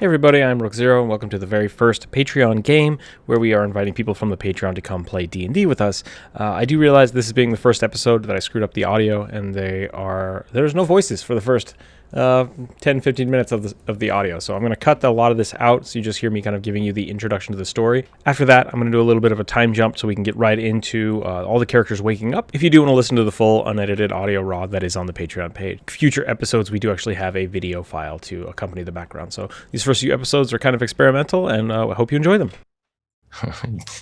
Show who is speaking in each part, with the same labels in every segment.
Speaker 1: Hey everybody, I'm Rookzer0, and welcome to the very first Patreon game, where we are inviting people from the Patreon to come play D&D with us. I do realize this is being the first episode that I screwed up the audio, and there's no voices for the first 10-15 minutes of the audio, so I'm going to cut a lot of this out, so you just hear me kind of giving you the introduction to the story. After that, I'm going to do a little bit of a time jump so we can get right into all the characters waking up. If you do want to listen to the full unedited audio raw, that is on the Patreon page. Future episodes, we do actually have a video file to accompany the background, so these first few episodes are kind of experimental, and I hope you enjoy them.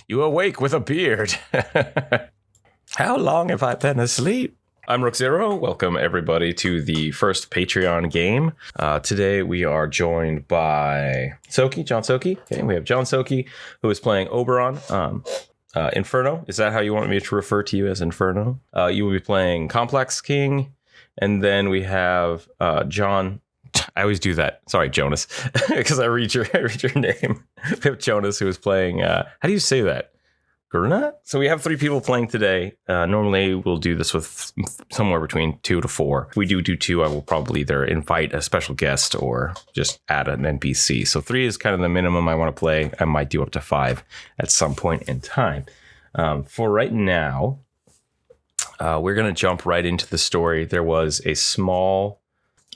Speaker 2: You awake with a beard. How long have I been asleep? I'm Rookzer0. Welcome everybody to the first Patreon game. Today we are joined by John Soki. Okay, we have John Soki, who is playing Oberon. Inferno. Is that how you want me to refer to you, as Inferno? You will be playing Complex King, and then we have John. I always do that. Sorry, Jonas, because I read your name. We have Jonas, who is playing. How do you say that? Gherna? So we have 3 people playing today. Normally, we'll do this with somewhere between 2 to 4. If we do 2, I will probably either invite a special guest or just add an NPC. So 3 is kind of the minimum I want to play. I might do up to 5 at some point in time. For right now, we're going to jump right into the story. There was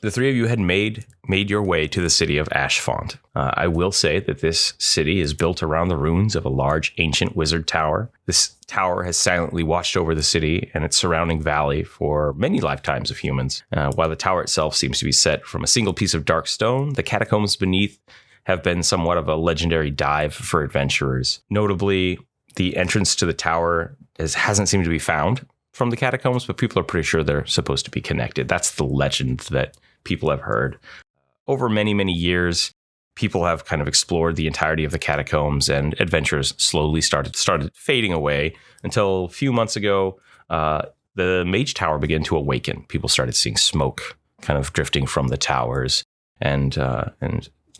Speaker 2: the 3 of you had made your way to the city of Ashfont. I will say that this city is built around the ruins of a large ancient wizard tower. This tower has silently watched over the city and its surrounding valley for many lifetimes of humans. While the tower itself seems to be set from a single piece of dark stone, the catacombs beneath have been somewhat of a legendary dive for adventurers. Notably, the entrance to the tower hasn't seemed to be found from the catacombs, but people are pretty sure they're supposed to be connected. That's the legend that people have heard. Over many, many years, people have kind of explored the entirety of the catacombs, and adventurers slowly started fading away until a few months ago, the Mage Tower began to awaken. People started seeing smoke kind of drifting from the towers, and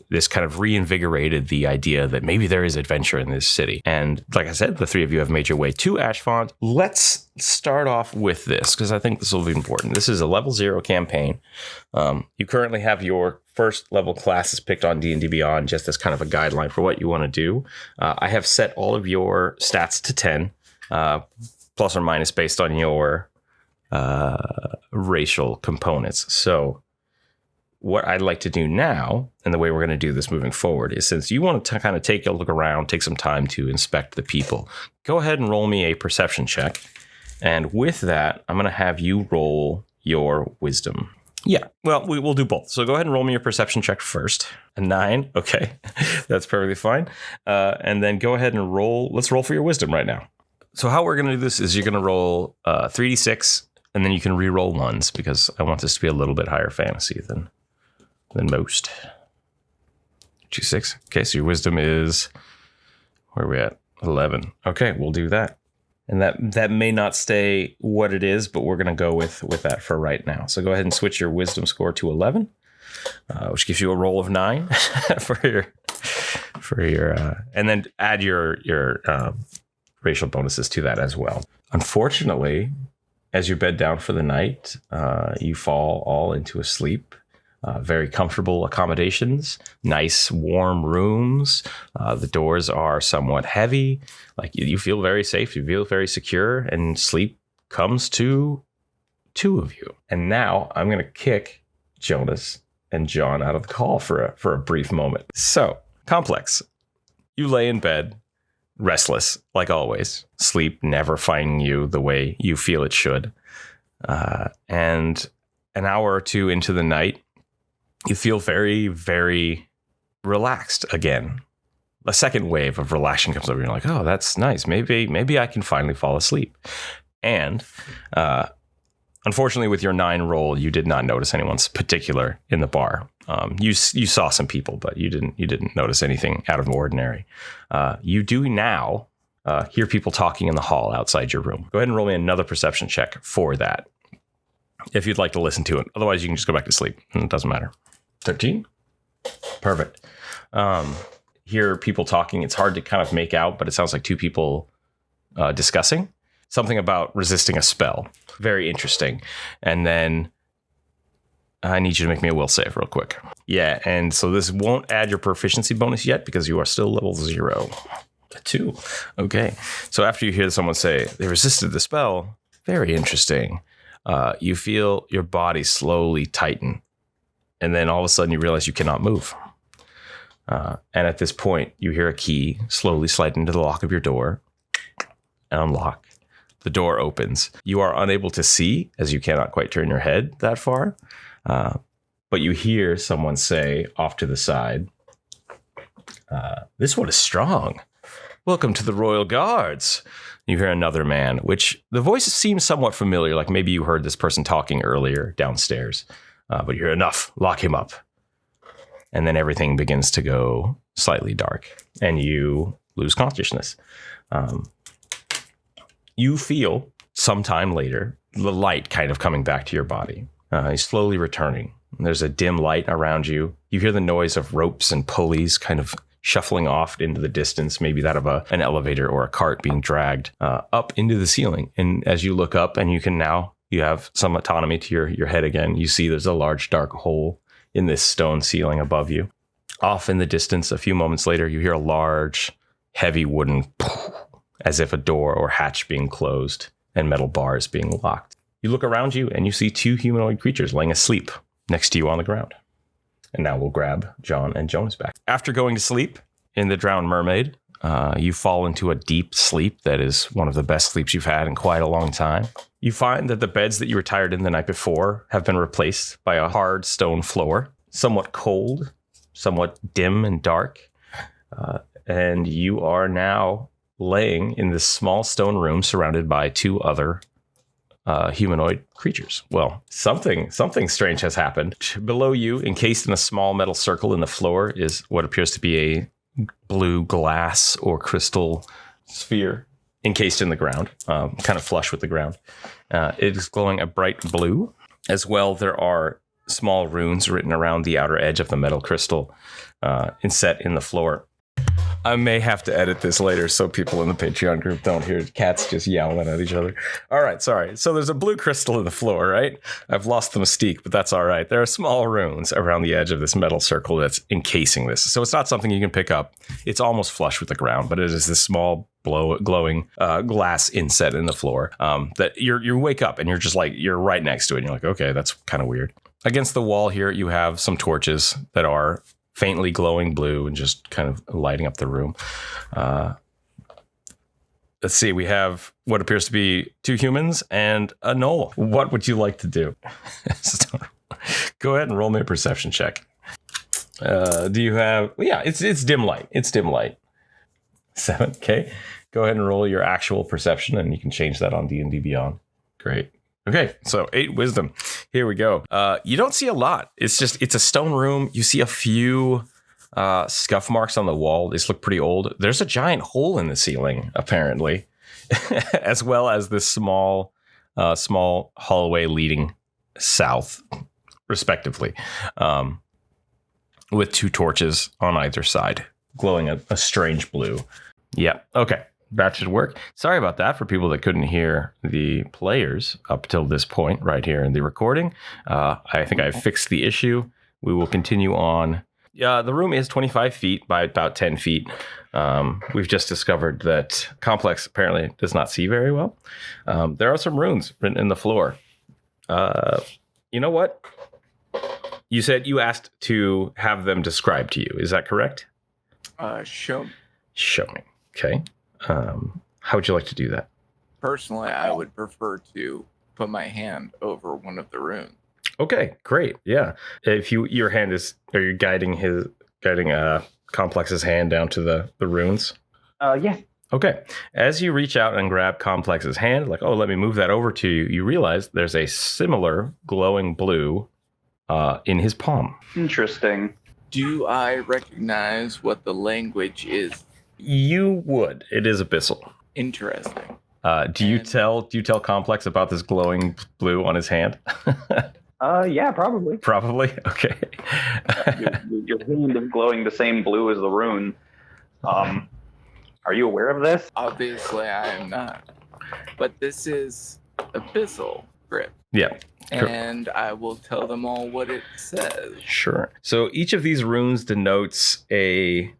Speaker 2: this kind of reinvigorated the idea that maybe there is adventure in this city. And like I said, the 3 of you have made your way to Ashfont. Let's start off with this, because I think this will be important. This is a level 0 campaign. You currently have your first level classes picked on D&D Beyond, just as kind of a guideline for what you want to do. I have set all of your stats to 10, plus or minus based on your racial components. So what I'd like to do now, and the way we're going to do this moving forward, is since you want to kind of take a look around, take some time to inspect the people, go ahead and roll me a perception check. And with that, I'm going to have you roll your wisdom. Yeah, well, we'll do both. So go ahead and roll me your perception check first. A 9. Okay, that's perfectly fine. And then go ahead and let's roll for your wisdom right now. So how we're going to do this is you're going to roll 3d6, and then you can re-roll ones, because I want this to be a little bit higher fantasy than most. 2-6. Okay, so your wisdom is, where are we at? 11. Okay, we'll do that. And that may not stay what it is, but we're going to go with that for right now. So go ahead and switch your wisdom score to 11, which gives you a roll of 9 for your and then add your racial bonuses to that as well. Unfortunately, as you bed down for the night, you fall all into a sleep. Very comfortable accommodations, nice warm rooms. The doors are somewhat heavy. Like you feel very safe, you feel very secure, and sleep comes to 2 of you. And now I'm going to kick Jonas and John out of the call for a brief moment. So, Complex, you lay in bed, restless like always. Sleep never finding you the way you feel it should. And an hour or 2 into the night, you feel very, very relaxed again. A second wave of relaxation comes over. You're like, oh, that's nice. Maybe I can finally fall asleep. And unfortunately, with your 9 roll, you did not notice anyone's particular in the bar. You saw some people, but you didn't notice anything out of the ordinary. You do now hear people talking in the hall outside your room. Go ahead and roll me another perception check for that, if you'd like to listen to it. Otherwise, you can just go back to sleep. It doesn't matter. 13? Perfect. Hear people talking. It's hard to kind of make out, but it sounds like 2 people discussing something about resisting a spell. Very interesting. And then I need you to make me a will save real quick. Yeah, and so this won't add your proficiency bonus yet because you are still level 0. 2. Okay. So after you hear someone say they resisted the spell, very interesting. You feel your body slowly tighten. And then all of a sudden you realize you cannot move. And at this point, you hear a key slowly slide into the lock of your door and unlock. The door opens. You are unable to see as you cannot quite turn your head that far. But you hear someone say off to the side, this one is strong. Welcome to the Royal Guards. You hear another man, which the voice seems somewhat familiar, like maybe you heard this person talking earlier downstairs. But you hear enough, lock him up. And then everything begins to go slightly dark and you lose consciousness. You feel sometime later the light kind of coming back to your body. He's slowly returning. There's a dim light around you. You hear the noise of ropes and pulleys kind of shuffling off into the distance, maybe that of an elevator or a cart being dragged up into the ceiling. And as you look up and you have some autonomy to your head again, you see there's a large dark hole in this stone ceiling above you. Off in the distance, a few moments later, you hear a large, heavy wooden poof, as if a door or hatch being closed and metal bars being locked. You look around you and you see 2 humanoid creatures laying asleep next to you on the ground. And now we'll grab John and Jonas back. After going to sleep in the Drowned Mermaid, you fall into a deep sleep that is one of the best sleeps you've had in quite a long time. You find that the beds that you retired in the night before have been replaced by a hard stone floor, somewhat cold, somewhat dim and dark. And you are now laying in this small stone room surrounded by 2 other humanoid creatures. Well, something strange has happened. Below you, encased in a small metal circle in the floor, is what appears to be a blue glass or crystal sphere encased in the ground, kind of flush with the ground. It is glowing a bright blue. As well, there are small runes written around the outer edge of the metal crystal inset in the floor. I may have to edit this later so people in the Patreon group don't hear cats just yowling at each other. All right, sorry. So there's a blue crystal in the floor, right? I've lost the mystique, but that's all right. There are small runes around the edge of this metal circle that's encasing this. So it's not something you can pick up. It's almost flush with the ground, but it is this small glowing glass inset in the floor that you wake up and you're just like, you're right next to it. And you're like, okay, that's kind of weird. Against the wall here, you have some torches that are faintly glowing blue and just kind of lighting up the room. Let's see. We have what appears to be 2 humans and a gnoll. What would you like to do? Go ahead and roll me a perception check. Do you have... Yeah, it's dim light. It's dim light. 7. Okay. Go ahead and roll your actual perception, and you can change that on D&D Beyond. Great. Okay, so 8 wisdom. Here we go. You don't see a lot. It's a stone room. You see a few scuff marks on the wall. These look pretty old. There's a giant hole in the ceiling, apparently, as well as this small hallway leading south, respectively, with 2 torches on either side, glowing a strange blue. Yeah, okay. That should work. Sorry about that for people that couldn't hear the players up till this point right here in the recording. I think I fixed the issue. We will continue on. The room is 25 feet by about 10 feet. We've just discovered that Complex apparently does not see very well. There are some runes written in the floor. You know what? You said you asked to have them described to you. Is that correct?
Speaker 3: Show me.
Speaker 2: Show me. Okay. How would you like to do that?
Speaker 3: Personally, I would prefer to put my hand over one of the runes.
Speaker 2: Okay, great. Yeah. If your hand is, are you guiding Complex's hand down to the runes?
Speaker 4: Yeah.
Speaker 2: Okay. As you reach out and grab Complex's hand, like, oh, let me move that over to you, you realize there's a similar glowing blue in his palm.
Speaker 4: Interesting.
Speaker 3: Do I recognize what the language is?
Speaker 2: You would. It is abyssal.
Speaker 3: Interesting.
Speaker 2: Do you tell Complex about this glowing blue on his hand?
Speaker 4: Yeah, probably.
Speaker 2: Probably. Okay.
Speaker 4: Your hand is glowing the same blue as the rune. Are you aware of this?
Speaker 3: Obviously, I am not. But this is abyssal. script.
Speaker 2: Yeah.
Speaker 3: And I will tell them all what it says.
Speaker 2: Sure. So each of these runes denotes an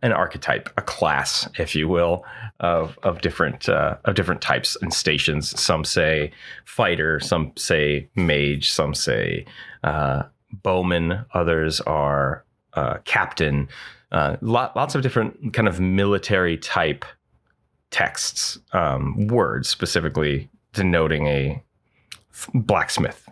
Speaker 2: archetype, a class, if you will, of different types and stations. Some say fighter, some say mage, some say bowman. Others are captain. Lots of different kind of military type texts, words specifically denoting a blacksmith.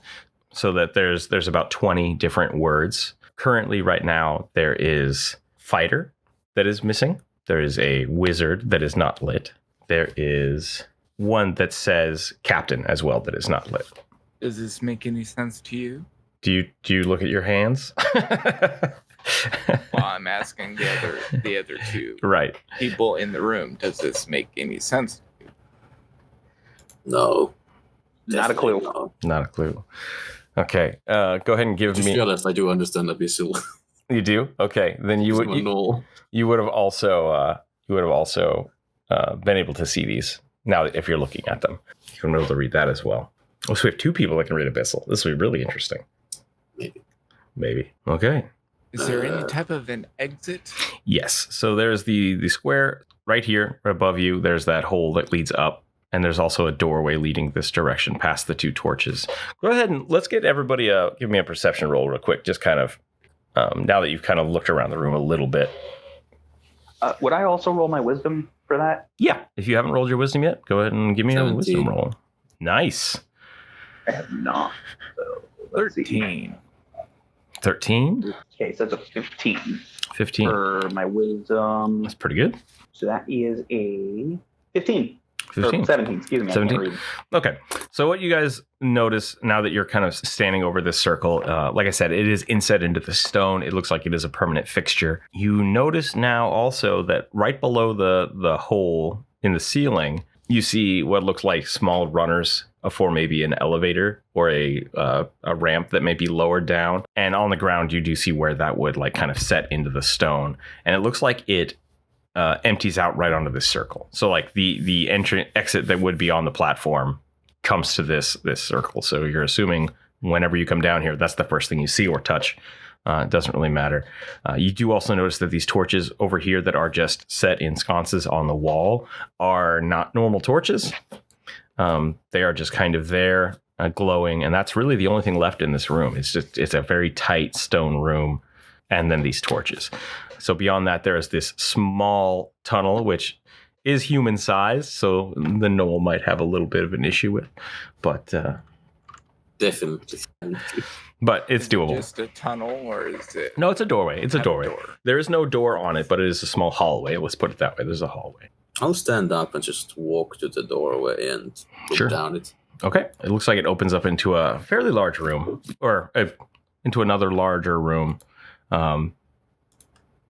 Speaker 2: So that there's about 20 different words. Currently, right now, there is fighter that is missing. There is a wizard that is not lit. There is one that says captain as well that is not lit.
Speaker 3: Does this make any sense to you?
Speaker 2: Do you look at your hands?
Speaker 3: Well, I'm asking the other two
Speaker 2: Right.
Speaker 3: people in the room. Does this make any sense to you?
Speaker 5: No.
Speaker 4: Not a clue.
Speaker 5: No.
Speaker 2: Not a clue. Okay. Go ahead and give
Speaker 5: Just
Speaker 2: me.
Speaker 5: be honest, I do understand Abyssal.
Speaker 2: You do? Okay. Then you would. You would have also been able to see these now if you're looking at them. You can be able to read that as well. Oh, so we have two people that can read Abyssal. This will be really interesting. Maybe. Okay.
Speaker 3: Is there any type of an exit?
Speaker 2: Yes. So there's the square right here above you. There's that hole that leads up. And there's also a doorway leading this direction past the two torches. Go ahead and let's get everybody give me a perception roll real quick. Just kind of now that you've kind of looked around the room a little bit.
Speaker 4: Would I also roll my wisdom for that?
Speaker 2: Yeah. If you haven't rolled your wisdom yet, go ahead and give me
Speaker 5: 17.
Speaker 2: a wisdom roll. Nice.
Speaker 4: I have not. So let's see.
Speaker 3: 13.
Speaker 2: 13?
Speaker 4: Okay, so that's a 15
Speaker 2: 15.
Speaker 4: for my wisdom.
Speaker 2: That's pretty good.
Speaker 4: So that is a 15.
Speaker 2: 15.
Speaker 4: Or 17, excuse me. I can't
Speaker 2: 17.
Speaker 4: read.
Speaker 2: Okay. So what you guys notice now that you're kind of standing over this circle, like I said, it is inset into the stone. It looks like it is a permanent fixture. You notice now also that right below the hole in the ceiling, you see what looks like small runners for maybe an elevator or a ramp that may be lowered down. And on the ground, you do see where that would like kind of set into the stone. And it looks like it empties out right onto this circle. So like the exit that would be on the platform comes to this circle. So you're assuming whenever you come down here, that's the first thing you see or touch. It doesn't really matter. You do also notice that these torches over here that are just set in sconces on the wall are not normal torches. They are just kind of there glowing. And that's really the only thing left in this room. It's a very tight stone room. And then these torches. So beyond that, there is this small tunnel, which is human sized. So the Knoll might have a little bit of an issue with, but
Speaker 5: Definitely.
Speaker 2: but it's doable.
Speaker 3: Just a tunnel, or is it?
Speaker 2: No, it's a doorway. It's a
Speaker 3: Have a
Speaker 2: doorway.
Speaker 3: door.
Speaker 2: There is no door on it, but it is a small hallway. Let's put it that way. There's a hallway.
Speaker 5: I'll stand up and just walk to the doorway and look
Speaker 2: Sure.
Speaker 5: down it.
Speaker 2: Okay. It looks like it opens up into a fairly large room, or into another larger room.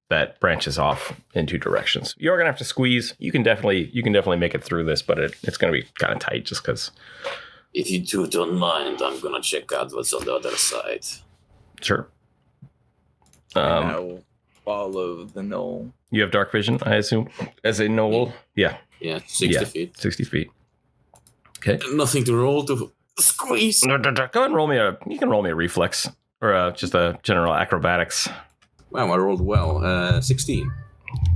Speaker 2: That branches off in two directions. You're gonna have to squeeze. You can definitely make it through this, but it's gonna be kind of tight just because.
Speaker 5: If you two don't mind, I'm gonna check out what's on the other side.
Speaker 2: Sure.
Speaker 3: And I will follow the Knoll.
Speaker 2: You have dark vision, I assume, as a Knoll. Yeah,
Speaker 5: Yeah, 60
Speaker 2: Yeah.
Speaker 5: feet.
Speaker 2: 60 feet. Okay.
Speaker 5: Nothing to roll to squeeze.
Speaker 2: Go ahead and roll me you can roll me a reflex or just a general acrobatics.
Speaker 5: Wow, I rolled well. 16.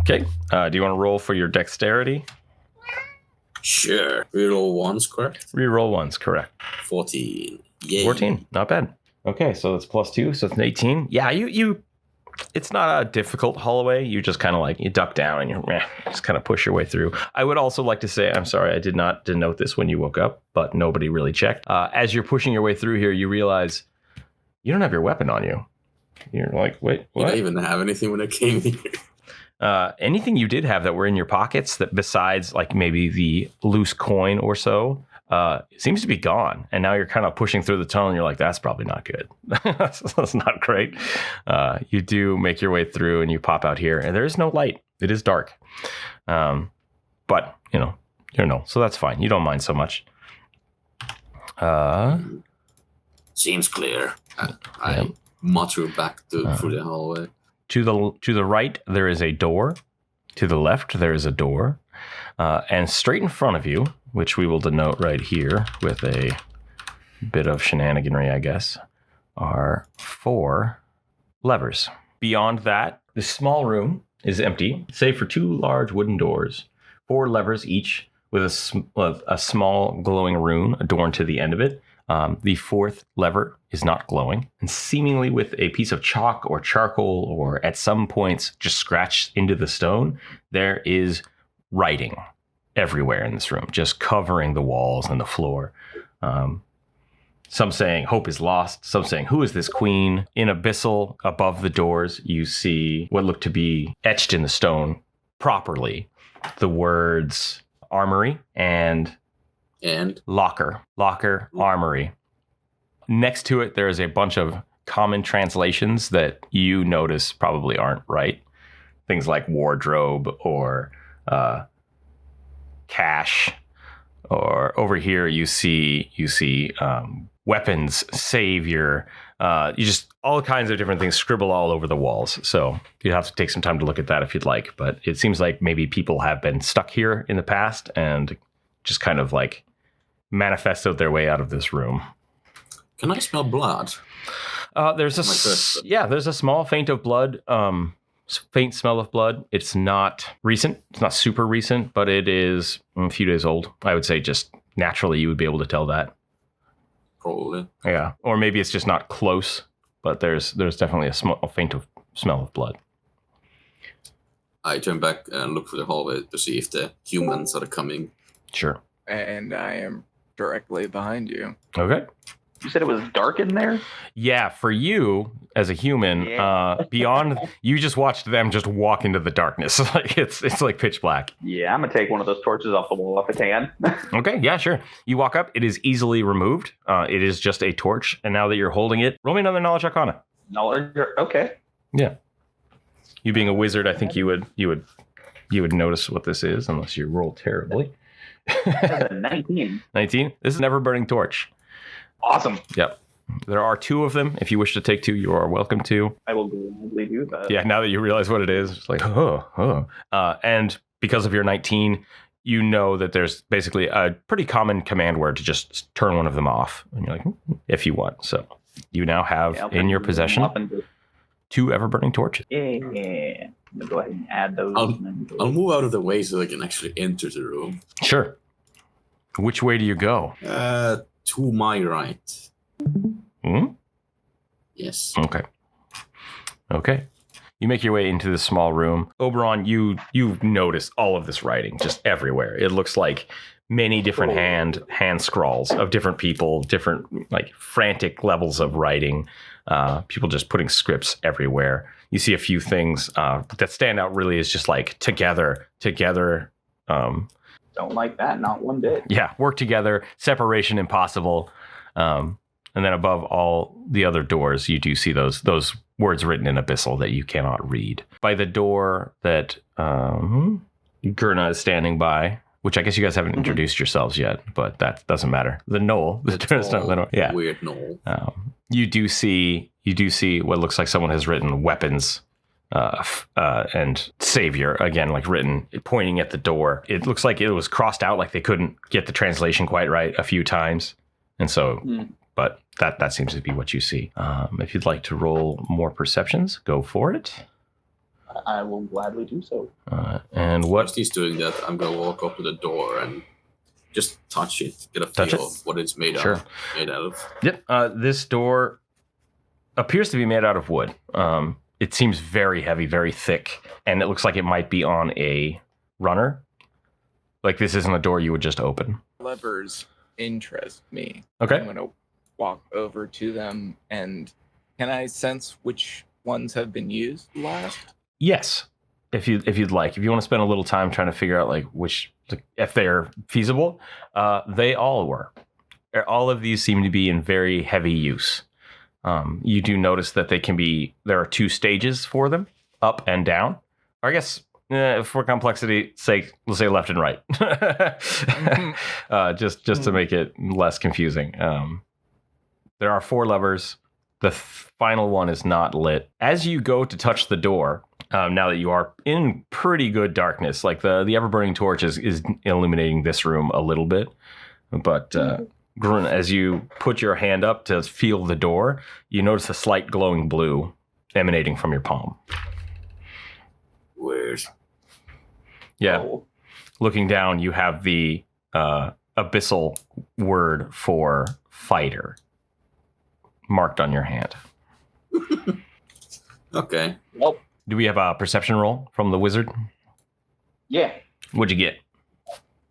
Speaker 2: Okay. Do you want to roll for your dexterity?
Speaker 5: Sure. Reroll once, correct?
Speaker 2: Reroll ones, correct.
Speaker 5: 14. Yay.
Speaker 2: 14, not bad. Okay, so it's +2, so it's an 18. Yeah, you it's not a difficult hallway. You just kind of like, you duck down and you just kind of push your way through. I would also like to say, I'm sorry, I did not denote this when you woke up, but nobody really checked. As you're pushing your way through here, you realize you don't have your weapon on you. You're like, wait,
Speaker 5: Did
Speaker 2: what?
Speaker 5: I even have anything when I came here?
Speaker 2: Anything you did have that were in your pockets that besides like maybe the loose coin or so, seems to be gone. And now you're kind of pushing through the tunnel and you're like, that's probably not good. That's not great. You do make your way through and you pop out here and there is no light. It is dark. But you're no, so that's fine. You don't mind so much.
Speaker 5: Seems clear.
Speaker 2: Yeah.
Speaker 5: I mutter back through the hallway.
Speaker 2: To the right, there is a door. To the left, there is a door. And straight in front of you, which we will denote right here with a bit of shenaniganry, I guess, are 4 levers. Beyond that, the small room is empty, save for 2 large wooden doors, 4 levers each with a small glowing rune adorned to the end of it. The 4th lever is not glowing, and seemingly with a piece of chalk or charcoal or at some points just scratched into the stone, there is writing everywhere in this room, just covering the walls and the floor. Some saying hope is lost, some saying who is this queen? In abyssal above the doors, you see what look to be etched in the stone properly the words armory and locker, armory. Next to it, there is a bunch of common translations that you notice probably aren't right. Things like wardrobe or cash, or over here you see weapons, savior. You just all kinds of different things scribble all over the walls. So you'd have to take some time to look at that if you'd like. But it seems like maybe people have been stuck here in the past and just kind of like manifested their way out of this room.
Speaker 5: Can I smell blood?
Speaker 2: There's a small faint of blood, faint smell of blood. It's not recent. It's not super recent, but it is a few days old. I would say just naturally you would be able to tell that.
Speaker 5: Probably.
Speaker 2: Yeah, or maybe it's just not close, but there's definitely a faint of smell of blood.
Speaker 5: I turn back and look through the hallway to see if the humans are coming.
Speaker 2: Sure.
Speaker 3: And I am directly behind you.
Speaker 2: Okay.
Speaker 4: You said it was dark in there?
Speaker 2: Yeah, for you as a human, beyond you just watched them just walk into the darkness. Like it's like pitch black.
Speaker 4: Yeah, I'm gonna take one of those torches off the wall if I can.
Speaker 2: Okay, yeah, sure. You walk up, it is easily removed. It is just a torch, and now that you're holding it, roll me another knowledge arcana.
Speaker 4: Okay.
Speaker 2: Yeah. You being a wizard, I think you would notice what this is, unless you roll terribly.
Speaker 4: 19.
Speaker 2: 19. This is an ever burning torch.
Speaker 4: Awesome.
Speaker 2: Yep. There are 2 of them. If you wish to take 2, you are welcome to.
Speaker 4: I will gladly do that.
Speaker 2: Yeah, now that you realize what it is, it's like, and because of your 19, you know that there's basically a pretty common command word to just turn one of them off. And you're like, if you want. So you now have in your possession 2 ever-burning torches.
Speaker 4: Yeah. I'm going to go ahead and add those.
Speaker 5: I'll move out of the way so I can actually enter the room.
Speaker 2: Sure. Which way do you go?
Speaker 5: To my right.
Speaker 2: Hmm?
Speaker 5: Yes.
Speaker 2: Okay. You make your way into the small room. Oberon, you notice all of this writing just everywhere. It looks like many different hand scrawls of different people, different like frantic levels of writing. People just putting scripts everywhere. You see a few things that stand out really is just like together.
Speaker 4: Don't like that, not one bit.
Speaker 2: Yeah, work together, separation impossible. And then above all the other doors, you do see those words written in abyssal that you cannot read. By the door that Gherna is standing by, which I guess you guys haven't introduced yourselves yet, but that doesn't matter. The knoll, yeah,
Speaker 5: weird knoll.
Speaker 2: You do see what looks like someone has written weapons. And savior again, like written, pointing at the door. It looks like it was crossed out, like they couldn't get the translation quite right a few times, and so. But that seems to be what you see. If you'd like to roll more perceptions, go for it.
Speaker 4: I will gladly do so.
Speaker 2: And what?
Speaker 5: Whilst he's doing that, I'm gonna walk up to the door and just touch it, get a feel of what it's made out of.
Speaker 2: Yep. This door appears to be made out of wood. It seems very heavy, very thick, and it looks like it might be on a runner. Like this isn't a door you would just open.
Speaker 3: Levers interest me.
Speaker 2: Okay.
Speaker 3: I'm going to walk over to them, and can I sense which ones have been used last?
Speaker 2: Yes, if you'd like. If you want to spend a little time trying to figure out like which, if they're feasible, they all were. All of these seem to be in very heavy use. You do notice that there are 2 stages for them, up and down. Or I guess for complexity sake, we'll say left and right. Just to make it less confusing. There are 4 levers. The final one is not lit. As you go to touch the door, now that you are in pretty good darkness, like the ever-burning torch is illuminating this room a little bit, but as you put your hand up to feel the door, you notice a slight glowing blue emanating from your palm.
Speaker 5: Weird.
Speaker 2: Yeah.
Speaker 4: Oh.
Speaker 2: Looking down, you have the abyssal word for fighter marked on your hand.
Speaker 5: Okay.
Speaker 4: Well,
Speaker 2: Do we have a perception roll from the wizard?
Speaker 4: yeah.
Speaker 2: What'd you get?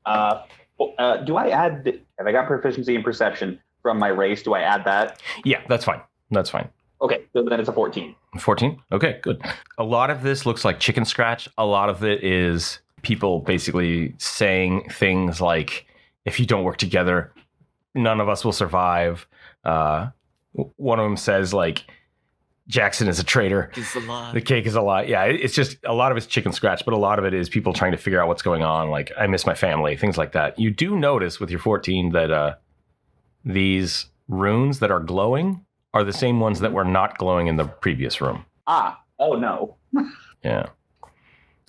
Speaker 4: Do I add? If I got proficiency in perception from my race, do I add that?
Speaker 2: Yeah, that's fine. That's fine.
Speaker 4: Okay, so then it's a 14.
Speaker 2: 14? Okay, good. A lot of this looks like chicken scratch. A lot of it is people basically saying things like, if you don't work together, none of us will survive. One of them says, like, Jackson is a traitor.
Speaker 3: It's a lot.
Speaker 2: The cake is a lot. Yeah, it's just a lot of it's chicken scratch, but a lot of it is people trying to figure out what's going on. Like, I miss my family, things like that. You do notice with your 14 that these runes that are glowing are the same ones that were not glowing in the previous room.
Speaker 4: Oh no.
Speaker 2: Yeah.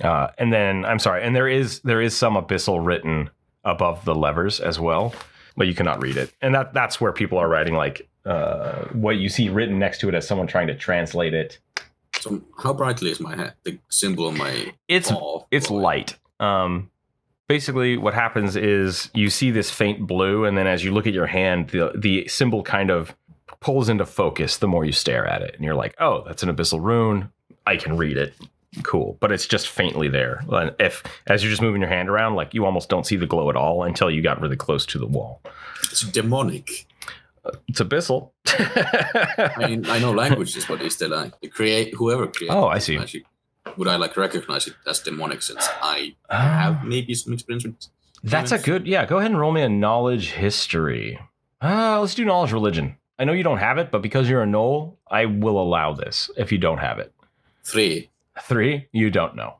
Speaker 2: And then, I'm sorry, and there is some abyssal written above the levers as well, but you cannot read it. And that's where people are writing, like, what you see written next to it as someone trying to translate it.
Speaker 5: So how brightly is my head? The symbol on my
Speaker 2: It's
Speaker 5: ball?
Speaker 2: light. Basically, what happens is you see this faint blue, and then as you look at your hand, the symbol kind of pulls into focus the more you stare at it. And you're like, oh, that's an abyssal rune. I can read it. Cool. But it's just faintly there. As you're just moving your hand around, like, you almost don't see the glow at all until you got really close to the wall.
Speaker 5: It's demonic.
Speaker 2: It's abyssal.
Speaker 5: I mean, I know languages, but is there like whoever created
Speaker 2: Oh, I see.
Speaker 5: magic, would I like recognize it as demonic since I have maybe some experience with
Speaker 2: That's a good, yeah, go ahead and roll me a knowledge history. Let's do knowledge religion. I know you don't have it, but because you're a gnoll, I will allow this if you don't have it.
Speaker 5: 3.
Speaker 2: 3, you don't know.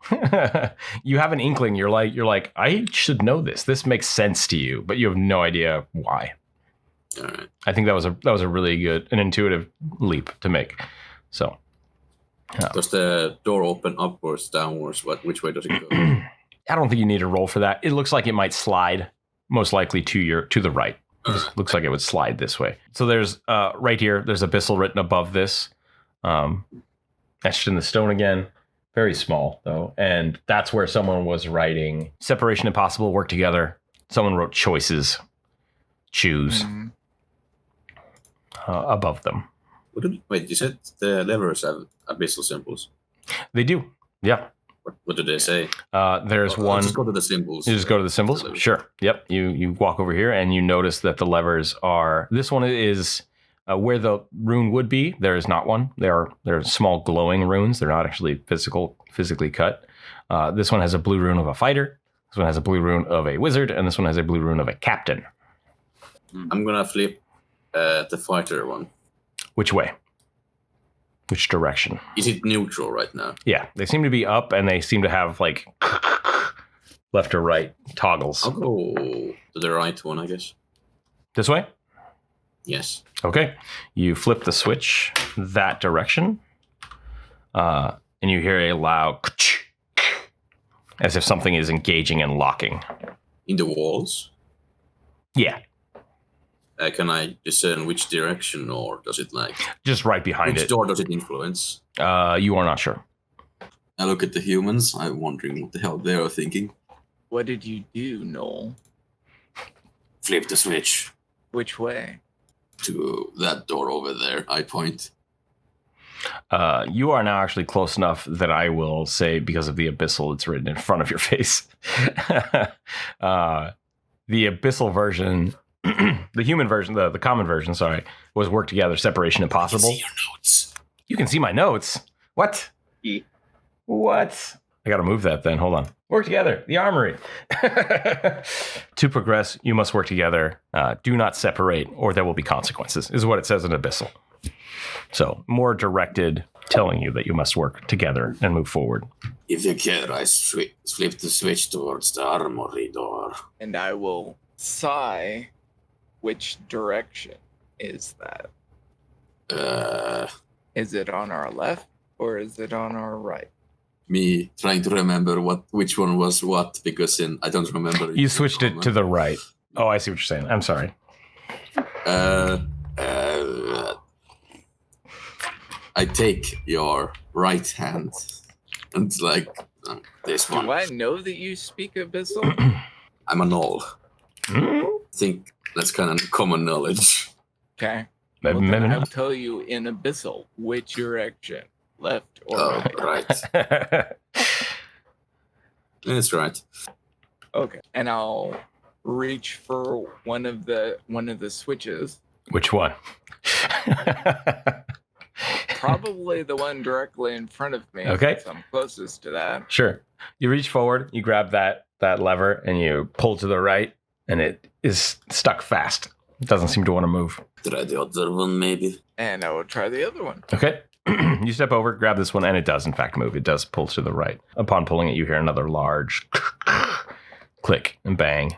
Speaker 2: You have an inkling. You're like, I should know this. This makes sense to you, but you have no idea why.
Speaker 5: All right.
Speaker 2: I think that was a really good, an intuitive leap to make. So,
Speaker 5: Does the door open upwards, downwards? Which way does it go?
Speaker 2: I don't think you need a roll for that. It looks like it might slide, most likely to the right. It just looks like it would slide this way. So there's right here. There's abyssal written above this, etched in the stone again. Very small though, and that's where someone was writing separation impossible, work together. Someone wrote choices, choose above them.
Speaker 5: Wait, you said the levers have abyssal symbols.
Speaker 2: They do, yeah.
Speaker 5: What do they say?
Speaker 2: There's one.
Speaker 5: Just go to the symbols.
Speaker 2: You just go to the symbols? Sure. Yep. You walk over here and you notice that the levers are, this one is where the rune would be. There is not one. They're small glowing runes. They're not actually physically cut. This one has a blue rune of a fighter. This one has a blue rune of a wizard. And this one has a blue rune of a captain.
Speaker 5: I'm going to flip the fighter one.
Speaker 2: Which way? Which direction?
Speaker 5: Is it neutral right now?
Speaker 2: Yeah. They seem to be up and they seem to have like left or right toggles.
Speaker 5: I'll go to the right one, I guess.
Speaker 2: This way?
Speaker 5: Yes.
Speaker 2: Okay. You flip the switch that direction, and you hear a loud as if something is engaging and locking.
Speaker 5: In the walls?
Speaker 2: Yeah.
Speaker 5: Can I discern which direction, or does it like...
Speaker 2: Just right behind
Speaker 5: which
Speaker 2: it.
Speaker 5: door does it influence?
Speaker 2: You are not sure.
Speaker 5: I look at the humans. I'm wondering what the hell they are thinking.
Speaker 3: What did you do, Noel?
Speaker 5: Flip the switch.
Speaker 3: Which way?
Speaker 5: To that door over there, I point.
Speaker 2: You are now actually close enough that I will say, because of the abyssal, it's written in front of your face. The abyssal version, the human version, the common version, sorry, was work together, separation impossible.
Speaker 5: I can see your notes.
Speaker 2: You can see my notes. What?
Speaker 4: E.
Speaker 2: What? I got to move that then. Hold on. Work together. The armory. To progress, you must work together. Do not separate, or there will be consequences, is what it says in Abyssal. So, more directed, telling you that you must work together and move forward.
Speaker 5: If you care, I flip the switch towards the armory door.
Speaker 3: And I will sigh. Which direction is that? Is it on our left or is it on our right?
Speaker 5: Me trying to remember which one was what, because I don't remember.
Speaker 2: You switched it to the right. Oh, I see what you're saying. I'm sorry.
Speaker 5: I take your right hand and it's like this one.
Speaker 3: Do I know that you speak Abyssal?
Speaker 5: I'm a knoll. I think that's kind of common knowledge.
Speaker 3: Okay.
Speaker 2: Maybe,
Speaker 3: Well, then
Speaker 2: maybe
Speaker 3: I will
Speaker 2: not.
Speaker 3: tell you in Abyssal which direction, left or
Speaker 5: Oh,
Speaker 3: right.
Speaker 5: right. That's right.
Speaker 3: Okay. And I'll reach for one of the switches.
Speaker 2: Which one?
Speaker 3: Probably the one directly in front of me.
Speaker 2: Okay.
Speaker 3: Since I'm closest to that.
Speaker 2: Sure. You reach forward, you grab that lever, and you pull to the right, and it is stuck fast. It doesn't seem to want to move.
Speaker 5: Try the other one, maybe.
Speaker 3: And I will try the other one.
Speaker 2: Okay. You step over, grab this one, and it does, in fact, move. It does pull to the right. Upon pulling it, you hear another large click and bang.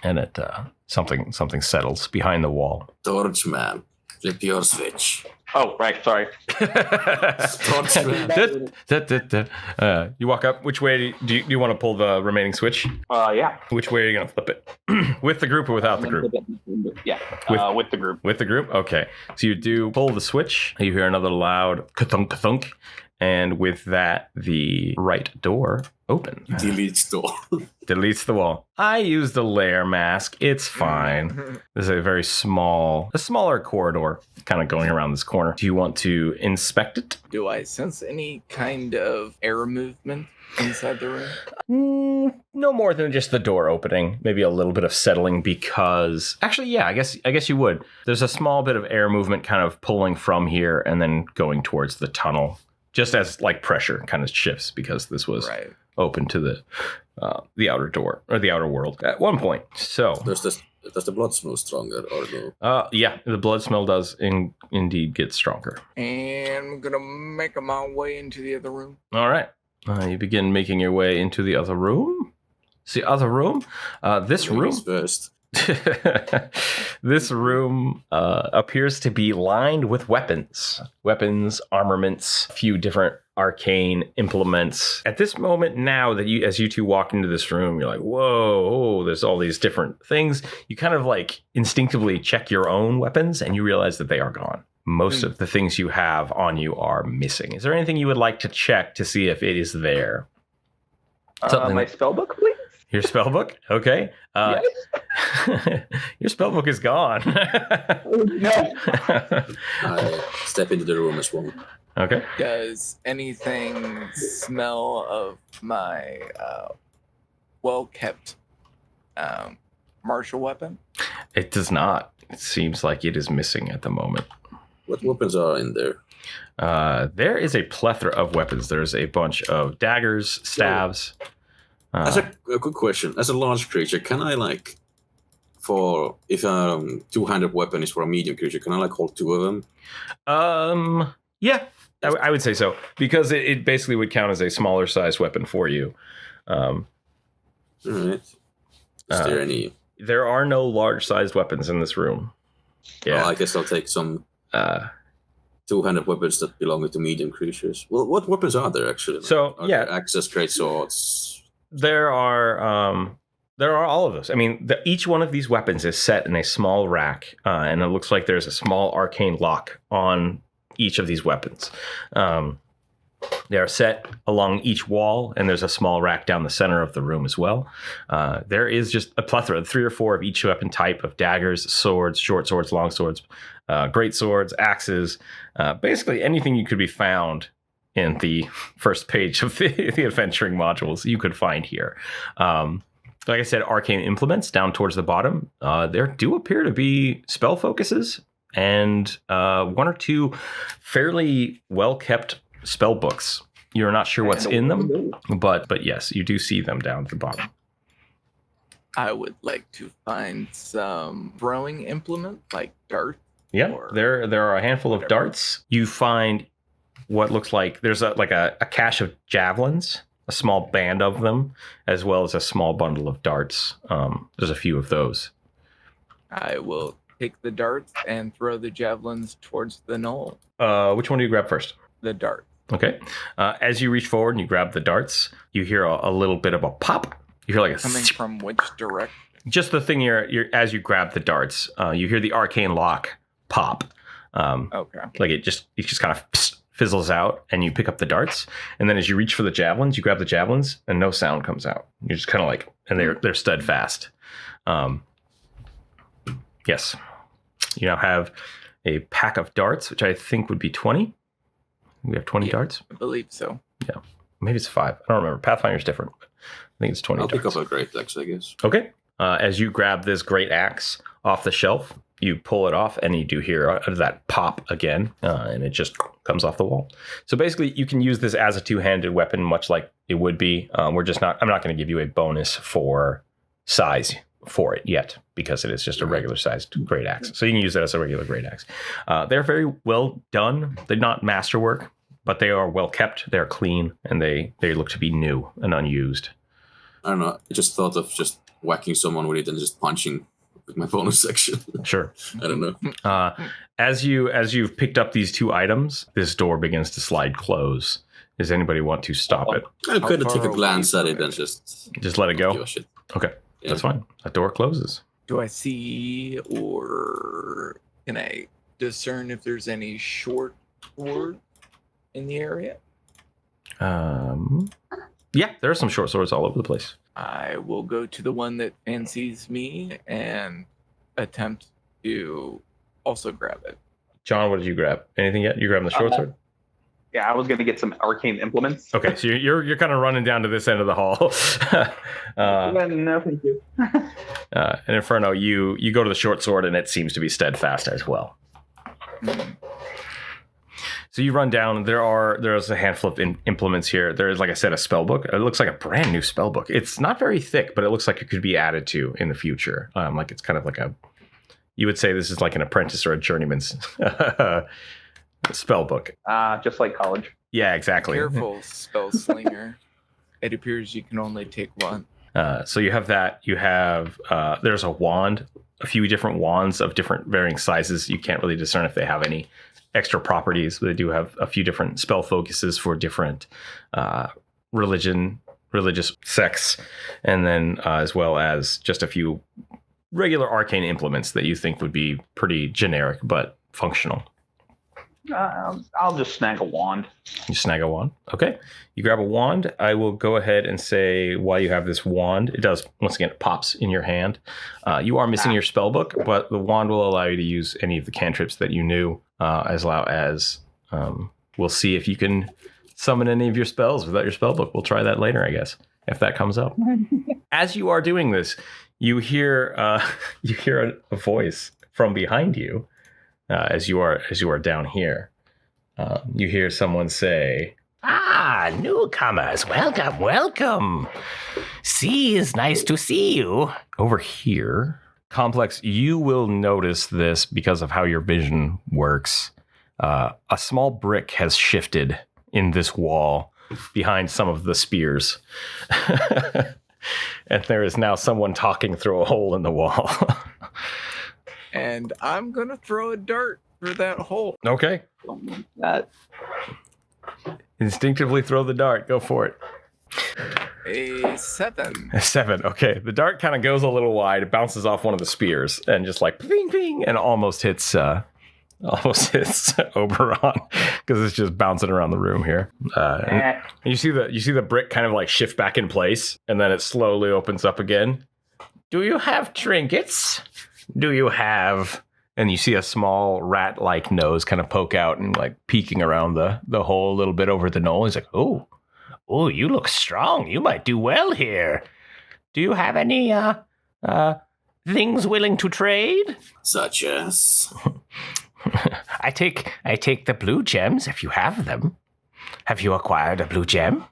Speaker 2: And it something settles behind the wall.
Speaker 5: Torch man, flip your switch.
Speaker 4: Oh, right. Sorry.
Speaker 5: Torch man.
Speaker 2: You walk up. Which way do you want to pull the remaining switch?
Speaker 4: Yeah.
Speaker 2: Which way are you going to flip it? With the group or without the group?
Speaker 4: Yeah. With the group.
Speaker 2: With the group? Okay. So you do pull the switch. You hear another loud ka-thunk, ka-thunk. And with that, the right door opens.
Speaker 5: Deletes door.
Speaker 2: Deletes the wall. I used the layer mask. It's fine. There's a very smaller corridor kind of going around this corner. Do you want to inspect it?
Speaker 3: Do I sense any kind of air movement inside the room?
Speaker 2: No more than just the door opening. Maybe a little bit of settling because... Actually, yeah, I guess you would. There's a small bit of air movement kind of pulling from here and then going towards the tunnel. Just as like pressure kind of shifts because this was open to the outer door or the outer world at one point. So
Speaker 5: Does the blood smell stronger or no?
Speaker 2: Yeah, the blood smell does indeed get stronger.
Speaker 3: And I'm gonna make my way into the other room.
Speaker 2: All right, you begin making your way into the other room. This room.
Speaker 5: Ladies first.
Speaker 2: This room appears to be lined with weapons, armaments, a few different arcane implements. At this moment now that as you two walk into this room, you're like, whoa, there's all these different things. You kind of like instinctively check your own weapons and you realize that they are gone. Most of the things you have on you are missing. Is there anything you would like to check to see if it is there?
Speaker 4: My spellbook, please.
Speaker 2: Your spellbook? Okay.
Speaker 4: Yes.
Speaker 2: Your spellbook is gone.
Speaker 4: No.
Speaker 5: I step into the room as well.
Speaker 2: Okay.
Speaker 3: Does anything smell of my well-kept martial weapon?
Speaker 2: It does not. It seems like it is missing at the moment.
Speaker 5: What weapons are in there?
Speaker 2: There is a plethora of weapons. There's a bunch of daggers, staves.
Speaker 5: As a quick question, as a large creature, can I if a two-handed weapon is for a medium creature, can I hold two of them?
Speaker 2: Yeah, I would say so because it basically would count as a smaller size weapon for you.
Speaker 5: All right. Is there any?
Speaker 2: There are no large-sized weapons in this room. Yeah,
Speaker 5: I guess I'll take some two-handed weapons that belong to medium creatures. Well, what weapons are there actually? Are there axes, great swords?
Speaker 2: There are all of those. I mean, each one of these weapons is set in a small rack, and it looks like there's a small arcane lock on each of these weapons. They are set along each wall, and there's a small rack down the center of the room as well. There is just a plethora, 3 or 4 of each weapon type of daggers, swords, short swords, long swords, great swords, axes, basically anything you could be found in the first page of the adventuring modules you could find here. Like I said, arcane implements down towards the bottom. There do appear to be spell focuses and 1 or 2 fairly well-kept spell books. You're not sure what's in them, but yes, you do see them down at the bottom.
Speaker 3: I would like to find some throwing implement, like darts.
Speaker 2: Yeah, there are a handful of darts. You find what looks like there's a cache of javelins, a small band of them, as well as a small bundle of darts. There's a few of those.
Speaker 3: I will take the darts and throw the javelins towards the knoll.
Speaker 2: Which one do you grab first?
Speaker 3: The dart.
Speaker 2: Okay. As you reach forward and you grab the darts, you hear a little bit of a pop. You hear like a
Speaker 3: coming from which direction?
Speaker 2: Just the thing you're as you grab the darts, you hear the arcane lock pop.
Speaker 3: Okay.
Speaker 2: Like it just kind of fizzles out, and you pick up the darts, and then as you reach for the javelins, you grab the javelins, and no sound comes out. You're just kind of like, and they're stud fast. Yes, you now have a pack of darts, which I think would be 20. We have 20 darts.
Speaker 3: I believe so.
Speaker 2: Yeah, maybe it's 5. I don't remember. Pathfinder's different. I think it's 20.
Speaker 5: I'll
Speaker 2: darts.
Speaker 5: pick up a great axe, I guess.
Speaker 2: Okay. As you grab this great axe off the shelf, you pull it off, and you do hear that pop again, and it just comes off the wall. So basically, you can use this as a two-handed weapon, much like it would be. I'm not going to give you a bonus for size for it yet, because it is just a regular sized great axe. So you can use that as a regular great axe. They're very well done. They're not masterwork, but they are well kept. They're clean, and they look to be new and unused.
Speaker 5: I don't know. I just thought of just whacking someone with it and just punching with my bonus section.
Speaker 2: Sure.
Speaker 5: I don't know.
Speaker 2: As you've picked up these 2 items, this door begins to slide close. Does anybody want to stop it?
Speaker 5: I could have
Speaker 3: far
Speaker 5: taken a
Speaker 3: away
Speaker 5: glance at
Speaker 3: from
Speaker 5: it and
Speaker 3: it?
Speaker 5: just
Speaker 2: Just let it
Speaker 5: give
Speaker 2: go.
Speaker 5: a shit.
Speaker 2: Okay,
Speaker 5: Yeah.
Speaker 2: that's fine. That door closes.
Speaker 3: Do I see or can I discern if there's any short sword in the area?
Speaker 2: Yeah, there are some short swords all over the place.
Speaker 3: I will go to the one that fancies me and attempt to also grab it.
Speaker 2: John, what did you grab? Anything yet? You grabbing the short sword?
Speaker 4: Yeah, I was going to get some arcane implements.
Speaker 2: Okay, so you're kind of running down to this end of the hall.
Speaker 4: No, thank you.
Speaker 2: And Inferno, you go to the short sword, and it seems to be steadfast as well. So you run down. There's a handful of implements here. There is, like I said, a spell book. It looks like a brand new spell book. It's not very thick, but it looks like it could be added to in the future. Like it's kind of like you would say this is like an apprentice or a journeyman's spell book.
Speaker 4: Just like college.
Speaker 2: Yeah, exactly.
Speaker 3: Careful, spell slinger. It appears you can only take one.
Speaker 2: So you have that. You have there's a wand, a few different wands of different varying sizes. You can't really discern if they have any extra properties, but they do have a few different spell focuses for different religious sects, and then as well as just a few regular arcane implements that you think would be pretty generic but functional.
Speaker 4: I'll just snag a wand.
Speaker 2: You snag a wand. Okay. You grab a wand. I will go ahead and say while you have this wand, it does, once again, it pops in your hand. You are missing your spell book, but the wand will allow you to use any of the cantrips that you knew, as well as we'll see if you can summon any of your spells without your spell book. We'll try that later, I guess, if that comes up. As you are doing this, you hear a voice from behind you. As you are down here, you hear someone say, newcomers, welcome. It's nice to see you. Over here, Complex, you will notice this because of how your vision works. A small brick has shifted in this wall behind some of the spears. And there is now someone talking through a hole in the wall.
Speaker 3: And I'm going to throw a dart through that hole.
Speaker 2: Okay.
Speaker 4: That
Speaker 2: Instinctively throw the dart. Go for it.
Speaker 3: A 7.
Speaker 2: A 7. Okay. The dart kind of goes a little wide. It bounces off one of the spears and just like ping, ping, and almost hits Oberon because it's just bouncing around the room here. And you see the brick kind of like shift back in place, and then it slowly opens up again. Do you have trinkets? Do you have... And you see a small rat-like nose kind of poke out and like peeking around the hole a little bit over the knoll. He's like, oh, you look strong. You might do well here. Do you have any things willing to trade?
Speaker 5: Such as...
Speaker 2: I take the blue gems if you have them. Have you acquired a blue gem?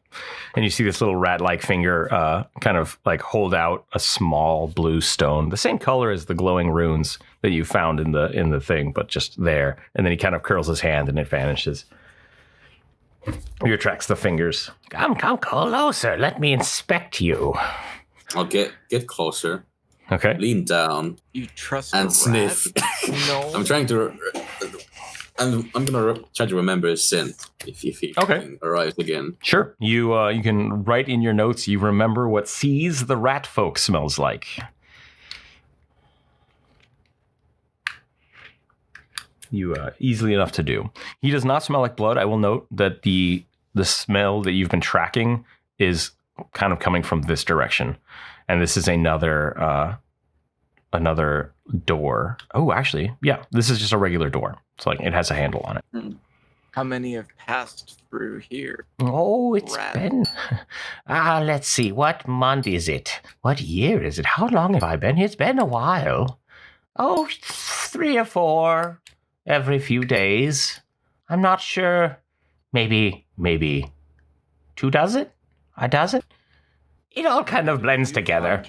Speaker 2: And you see this little rat-like finger kind of like hold out a small blue stone, the same color as the glowing runes that you found in the thing, but just there. And then he kind of curls his hand and it vanishes. He retracts the fingers. Come closer. Let me inspect you.
Speaker 5: I'll get closer.
Speaker 2: Okay.
Speaker 5: Lean down.
Speaker 3: You trust
Speaker 5: and
Speaker 3: a
Speaker 5: sniff.
Speaker 3: rat? No.
Speaker 5: I'm trying to. I'm gonna try to remember his scent if he arrives again.
Speaker 2: Sure. You can write in your notes. You remember what Sees the Rat Folk smells like. easily enough to do. He does not smell like blood. I will note that the smell that you've been tracking is kind of coming from this direction, and this is another door. Oh, actually, yeah, this is just a regular door. It's like it has a handle on it.
Speaker 3: How many have passed through here?
Speaker 2: Oh, it's
Speaker 3: Rat.
Speaker 2: been... let's see. What month is it? What year is it? How long have I been here? It's been a while. Oh, 3 or 4 every few days. I'm not sure. Maybe 2 dozen? A dozen? It all kind of blends together.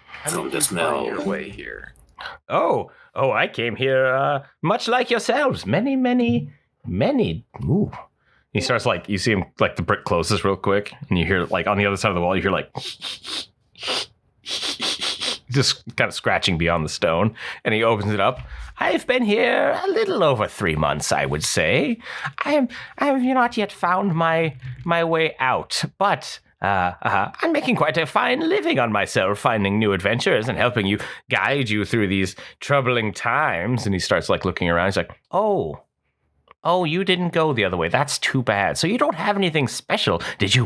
Speaker 3: How did you find your way here?
Speaker 2: Oh, I came here much like yourselves. Many. Ooh. He starts like, you see him like the brick closes real quick, and you hear like on the other side of the wall, you hear like just kind of scratching beyond the stone, and he opens it up. I've been here a little over 3 months, I would say. I have not yet found my way out, but I'm making quite a fine living on myself, finding new adventures and helping you, guide you through these troubling times. And he starts like looking around. He's like, Oh, you didn't go the other way. That's too bad. So you don't have anything special.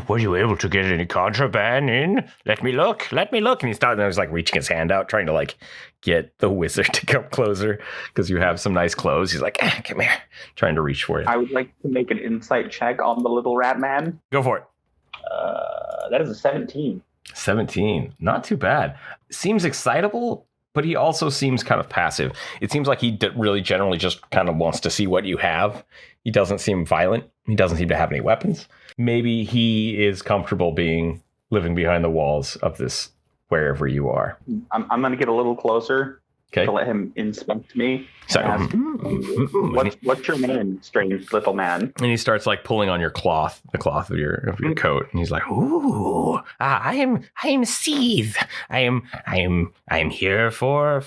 Speaker 2: Were you able to get any contraband in? Let me look. And he starts, and he's like reaching his hand out, trying to like get the wizard to come closer because you have some nice clothes. He's like, come here, trying to reach for you.
Speaker 4: I would like to make an insight check on the little rat man.
Speaker 2: Go for it.
Speaker 4: That is a 17.
Speaker 2: 17. Not too bad. Seems excitable, but he also seems kind of passive. It seems like he really generally just kind of wants to see what you have. He doesn't seem violent. He doesn't seem to have any weapons. Maybe he is comfortable living behind the walls of this, wherever you are.
Speaker 4: I'm going to get a little closer to let him inspect me.
Speaker 2: So,
Speaker 4: ask, what's your name, strange little man?
Speaker 2: And he starts like pulling on your cloth, the cloth of your coat, and he's like, "Ooh, I am Seethe. I am here for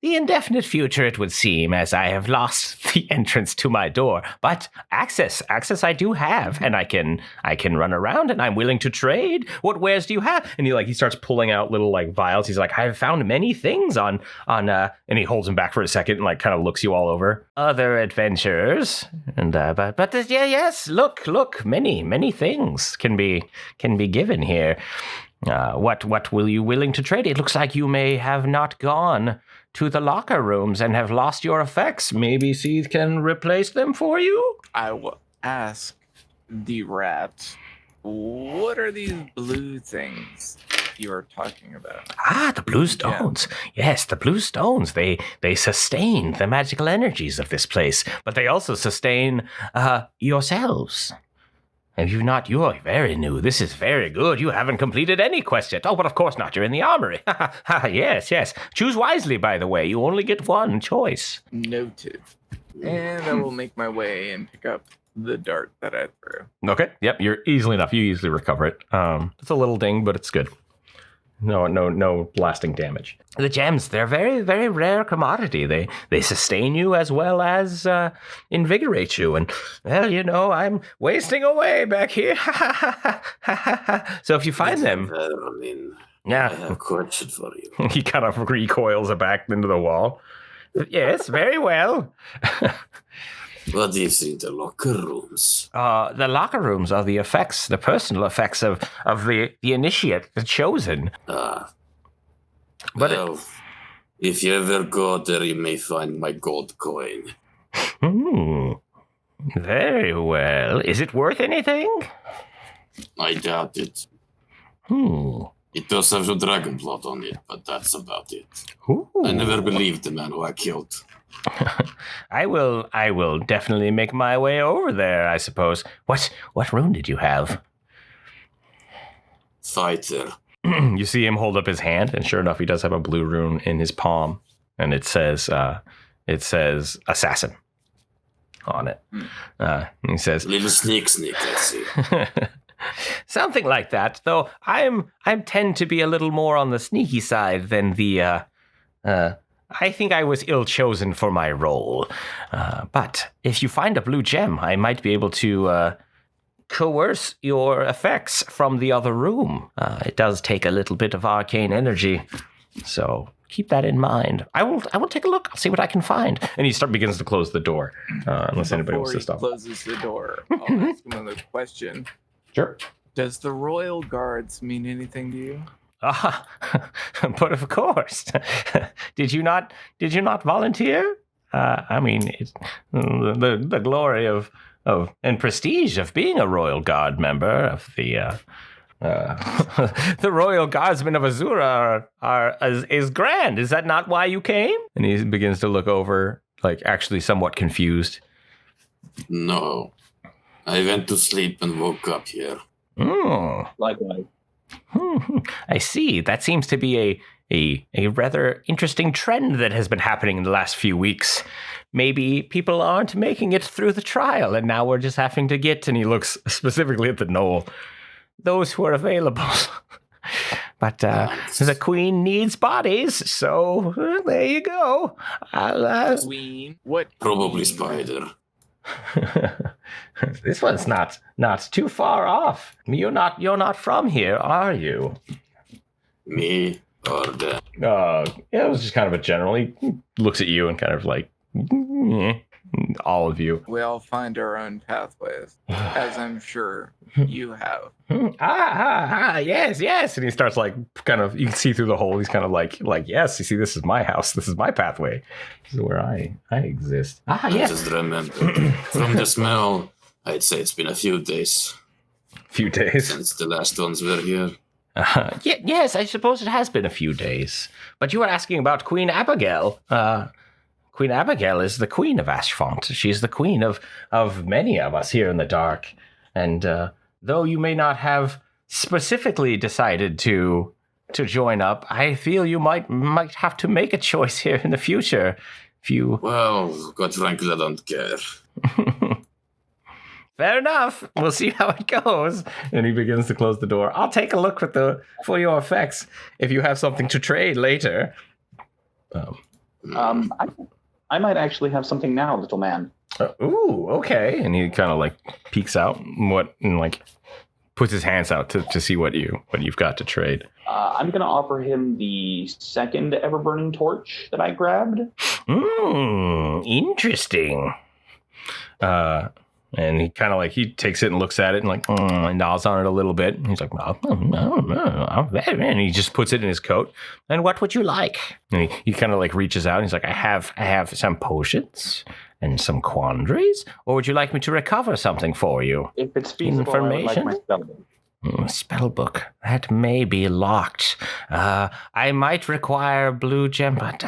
Speaker 2: the indefinite future, it would seem, as I have lost the entrance to my door. But access I do have, and I can run around, and I'm willing to trade. What wares do you have?" And he starts pulling out little like vials. He's like, "I've found many things on," and he holds him back for a second and like kind of looks you all over. "Other adventures, and yes, look, many things can be given here. What will you willing to trade? It looks like you may have not gone to the locker rooms and have lost your effects. Maybe Seethe can replace them for you?"
Speaker 3: I will ask the rat, what are these blue things you are talking about?
Speaker 2: The blue stones. Yeah. Yes, the blue stones. They sustain the magical energies of this place, but they also sustain yourselves. Have you not? You are very new. This is very good. You haven't completed any quest yet. Oh, but of course not. You're in the armory. Yes. Choose wisely, by the way. You only get one choice.
Speaker 3: Noted. And I will make my way and pick up the dart that I threw.
Speaker 2: Okay. Yep. You're easily enough. You easily recover it. It's a little ding, but it's good. No lasting damage. The gems, they're very, very rare commodity. They sustain you as well as invigorate you. And, well, I'm wasting away back here. So if you find them...
Speaker 5: I have a question for you.
Speaker 2: He kind of recoils back into the wall. Yes, very well.
Speaker 5: What is in the locker rooms?
Speaker 2: The locker rooms are the effects, the personal effects of the initiate, the chosen.
Speaker 5: If you ever go there, you may find my gold coin.
Speaker 2: Very well. Is it worth anything?
Speaker 5: I doubt it. It does have some dragon blood on it, but that's about it.
Speaker 2: Ooh.
Speaker 5: I never believed the man who I killed.
Speaker 2: I will definitely make my way over there, I suppose. What rune did you have?
Speaker 5: Fighter.
Speaker 2: You see him hold up his hand, and sure enough, he does have a blue rune in his palm, and it says assassin on it. And he says,
Speaker 5: Little sneak, I see.
Speaker 2: Something like that, though I tend to be a little more on the sneaky side than the I think I was ill-chosen for my role. But if you find a blue gem, I might be able to coerce your effects from the other room. It does take a little bit of arcane energy, so keep that in mind. I will take a look. I'll see what I can find. And he begins to close the door, unless anybody wants to stop.
Speaker 3: Before he closes the door, I'll ask him another question.
Speaker 2: Sure.
Speaker 3: Does the Royal Guards mean anything to you?
Speaker 2: Ah, but of course. Did you not volunteer? I mean, it's the glory of and prestige of being a Royal Guard member of the the Royal Guardsmen of Azura is grand. Is that not why you came? And he begins to look over, like actually somewhat confused.
Speaker 5: No. I went to sleep and woke up here.
Speaker 4: Likewise.
Speaker 2: I see. That seems to be a rather interesting trend that has been happening in the last few weeks. Maybe people aren't making it through the trial, and now we're just having to get, and he looks specifically at the knoll, those who are available. But the queen needs bodies, so there you go.
Speaker 3: Queen? What?
Speaker 5: Probably Spider.
Speaker 2: This one's not too far off. You're not from here, are you?
Speaker 5: Me or the...
Speaker 2: Yeah, it was just kind of a general. He looks at you and kind of like, all of you.
Speaker 3: We all find our own pathways, as I'm sure you have.
Speaker 2: Yes. And he starts like kind of, you can see through the hole. He's kind of like, yes, you see, this is my house. This is my pathway. This is where I exist.
Speaker 5: I just remember from the smell, I'd say it's been a few days. Since the last ones were here.
Speaker 2: Yes, I suppose it has been a few days. But you were asking about Queen Abigail. Queen Abigail is the queen of Ashfont. She's the queen of many of us here in the dark. And though you may not have specifically decided to join up, I feel you might have to make a choice here in the future. If you...
Speaker 5: Well, quite frankly, I don't care.
Speaker 2: Fair enough. We'll see how it goes. And he begins to close the door. I'll take a look for your effects if you have something to trade later.
Speaker 4: I might actually have something now, little man.
Speaker 2: Ooh, okay. And he kind of like peeks out and like puts his hands out to see what you've got to trade.
Speaker 4: I'm going to offer him the second ever burning torch that I grabbed.
Speaker 2: Interesting. And he kind of like, he takes it and looks at it and like, and nods on it a little bit. And he's like, and he just puts it in his coat. And what would you like? And he kind of like reaches out and he's like, I have some potions and some quandaries. Or would you like me to recover something for you?
Speaker 4: If it's feasible, I would like my spellbook.
Speaker 2: Spellbook. That may be locked. I might require blue gem, but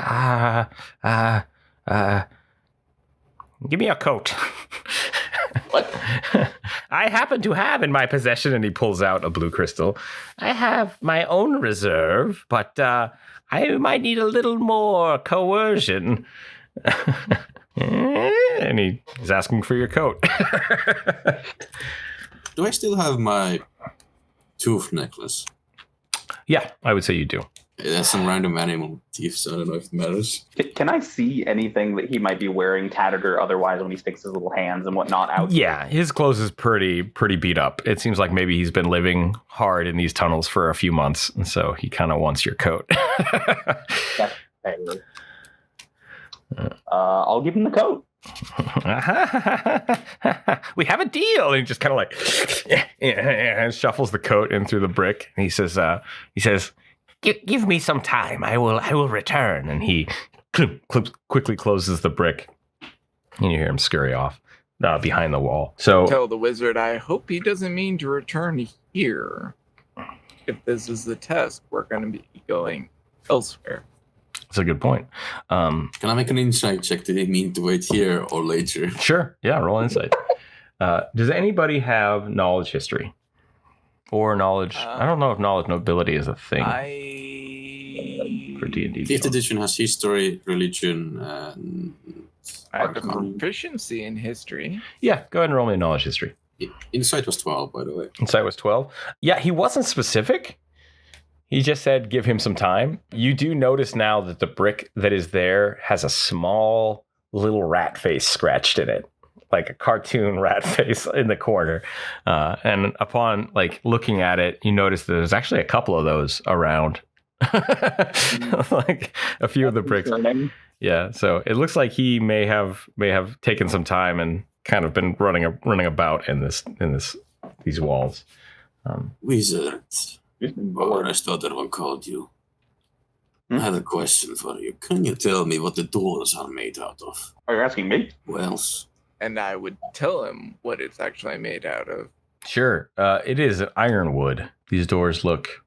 Speaker 2: give me a coat.
Speaker 4: What?
Speaker 2: I happen to have in my possession, and he pulls out a blue crystal. I have my own reserve, but I might need a little more coercion. And he's asking for your coat.
Speaker 5: Do I still have my tooth necklace?
Speaker 2: Yeah, I would say you do.
Speaker 5: It has some random animal teeth, so I don't know if it matters.
Speaker 4: Can I see anything that he might be wearing, tattered or otherwise, when he sticks his little hands and whatnot out?
Speaker 2: Yeah, his clothes is pretty beat up. It seems like maybe he's been living hard in these tunnels for a few months, and so he kind of wants your coat.
Speaker 4: That's fair. I'll give him the coat.
Speaker 2: We have a deal. And he just kind of like and shuffles the coat in through the brick. And he says, Give me some time. I will return. And he quickly closes the brick. And you hear him scurry off behind the wall. So
Speaker 3: Tell the wizard, I hope he doesn't mean to return here. If this is the test, we're going to be going elsewhere.
Speaker 2: that's a good point.
Speaker 5: Can I make an insight check? Did he mean to wait here or later?
Speaker 2: Sure. Yeah, roll insight. Does anybody have knowledge history? Or knowledge... I don't know if knowledge nobility is a thing for D&D.
Speaker 5: 5th edition has history, religion, and...
Speaker 3: I have a proficiency in history.
Speaker 2: Yeah, go ahead and roll me a knowledge history.
Speaker 5: Insight was 12, by the way.
Speaker 2: Insight was 12. Yeah, he wasn't specific. He just said give him some time. You do notice now that the brick that is there has a small little rat face scratched in it. Like a cartoon rat face in the corner. And upon like looking at it, you notice that there's actually a couple of those around like a few of the bricks. Yeah, so it looks like he may have taken some time and kind of been running about in these walls.
Speaker 5: Wizard, what rest other one called you? I have a question for you. Can you tell me what the doors are made out of?
Speaker 4: Are you asking me?
Speaker 5: Who else?
Speaker 3: And I would tell him what it's actually made out of.
Speaker 2: Sure, it is ironwood. These doors look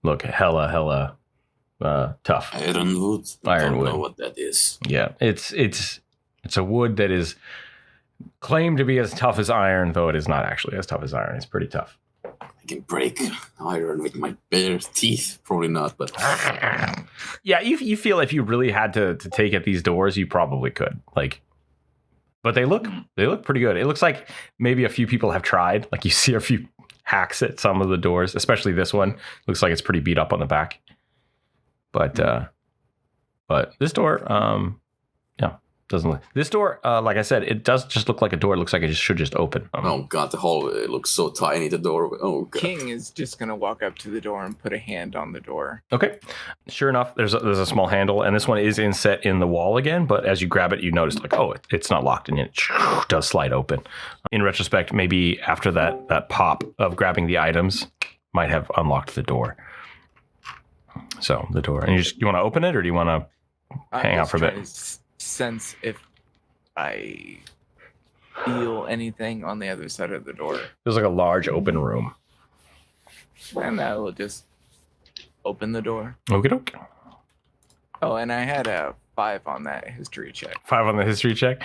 Speaker 2: hella tough.
Speaker 5: Ironwood? I don't
Speaker 2: Ironwood.
Speaker 5: know what that is.
Speaker 2: Yeah, it's a wood that is claimed to be as tough as iron, though it is not actually as tough as iron. It's pretty tough.
Speaker 5: I can break iron with my bare teeth. Probably not, but...
Speaker 2: Yeah, you feel if you really had to take at these doors, you probably could. Like, but they look pretty good. It looks like maybe a few people have tried. Like you see a few hacks at some of the doors, especially this one. Looks like it's pretty beat up on the back. But this door, doesn't look. This door, like I said, it does just look like a door. It looks like it should just open.
Speaker 5: Oh god, the hallway looks so tiny. The door. Oh god.
Speaker 3: King is just gonna walk up to the door and put a hand on the door.
Speaker 2: Okay, sure enough, there's a small handle, and this one is inset in the wall again. But as you grab it, you notice like, oh, it's not locked, and it does slide open. In retrospect, maybe after that pop of grabbing the items might have unlocked the door. So the door, and you want to open it, or do you want to hang out for a bit?
Speaker 3: Sense if I feel anything on the other side of the door.
Speaker 2: There's like a large open room.
Speaker 3: And I will just open the door.
Speaker 2: Okey-doke.
Speaker 3: Oh, and I had a 5 on that history check.
Speaker 2: 5 on the history check.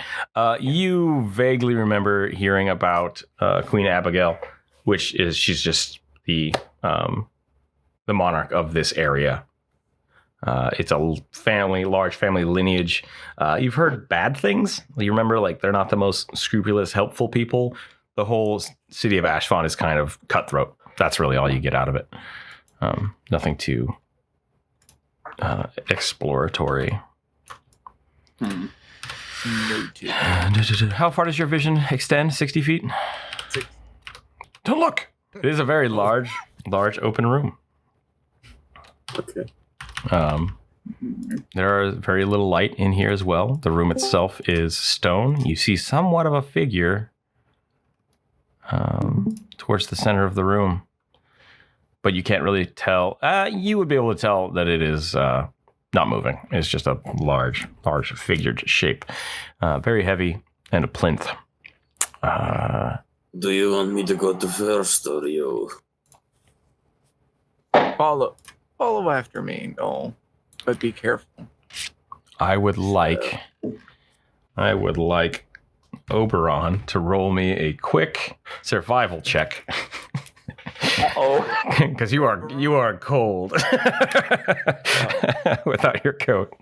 Speaker 2: You vaguely remember hearing about Queen Abigail, she's just the monarch of this area. It's a large family lineage. You've heard bad things. You remember, like, they're not the most scrupulous, helpful people. The whole city of Ashfont is kind of cutthroat. That's really all you get out of it. Nothing too exploratory.
Speaker 3: Noted.
Speaker 2: How far does your vision extend? 60 feet?
Speaker 3: 6.
Speaker 2: Don't look. It is a very large open room.
Speaker 5: Okay.
Speaker 2: There are very little light in here as well. The room itself is stone. You see somewhat of a figure towards the center of the room, but you can't really tell. You would be able to tell that it is not moving. It's just a large figured shape, very heavy, and a plinth.
Speaker 5: Do you want me to go to first, or you?
Speaker 3: Follow after me, Noel, but be careful.
Speaker 2: I would like Oberon to roll me a quick survival check. Because you are cold without your coat.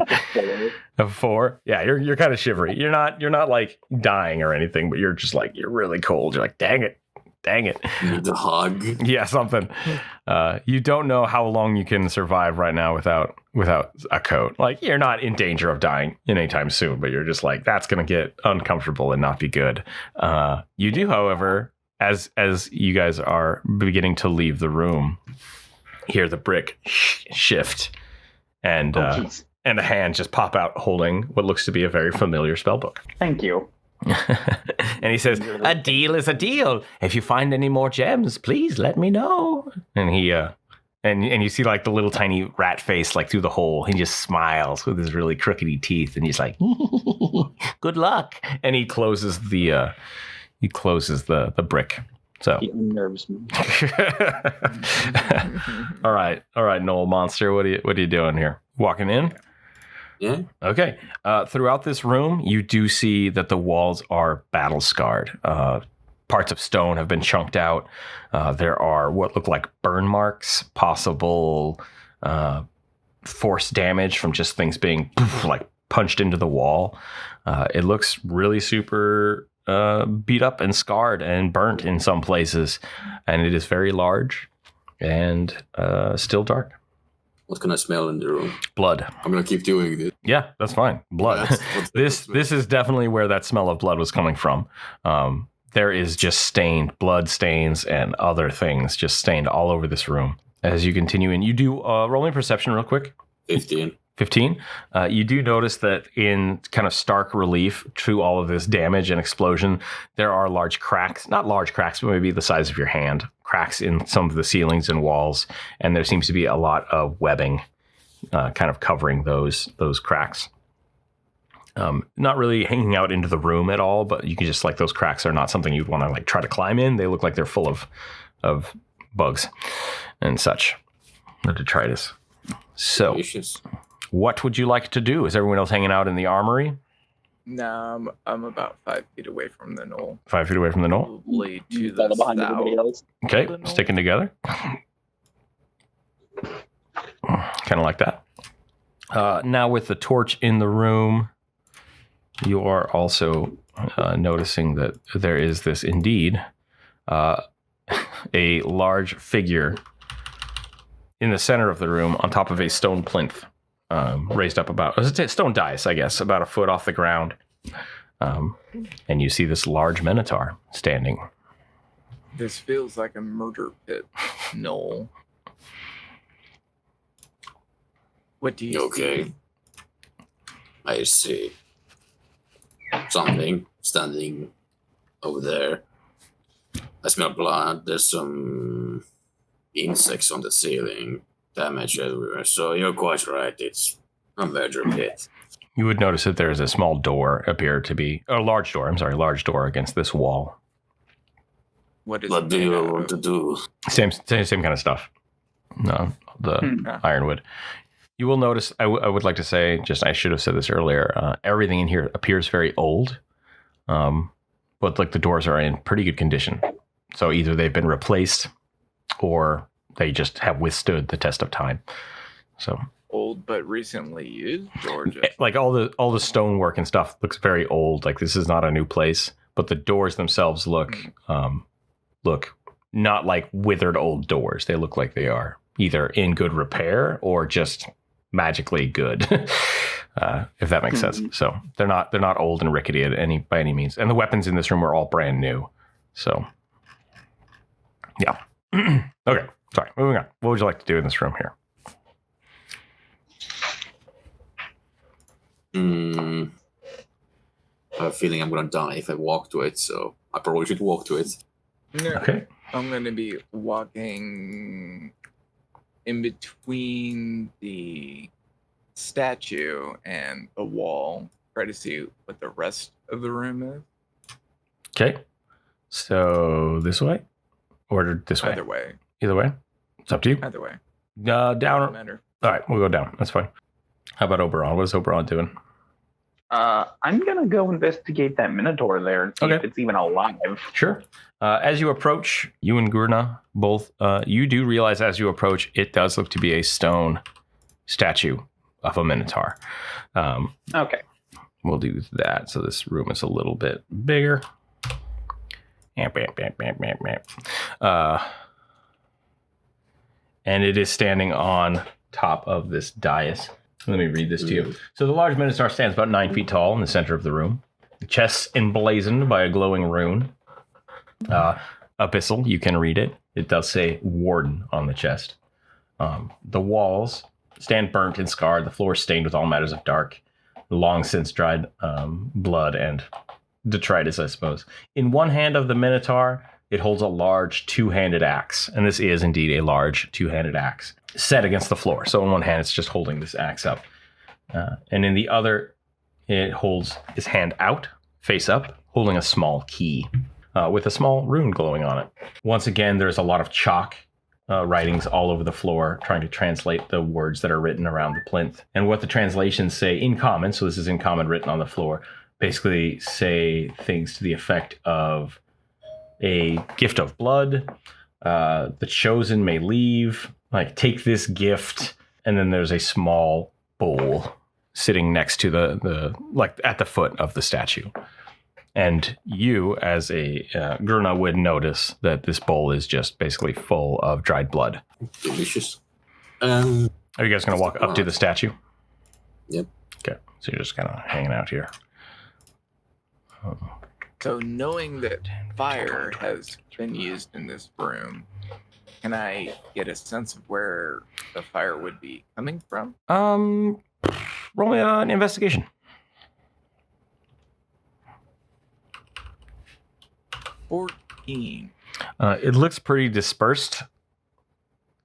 Speaker 2: A 4. Yeah, you're kind of shivery. You're not like dying or anything, but you're just like, you're really cold. You're like, dang it.
Speaker 5: Need a hug.
Speaker 2: Yeah, something. You don't know how long you can survive right now without a coat. Like, you're not in danger of dying anytime soon, but you're just like, that's going to get uncomfortable and not be good. You do, however, as you guys are beginning to leave the room, hear the brick shift and a hand just pop out holding what looks to be a very familiar spellbook.
Speaker 4: Thank you.
Speaker 2: And he says, "A deal is a deal. If you find any more gems, please let me know." And he and you see like the little tiny rat face like through the hole. He just smiles with his really crookedy teeth, and he's like, "Good luck." And he closes the brick. So
Speaker 4: He unnerves me.
Speaker 2: all right, Noel Monster, what are you doing here? Walking in?
Speaker 5: Yeah.
Speaker 2: Okay. Throughout this room, you do see that the walls are battle scarred. Parts of stone have been chunked out. There are what look like burn marks, possible force damage from just things being like punched into the wall. It looks really super beat up and scarred and burnt in some places, and it is very large and still dark.
Speaker 5: What can I smell in the room?
Speaker 2: Blood.
Speaker 5: I'm gonna keep doing this.
Speaker 2: Yeah, that's fine. Blood. This is definitely where that smell of blood was coming from. There is just blood stains and other things just stained all over this room. as you continue in. You do roll me perception real quick.
Speaker 5: 15.
Speaker 2: 15. You do notice that in kind of stark relief to all of this damage and explosion, there are large cracks, not large cracks, but maybe the size of your hand, cracks in some of the ceilings and walls. And there seems to be a lot of webbing kind of covering those cracks. Not really hanging out into the room at all, but you can just, like, those cracks are not something you'd want to, like, try to climb in. They look like they're full of bugs and such. The detritus. So, what would you like to do? Is everyone else hanging out in the armory?
Speaker 3: No, I'm about 5 feet away from the knoll.
Speaker 2: 5 feet away from the knoll?
Speaker 3: Probably to the
Speaker 4: behind everybody
Speaker 3: south.
Speaker 4: else.
Speaker 2: Okay, sticking together. Kind of like that. Now with the torch in the room, you are also noticing that there is this indeed a large figure in the center of the room on top of a stone plinth, raised up about a stone dais, I guess, about a foot off the ground. And you see this large minotaur standing.
Speaker 3: This feels like a murder pit, knoll. What do you see?
Speaker 5: I see something standing over there. I smell blood. There's some insects on the ceiling, damage everywhere. So you're quite right. It's a murder pit.
Speaker 2: You would notice that there is a small door, large door against this wall.
Speaker 3: What
Speaker 5: do you want to do?
Speaker 2: Same kind of stuff. No, the ironwood. You will notice, I would like to say, I should have said this earlier, everything in here appears very old, but like the doors are in pretty good condition. So either they've been replaced or they just have withstood the test of time. So
Speaker 3: old but recently used, or just
Speaker 2: like all the stonework and stuff looks very old. Like this is not a new place, but the doors themselves look not like withered old doors. They look like they are either in good repair or just magically good, if that makes sense. So they're not old and rickety by any means. And the weapons in this room are all brand new. So yeah. Okay. Sorry. Moving on. What would you like to do in this room here?
Speaker 5: I have a feeling I'm gonna die if I walk to it, so I probably should walk to it.
Speaker 3: No,
Speaker 2: Okay.
Speaker 3: I'm going to be walking in between the statue and the wall, try to see what the rest of the room is.
Speaker 2: Okay. So this way or this way?
Speaker 3: Either way.
Speaker 2: Either way. It's up to you.
Speaker 3: Either way.
Speaker 2: Down.
Speaker 3: Doesn't matter.
Speaker 2: All right. We'll go down. That's fine. How about Oberon? What is Oberon doing?
Speaker 4: I'm gonna go investigate that minotaur there and see if it's even alive.
Speaker 2: Sure. As you approach, you and Gherna both, you do realize as you approach, it does look to be a stone statue of a minotaur.
Speaker 4: Okay.
Speaker 2: We'll do that. So this room is a little bit bigger. And it is standing on top of this dais. Let me read this to you. So the large minotaur stands about 9 feet tall in the center of the room. The chest emblazoned by a glowing rune. Abyssal, you can read it. It does say Warden on the chest. The walls stand burnt and scarred. The floor stained with all matters of dark, long since dried blood and detritus, I suppose. In one hand of the minotaur, it holds a large two-handed axe. And this is indeed a large two-handed axe set against the floor. So in one hand, it's just holding this axe up. And in the other, it holds his hand out, face up, holding a small key with a small rune glowing on it. Once again, there's a lot of chalk writings all over the floor trying to translate the words that are written around the plinth. And what the translations say in common, so this is in common written on the floor, basically say things to the effect of a gift of blood, the chosen may leave, like take this gift, and then there's a small bowl sitting next to the like at the foot of the statue. And you, as a Gherna, would notice that this bowl is just basically full of dried blood.
Speaker 5: Delicious.
Speaker 2: Are you guys going to walk up to the statue?
Speaker 5: Yep.
Speaker 2: Okay, so you're just kind of hanging out here.
Speaker 3: So knowing that fire has been used in this room, Can I get a sense of where the fire would be coming from?
Speaker 2: Roll me an investigation.
Speaker 3: 14.
Speaker 2: It looks pretty dispersed.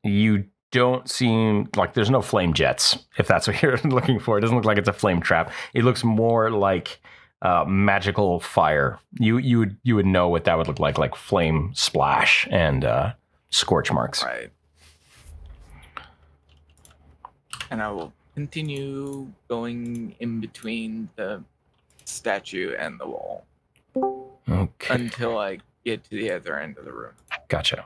Speaker 2: You don't seem like there's no flame jets, if that's what you're looking for. It doesn't look like it's a flame trap. It looks more like magical fire. You would know what that would look like flame splash and scorch marks.
Speaker 3: Right. And I will continue going in between the statue and the wall
Speaker 2: Okay.
Speaker 3: until I get to the other end of the room.
Speaker 2: Gotcha.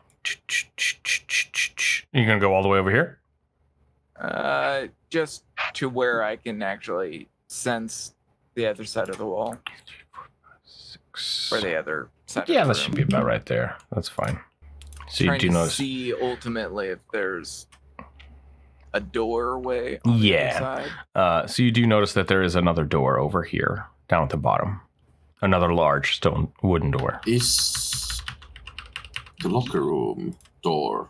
Speaker 2: You're going to go all the way over here?
Speaker 3: Just to where I can actually sense the other side of the wall.
Speaker 2: 6.
Speaker 3: Or the other side
Speaker 2: Yeah,
Speaker 3: of the
Speaker 2: that
Speaker 3: room.
Speaker 2: should be about right there. That's fine. So you
Speaker 3: Trying
Speaker 2: do
Speaker 3: to
Speaker 2: notice.
Speaker 3: see ultimately if there's a doorway on the
Speaker 2: Yeah.
Speaker 3: inside.
Speaker 2: So you do notice that there is another door over here, down at the bottom. Another large stone wooden door.
Speaker 5: Is the locker room door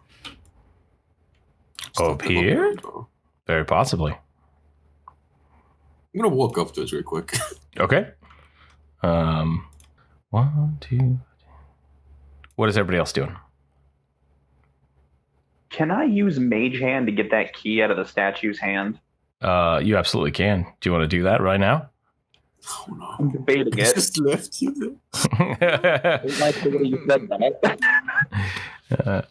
Speaker 2: Up
Speaker 5: the locker
Speaker 2: here?
Speaker 5: room door?
Speaker 2: Very possibly.
Speaker 5: I'm gonna walk up to it real quick.
Speaker 2: Okay. 1, 2. What is everybody else doing?
Speaker 4: Can I use Mage Hand to get that key out of the statue's hand?
Speaker 2: You absolutely can. Do you want to do that right now?
Speaker 5: Oh no!
Speaker 4: I'm debating
Speaker 5: I
Speaker 4: it.
Speaker 5: just left you.
Speaker 4: I like the way you said that.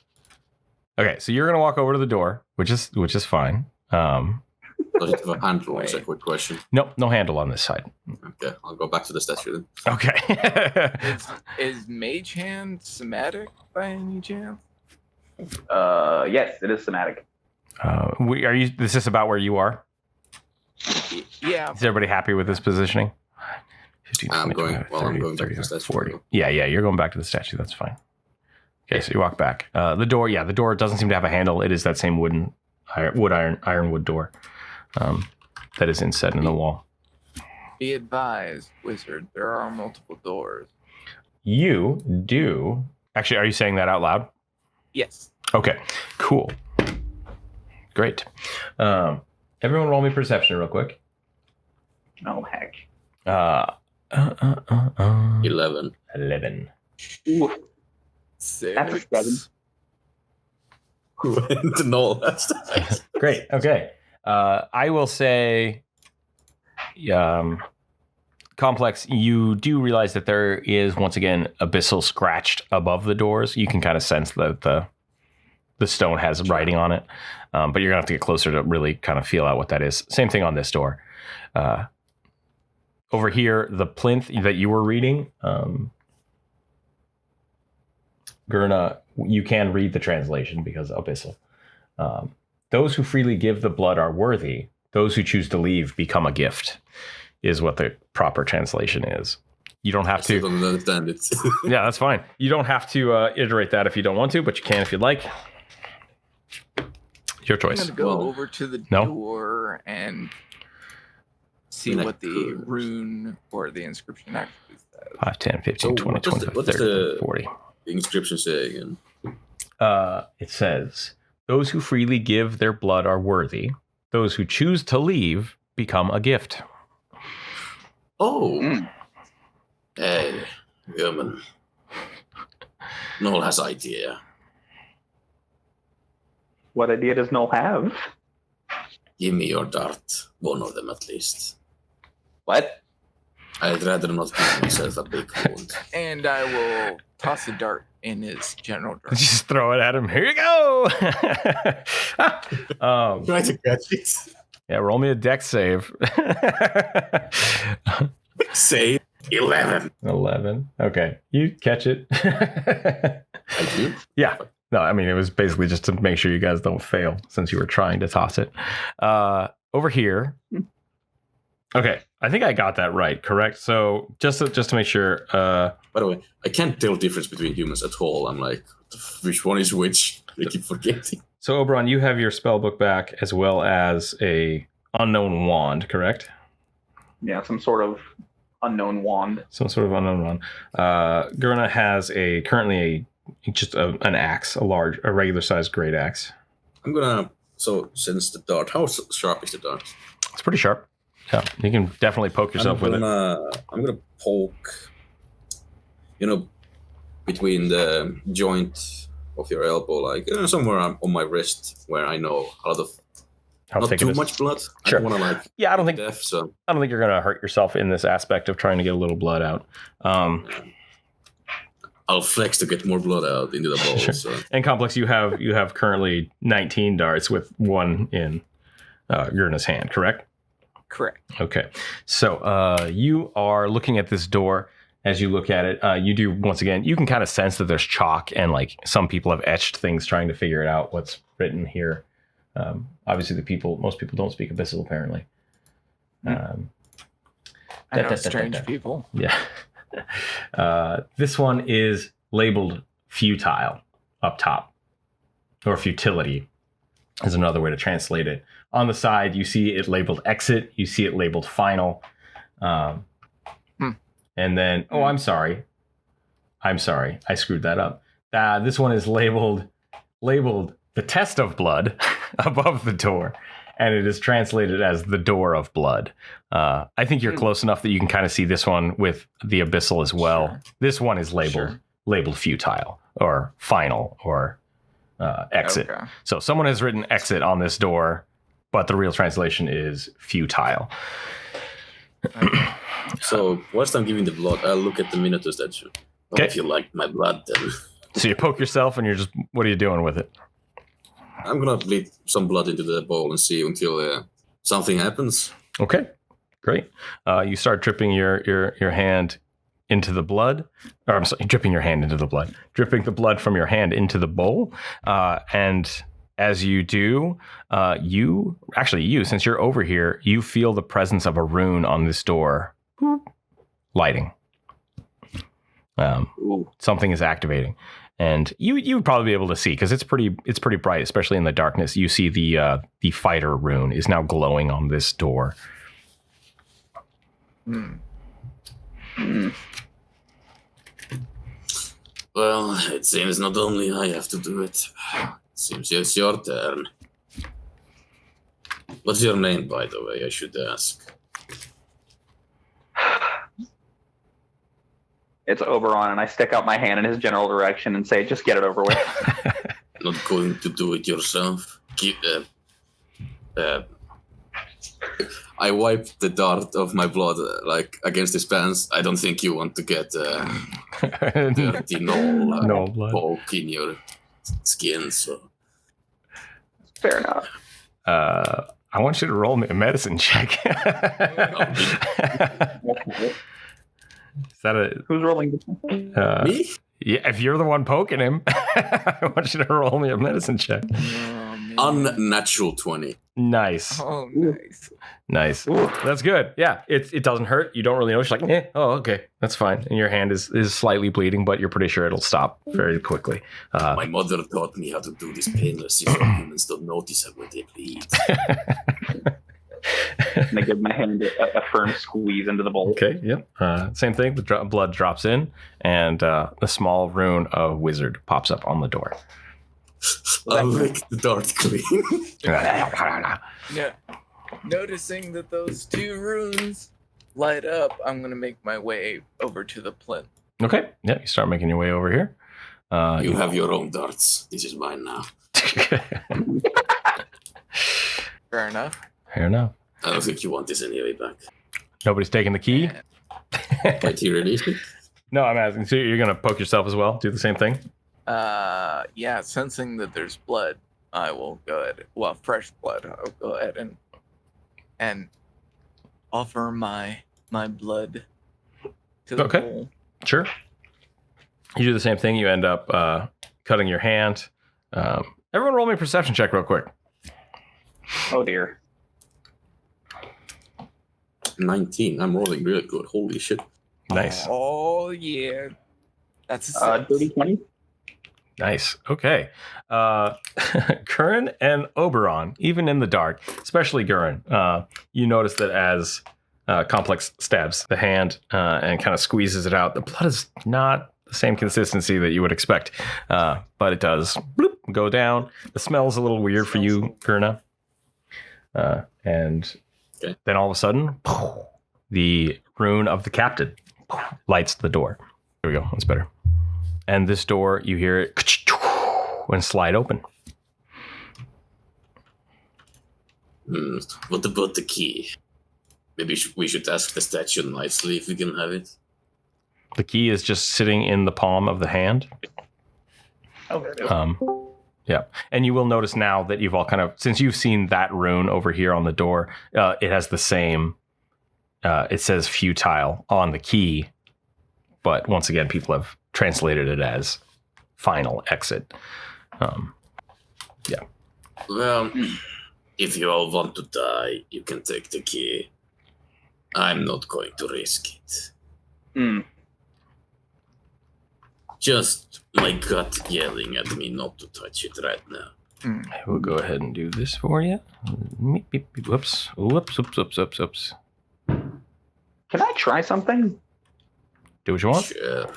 Speaker 2: Okay, so you're gonna walk over to the door, which is fine.
Speaker 5: Does it have a handle? Is a quick question.
Speaker 2: Nope, no handle on this side.
Speaker 5: Okay, I'll go back to the statue then.
Speaker 2: Okay.
Speaker 3: Is Mage Hand somatic by any chance?
Speaker 4: Yes, it is somatic.
Speaker 2: Is this about where you are?
Speaker 3: Yeah.
Speaker 2: Is everybody happy with this positioning? 15,
Speaker 5: I'm
Speaker 2: 20,
Speaker 5: going-
Speaker 2: 25,
Speaker 5: well, I'm
Speaker 2: 30,
Speaker 5: going back to the
Speaker 2: 35,
Speaker 5: statue.
Speaker 2: 40. Yeah, you're going back to the statue. That's fine. Okay, so you walk back. The door doesn't seem to have a handle. It is that same ironwood door that is inset in the wall.
Speaker 3: Be advised, wizard, there are multiple doors.
Speaker 2: You do. Actually, are you saying that out loud?
Speaker 3: Yes.
Speaker 2: Okay, cool. Great. Everyone roll me perception real quick.
Speaker 4: Oh, heck.
Speaker 5: 11.
Speaker 2: 11.
Speaker 4: Ooh,
Speaker 3: 6.
Speaker 4: That's a 7.
Speaker 5: No, that's
Speaker 2: Great. Okay. I will say, Complex, you do realize that there is, once again, abyssal scratched above the doors. You can kind of sense that the stone has writing on it, but you're going to have to get closer to really kind of feel out what that is. Same thing on this door. Over here, the plinth that you were reading, Gherna, you can read the translation because abyssal. Those who freely give the blood are worthy. Those who choose to leave become a gift, is what the proper translation is. You don't have
Speaker 5: I still
Speaker 2: to.
Speaker 5: don't understand it.
Speaker 2: Yeah, that's fine. You don't have to iterate that if you don't want to, but you can if you'd like. Your
Speaker 3: I'm
Speaker 2: choice.
Speaker 3: going to go
Speaker 5: Well,
Speaker 3: over to the
Speaker 2: no.
Speaker 3: door and see
Speaker 5: Like
Speaker 3: what the
Speaker 5: curves.
Speaker 3: rune or the inscription actually says.
Speaker 2: 5, 10, 15,
Speaker 5: So
Speaker 2: 20,
Speaker 5: what does
Speaker 2: 25,
Speaker 5: what does
Speaker 2: 30,
Speaker 5: the-
Speaker 2: 40.
Speaker 5: The inscription say again.
Speaker 2: It says, those who freely give their blood are worthy. Those who choose to leave become a gift.
Speaker 5: Oh,
Speaker 4: Mm.
Speaker 5: hey, human. Noel has idea.
Speaker 4: What idea does Noel have?
Speaker 5: Give me your dart. One of them at least.
Speaker 4: What?
Speaker 5: I'd rather not give myself a big wound.
Speaker 3: And I will toss a dart in his general direction.
Speaker 2: Just throw it at him. Here you go.
Speaker 5: Try to catch it.
Speaker 2: Yeah, roll me a dex save.
Speaker 5: Say 11.
Speaker 2: 11. Okay, you catch it.
Speaker 5: I do.
Speaker 2: Yeah. No, I mean, it was basically just to make sure you guys don't fail since you were trying to toss it. Over here. Okay, I think I got that right, correct? So just to make sure.
Speaker 5: By the way, I can't tell the difference between humans at all. I'm like, which one is which? I keep forgetting.
Speaker 2: So Oberon, you have your spell book back as well as a unknown wand, correct?
Speaker 4: Yeah, some sort of unknown wand.
Speaker 2: Some sort of unknown wand. Gherna has currently just an axe, a regular sized great axe.
Speaker 5: I'm gonna. So since the dart, how sharp is the dart?
Speaker 2: It's pretty sharp. Yeah, you can definitely poke yourself with it.
Speaker 5: I'm gonna poke. Between the joint of your elbow, like somewhere on my wrist, where I know a lot of
Speaker 2: How
Speaker 5: not
Speaker 2: thick
Speaker 5: too
Speaker 2: it is.
Speaker 5: much blood.
Speaker 2: Sure.
Speaker 5: I don't want to
Speaker 2: Yeah, I don't think
Speaker 5: death. So
Speaker 2: you're gonna hurt yourself in this aspect of trying to get a little blood out.
Speaker 5: I'll flex to get more blood out into the bowl.
Speaker 2: Sure.
Speaker 5: So.
Speaker 2: And Complex, you have currently 19 darts with one in Gherna's hand, correct?
Speaker 3: Correct.
Speaker 2: Okay. So you are looking at this door. As you look at it, you do, once again, you can kind of sense that there's chalk and like some people have etched things trying to figure it out what's written here. Obviously, most people don't speak Abyssal, apparently.
Speaker 3: I know strange people.
Speaker 2: Yeah. This one is labeled futile up top, or futility is another way to translate it. On the side, you see it labeled exit. You see it labeled final. And then, I'm sorry. I screwed that up. This one is labeled the test of blood above the door. And it is translated as the door of blood. I think you're close enough that you can kind of see this one with the abyssal as well.
Speaker 3: Sure.
Speaker 2: This one is labeled futile or final or exit.
Speaker 3: Okay.
Speaker 2: So someone has written exit on this door, but the real translation is futile.
Speaker 3: Okay.
Speaker 5: So whilst I'm giving the blood, I'll look at the Minotaur statue.
Speaker 2: Okay.
Speaker 5: If you like my blood, then
Speaker 2: So you poke yourself and you're just, what are you doing with it?
Speaker 5: I'm gonna bleed some blood into the bowl and see until something happens.
Speaker 2: Okay, great. You start dripping your hand into the blood. Or I'm sorry, dripping your hand into the blood. Dripping the blood from your hand into the bowl. And as you do, since you're over here, you feel the presence of a rune on this door lighting. Something is activating. And you would probably be able to see because it's pretty bright, especially in the darkness. You see the fighter rune is now glowing on this door.
Speaker 5: Well, it seems not only I have to do it. It seems it's your turn. What's your name, by the way? I should ask.
Speaker 4: It's Oberon, and I stick out my hand in his general direction and say, just get it over with.
Speaker 5: Not going to do it yourself. I wipe the dart of my blood against his pants. I don't think you want to get dirty
Speaker 2: No blood.
Speaker 5: poke in your skin. So
Speaker 4: Fair enough.
Speaker 2: I want you to roll me a medicine check. Is that
Speaker 4: Who's rolling?
Speaker 5: me?
Speaker 2: Yeah, if you're the one poking him, I want you to roll me a medicine check.
Speaker 3: Oh, man.
Speaker 5: Unnatural 20.
Speaker 2: Nice.
Speaker 3: Oh, nice.
Speaker 2: Nice. That's good. Yeah, it doesn't hurt. You don't really know. She's like, oh, okay, that's fine. And your hand is slightly bleeding, but you're pretty sure it'll stop very quickly.
Speaker 5: My mother taught me how to do this painlessly so humans don't notice it when they bleed.
Speaker 4: And I give my hand a firm squeeze into the bowl.
Speaker 2: Okay, yep. Same thing. The blood drops in, and a small rune of wizard pops up on the door.
Speaker 5: I'll lick the dart clean.
Speaker 3: Yeah. Noticing that those two runes light up, I'm going to make my way over to the plinth.
Speaker 2: Okay, yeah, you start making your way over here.
Speaker 5: You have your own darts. This is mine now.
Speaker 3: Fair enough.
Speaker 2: Fair enough.
Speaker 5: I don't think you want this anyway back.
Speaker 2: Nobody's taking the key?
Speaker 5: Might he release me?
Speaker 2: No, I'm asking. So you're going to poke yourself as well? Do the same thing?
Speaker 3: Yeah, sensing that there's blood, I will go ahead. Well, fresh blood. I'll go ahead and offer my blood to the
Speaker 2: Okay.
Speaker 3: bowl.
Speaker 2: Sure. You do the same thing. You end up cutting your hand. Everyone roll me a perception check real quick.
Speaker 4: Oh, dear.
Speaker 5: 19. I'm rolling really good. Holy shit.
Speaker 2: Nice.
Speaker 3: Oh, yeah. That's a
Speaker 4: Dirty 20?
Speaker 2: Nice. Okay. Gurren and Oberon, even in the dark, especially Gurren, you notice that as Complex stabs the hand and kind of squeezes it out, the blood is not the same consistency that you would expect. But it does bloop, go down. The smell's a little weird for you, Gherna. And then all of a sudden, the rune of the captain lights the door. There we go. That's better. And this door, you hear it and slide open.
Speaker 5: What about the key? Maybe we should ask the statue nicely if we can have it.
Speaker 2: The key is just sitting in the palm of the hand.
Speaker 4: Okay.
Speaker 2: Yeah. And you will notice now that you've all kind of, since you've seen that rune over here on the door, it has the same, it says futile on the key. But once again, people have translated it as final exit. Yeah.
Speaker 5: Well, if you all want to die, you can take the key. I'm not going to risk it. Just my gut yelling at me not to touch it right now.
Speaker 2: I will go ahead and do this for you. Whoops. Oops.
Speaker 4: Can I try something?
Speaker 2: Do what you want.
Speaker 5: Sure.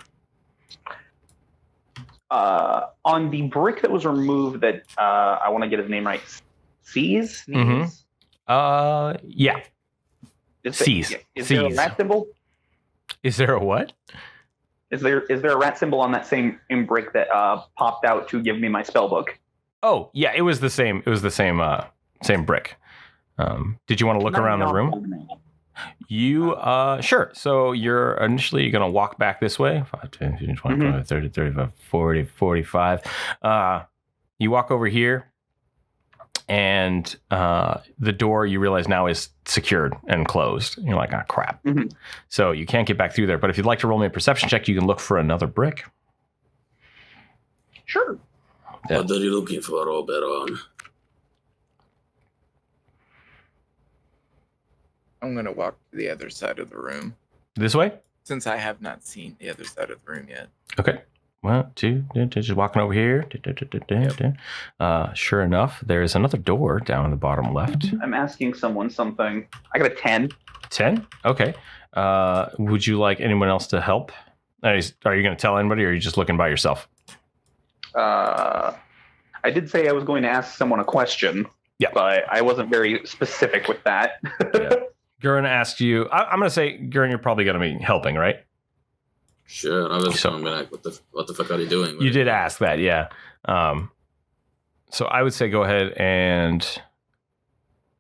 Speaker 4: On the brick that was removed that I want to get his name right. Seize?
Speaker 2: Mhm. Yeah. Seize.
Speaker 4: Is there a rat symbol?
Speaker 2: Is there a what?
Speaker 4: Is there a rat symbol on that same brick that popped out to give me my spell book?
Speaker 2: Oh, yeah, it was the same. It was the same brick. Did you want to look around the room? You sure. So you're initially going to walk back this way. 5, 10, 15, 20, 30, 35, 40, 45. You walk over here. And the door, you realize now, is secured and closed. You're like, ah, crap.
Speaker 4: Mm-hmm.
Speaker 2: So you can't get back through there. But if you'd like to roll me a perception check, you can look for another brick.
Speaker 4: Sure.
Speaker 2: Yeah.
Speaker 5: What are you looking for, Oberon?
Speaker 3: I'm going to walk to the other side of the room,
Speaker 2: This way?
Speaker 3: since I have not seen the other side of the room yet.
Speaker 2: Okay. 1, 2, just walking over here. Sure enough, there's another door down in the bottom left.
Speaker 4: I'm asking someone something. I got a 10.
Speaker 2: 10? Okay. Would you like anyone else to help? Are you going to tell anybody, or are you just looking by yourself?
Speaker 4: I did say I was going to ask someone a question.
Speaker 2: Yeah.
Speaker 4: But I wasn't very specific with that.
Speaker 2: Yeah. Gurren asked you. I'm going to say, Gurren, you're probably going to be helping, right?
Speaker 5: Sure, I was going to be like, what the fuck are you doing?
Speaker 2: You did ask that, yeah. So I would say go ahead and...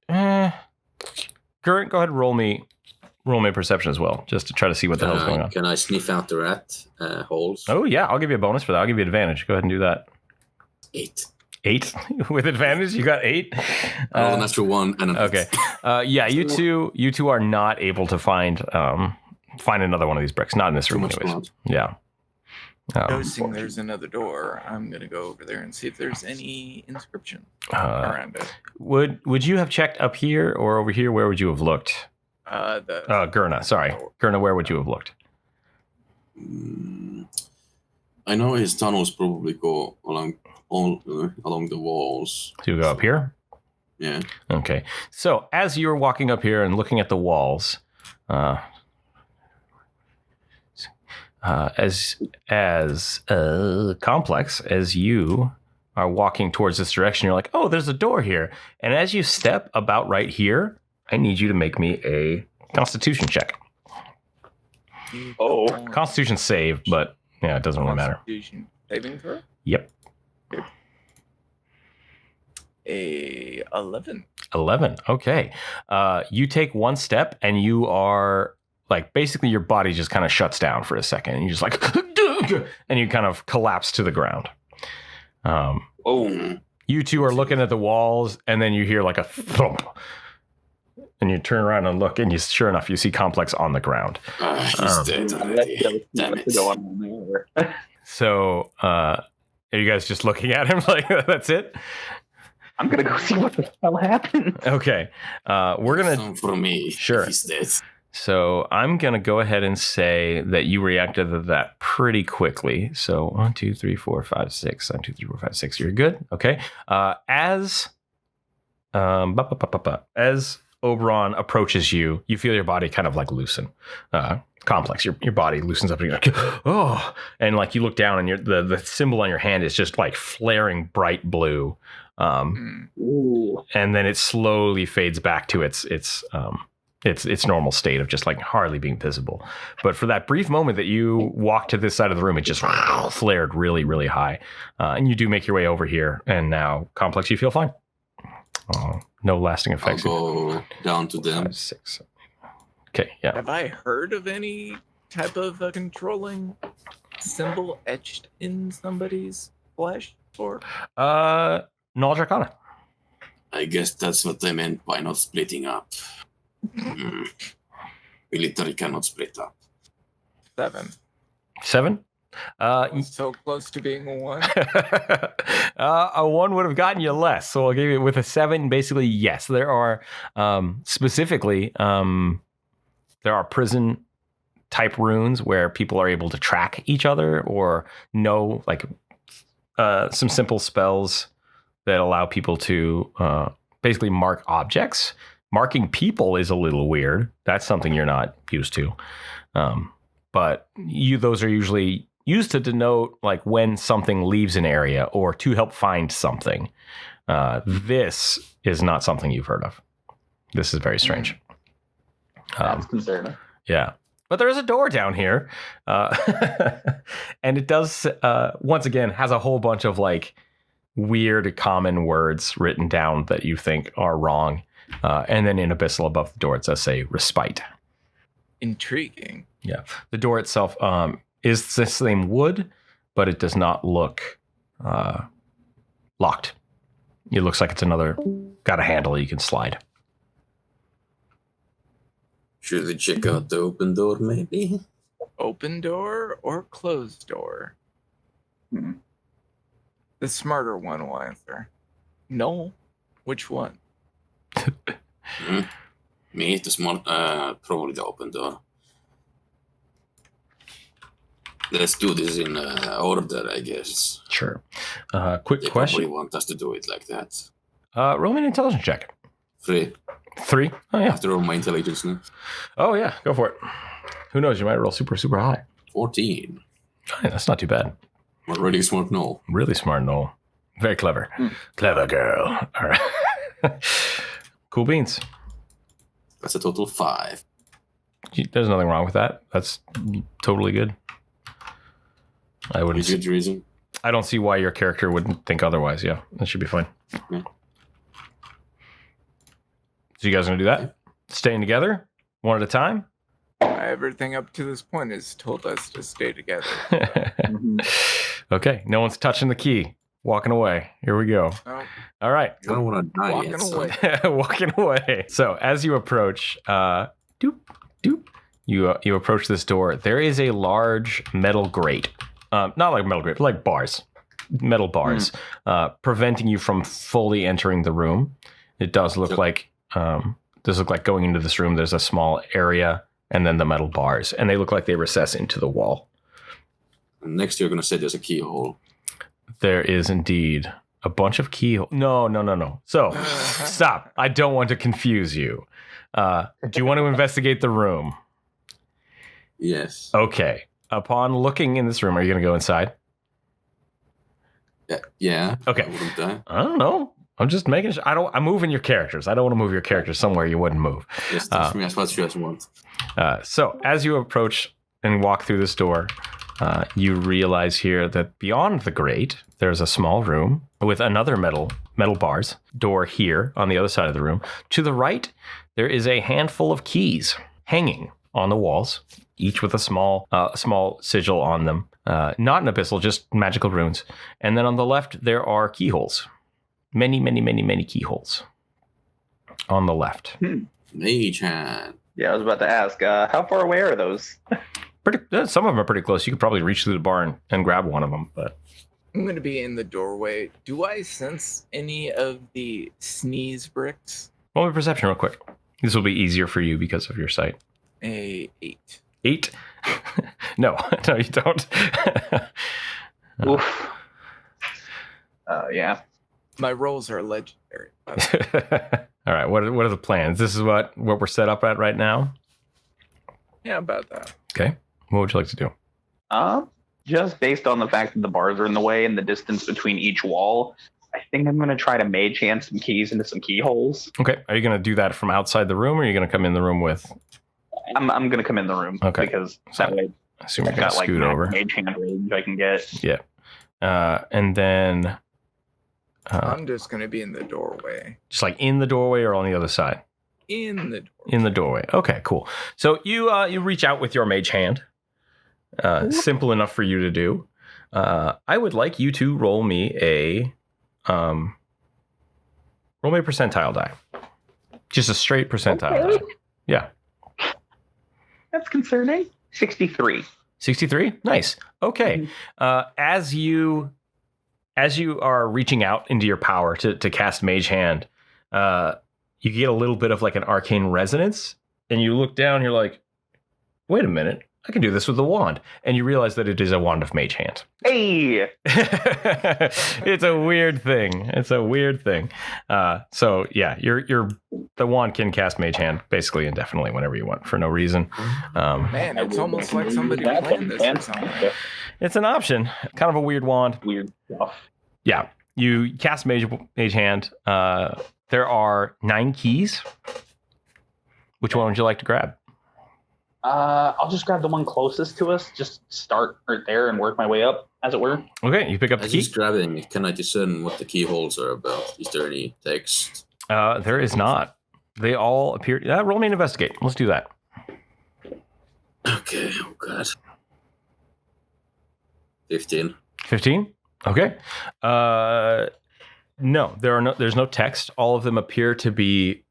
Speaker 2: Gurren, go ahead and roll me a perception as well, just to try to see what the hell's going on.
Speaker 5: Can I sniff out the rat holes?
Speaker 2: Oh, yeah, I'll give you a bonus for that. I'll give you advantage. Go ahead and do that.
Speaker 5: 8.
Speaker 2: 8? With advantage? You got 8?
Speaker 5: I rolled an extra 1 and an 8.
Speaker 2: Okay. Yeah, you two are not able to find another one of these bricks. Not in this room, anyways. Yeah.
Speaker 3: Noticing there's another door, I'm going to go over there and see if there's any inscription around it.
Speaker 2: Would you have checked up here or over here? Where would you have looked? Gherna, sorry. Gherna, where would you have looked?
Speaker 5: I know his tunnels probably go along the walls.
Speaker 2: So you go up here?
Speaker 5: Yeah.
Speaker 2: Okay. So as you're walking up here and looking at the walls, as complex as you are walking towards this direction, you're like, oh, there's a door here. And as you step about right here, I need you to make me a Constitution check.
Speaker 4: Oh.
Speaker 2: Constitution save, but yeah, it doesn't really matter.
Speaker 3: Constitution saving throw?
Speaker 2: Yep.
Speaker 3: A 11.
Speaker 2: 11. Okay. You take one step and you are like, basically your body just kind of shuts down for a second and you just like, and you kind of collapse to the ground. You two are looking at the walls and then you hear like a thump and you turn around and look and sure enough, you see Complex on the ground.
Speaker 5: He's dead already. Damn it.
Speaker 2: So, are you guys just looking at him like that's it?
Speaker 4: I'm gonna go see what the hell happened.
Speaker 2: Okay, we're gonna
Speaker 5: Some for me.
Speaker 2: Sure.
Speaker 5: If he's dead.
Speaker 2: So I'm gonna go ahead and say that you reacted to that pretty quickly. So 1, 2, 3, 4, 5, 6. 1, 2, 3, 4, 5, 6. You're good. Okay. As Oberon approaches you, you feel your body kind of like loosen. complex. Your body loosens up and you're like, oh, and like you look down and the symbol on your hand is just like flaring bright blue,
Speaker 4: Ooh.
Speaker 2: and then it slowly fades back to its normal state of just like hardly being visible. But for that brief moment that you walk to this side of the room, it just flared really, really high, and you do make your way over here. And now, complex, you feel fine. No lasting
Speaker 5: I'll
Speaker 2: effects.
Speaker 5: go down to them.
Speaker 2: 5, 6, 7. Okay, yeah.
Speaker 3: Have I heard of any type of controlling symbol etched in somebody's flesh? Or
Speaker 2: Knowledge Arcana.
Speaker 5: I guess that's what they meant by not splitting up. Military cannot split up.
Speaker 3: 7.
Speaker 2: 7.
Speaker 3: So close to being a 1.
Speaker 2: A 1 would have gotten you less. So I'll give you with a 7. Basically, yes, there are specifically there are prison type runes where people are able to track each other or know like some simple spells that allow people to basically mark objects. Marking people is a little weird. That's something you're not used to. But those are usually used to denote like when something leaves an area or to help find something. This is not something you've heard of. This is very strange.
Speaker 4: That's concerning.
Speaker 2: Yeah. But there is a door down here. And it does, once again, has a whole bunch of like weird common words written down that you think are wrong. And then in abyssal above the door, it says say respite.
Speaker 3: Intriguing.
Speaker 2: Yeah. The door itself is the same wood, but it does not look locked. It looks like it's got a handle you can slide.
Speaker 5: Should we check out the open door, maybe?
Speaker 3: Open door or closed door? The smarter one will answer. No. Which one?
Speaker 5: Me, the smart, probably the open door. Let's do this in order, I guess.
Speaker 2: Sure. Quick
Speaker 5: They
Speaker 2: question.
Speaker 5: probably want us to do it like that.
Speaker 2: Roll me an intelligence check.
Speaker 5: 3.
Speaker 2: 3? Oh, yeah.
Speaker 5: After all my intelligence now.
Speaker 2: Oh, yeah. Go for it. Who knows? You might roll super, super high.
Speaker 5: 14.
Speaker 2: Hey, that's not too bad.
Speaker 5: Already smart, no.
Speaker 2: Really smart, Noel. Very clever. Clever girl. All right. Cool beans.
Speaker 5: That's a total 5.
Speaker 2: There's nothing wrong with that. That's totally good. I wouldn't.
Speaker 5: Good reason.
Speaker 2: I don't see why your character wouldn't think otherwise. Yeah, that should be fine.
Speaker 5: Yeah.
Speaker 2: So you guys gonna do that? Staying together, one at a time.
Speaker 3: Everything up to this point has told us to stay together.
Speaker 2: Okay, no one's touching the key. Walking away. Here we go.
Speaker 3: Oh,
Speaker 2: All right.
Speaker 5: I don't want to die
Speaker 3: walking
Speaker 5: yet.
Speaker 3: away.
Speaker 2: Walking away. So as you approach, doop, doop, you approach this door. There is a large metal grate. Not like metal grate, but like bars. Metal bars. Preventing you from fully entering the room. It does look like going into this room. There's a small area and then the metal bars. And they look like they recess into the wall.
Speaker 5: Next, you're going to say there's a keyhole.
Speaker 2: There is indeed a bunch of keyholes. No. So, stop. I don't want to confuse you. Do you want to investigate the room?
Speaker 5: Yes.
Speaker 2: Okay. Upon looking in this room, are you going to go inside?
Speaker 5: Yeah.
Speaker 2: Okay.
Speaker 5: I wouldn't die.
Speaker 2: I don't know. I'm just making sure. I'm moving your characters. I don't want to move your characters somewhere you wouldn't move.
Speaker 5: Yes, that's me. That's what you guys want.
Speaker 2: So, as you approach and walk through this door, you realize here that beyond the grate, there's a small room with another metal bars door here on the other side of the room. To the right, there is a handful of keys hanging on the walls, each with a small sigil on them. Not an abyssal, just magical runes. And then on the left, there are keyholes. Many keyholes on the left.
Speaker 5: Mage hand.
Speaker 4: Yeah, I was about to ask, how far away are those?
Speaker 2: Some of them are pretty close. You could probably reach through the bar and grab one of them. But
Speaker 3: I'm going to be in the doorway. Do I sense any of the sneeze bricks?
Speaker 2: roll me perception real quick. This will be easier for you because of your sight.
Speaker 3: A 8.
Speaker 2: 8? No, you don't.
Speaker 4: Oof. Yeah.
Speaker 3: My rolls are legendary.
Speaker 2: All right. What are the plans? This is what we're set up at right now.
Speaker 3: Yeah, about that.
Speaker 2: Okay. What would you like to do?
Speaker 4: Just based on the fact that the bars are in the way and the distance between each wall, I think I'm going to try to mage hand some keys into some keyholes.
Speaker 2: Okay. Are you going to do that from outside the room, or are you going to come in the room with?
Speaker 4: I'm going to come in the room.
Speaker 2: Okay.
Speaker 4: Because that way
Speaker 2: I assume you're
Speaker 4: I've
Speaker 2: going
Speaker 4: got
Speaker 2: to scoot over.
Speaker 4: mage hand range I can get.
Speaker 2: Yeah. And then
Speaker 3: I'm just gonna be in the doorway.
Speaker 2: just like in the doorway or on the other side?
Speaker 3: In the doorway.
Speaker 2: In the doorway. Okay, cool. So you reach out with your mage hand. Simple enough for you to do. I would like you to roll me a percentile die. Just a straight percentile die. Yeah.
Speaker 4: That's concerning. 63.
Speaker 2: 63? Nice. Okay. As you are reaching out into your power to cast Mage Hand, you get a little bit of like an arcane resonance, and you look down, you're like, wait a minute, I can do this with a wand. And you realize that it is a wand of Mage Hand.
Speaker 4: Hey!
Speaker 2: It's a weird thing. So yeah, the wand can cast Mage Hand basically indefinitely whenever you want for no reason.
Speaker 3: Man, it's almost like somebody planned this or something.
Speaker 2: It's an option. Kind of a weird wand.
Speaker 4: Weird stuff.
Speaker 2: Yeah. You cast Mage Hand. There are 9 keys. Which one would you like to grab?
Speaker 4: I'll just grab the one closest to us. Just start right there and work my way up, as it were.
Speaker 2: Okay, you pick up the
Speaker 5: As
Speaker 2: key.
Speaker 5: he's grabbing it, can I discern what the keyholes are about? Is there any text?
Speaker 2: There is not. They all appear. Roll me an investigate. Let's do that.
Speaker 5: Okay, oh god. 15.
Speaker 2: 15? Okay. No, there's no text. All of them appear to be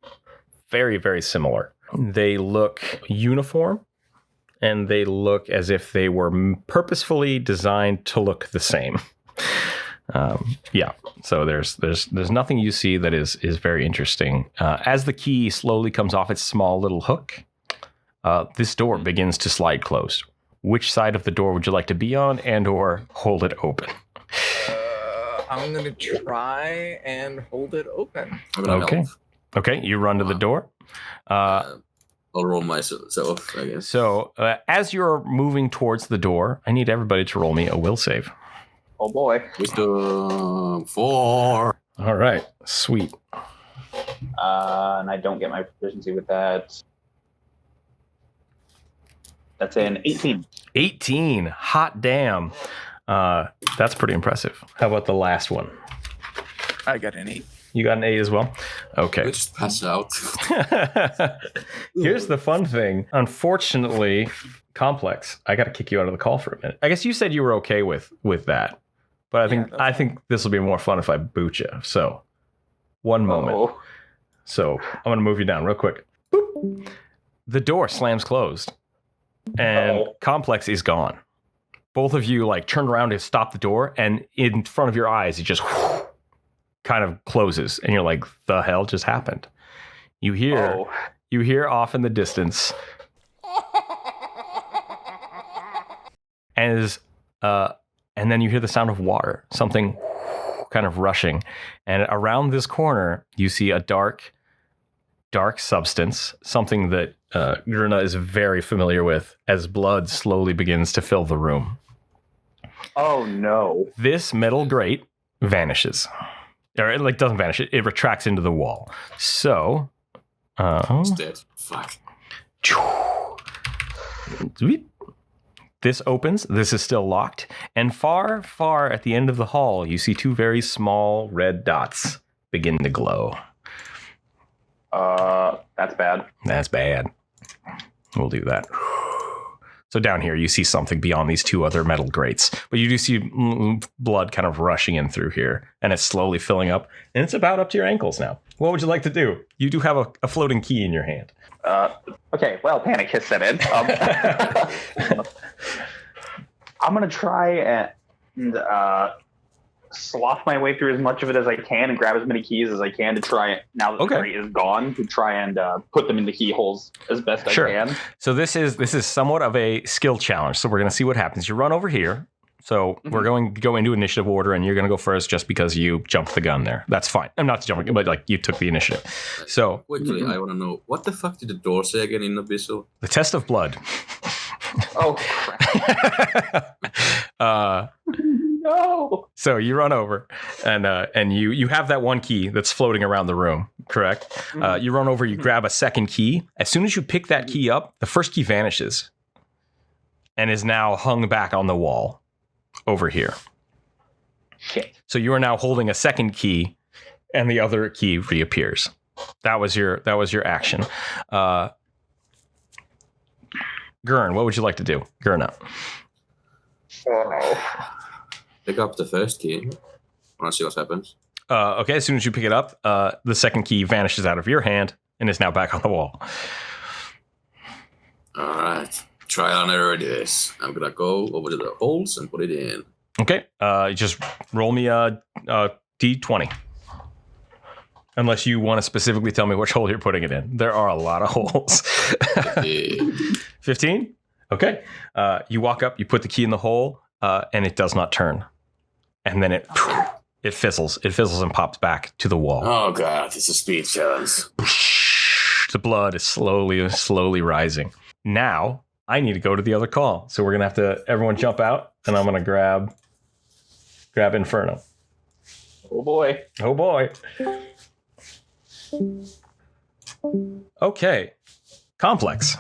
Speaker 2: very, very similar. They look uniform, and they look as if they were purposefully designed to look the same. Yeah. So there's nothing you see that is very interesting. As the key slowly comes off its small little hook, this door begins to slide closed. Which side of the door would you like to be on, and/or hold it open?
Speaker 3: I'm gonna try and hold it open.
Speaker 5: I'm gonna
Speaker 2: Okay.
Speaker 5: help.
Speaker 2: Okay, you run to the door.
Speaker 5: I'll roll myself, I guess.
Speaker 2: So as you're moving towards the door, I need everybody to roll me a will save.
Speaker 4: Oh boy.
Speaker 5: Wisdom 4.
Speaker 2: All right, sweet.
Speaker 4: And I don't get my proficiency with that. That's an 18.
Speaker 2: 18. Hot damn. That's pretty impressive. How about the last one?
Speaker 3: I got an 8.
Speaker 2: You got an 8 as well? Okay.
Speaker 5: We just pass out.
Speaker 2: Here's the fun thing. Unfortunately, Complex, I got to kick you out of the call for a minute. I guess you said you were okay with that, but I think this will be more fun if I boot you. So, one moment.
Speaker 4: Oh.
Speaker 2: So I'm going to move you down real quick. Boop. The door slams closed, and Complex is gone. Both of you like turn around to stop the door, and in front of your eyes, it just kind of closes, and you're like, the hell just happened? You hear off in the distance and then you hear the sound of water, something kind of rushing, and around this corner you see a dark substance, something that Gherna is very familiar with, as blood slowly begins to fill the room.
Speaker 4: Oh no.
Speaker 2: This metal grate vanishes. Or it like doesn't vanish, it retracts into the wall. So
Speaker 5: It's dead. Fuck.
Speaker 2: This opens. This is still locked. And far, far at the end of the hall, you see 2 very small red dots begin to glow.
Speaker 4: That's bad.
Speaker 2: That's bad. We'll do that. So down here, you see something beyond these 2 other metal grates. But you do see blood kind of rushing in through here. And it's slowly filling up. And it's about up to your ankles now. What would you like to do? You do have a floating key in your hand.
Speaker 4: Okay, well, panic has set in. I'm going to try and slough my way through as much of it as I can and grab as many keys as I can to try, now that the crate is gone, to try and put them in the keyholes as best I can.
Speaker 2: So this is somewhat of a skill challenge. So we're going to see what happens. You run over here. So we're going to go into initiative order, and you're going to go first just because you jumped the gun there. That's fine. I'm not jumping, but like you took the initiative. So
Speaker 5: Quickly, I want to know, what the fuck did the door say again in Abyssal?
Speaker 2: the test of blood.
Speaker 4: Oh, crap. No.
Speaker 2: So you run over, and you have that one key that's floating around the room, correct? You run over, you grab a second key. As soon as you pick that key up, the first key vanishes and is now hung back on the wall over here.
Speaker 4: Shit.
Speaker 2: So you are now holding a second key, and the other key reappears. That was your action. Gern, what would you like to do? Gherna.
Speaker 4: Oh, no.
Speaker 5: Pick up the first key. I want to see what happens.
Speaker 2: Okay, as soon as you pick it up, the second key vanishes out of your hand and is now back on the wall.
Speaker 5: All right. Trial and error this. I'm going to go over to the holes and put it in.
Speaker 2: Okay, just roll me a D20. Unless you want to specifically tell me which hole you're putting it in. There are a lot of holes. 15? Okay. You walk up, you put the key in the hole, and it does not turn. And then it fizzles. It fizzles and pops back to the wall.
Speaker 5: Oh, God. It's a speed challenge.
Speaker 2: The blood is slowly rising. Now, I need to go to the other call. So we're going to have to, everyone jump out, and I'm going to grab Inferno.
Speaker 4: Oh, boy.
Speaker 2: Oh, boy. Okay. Complex.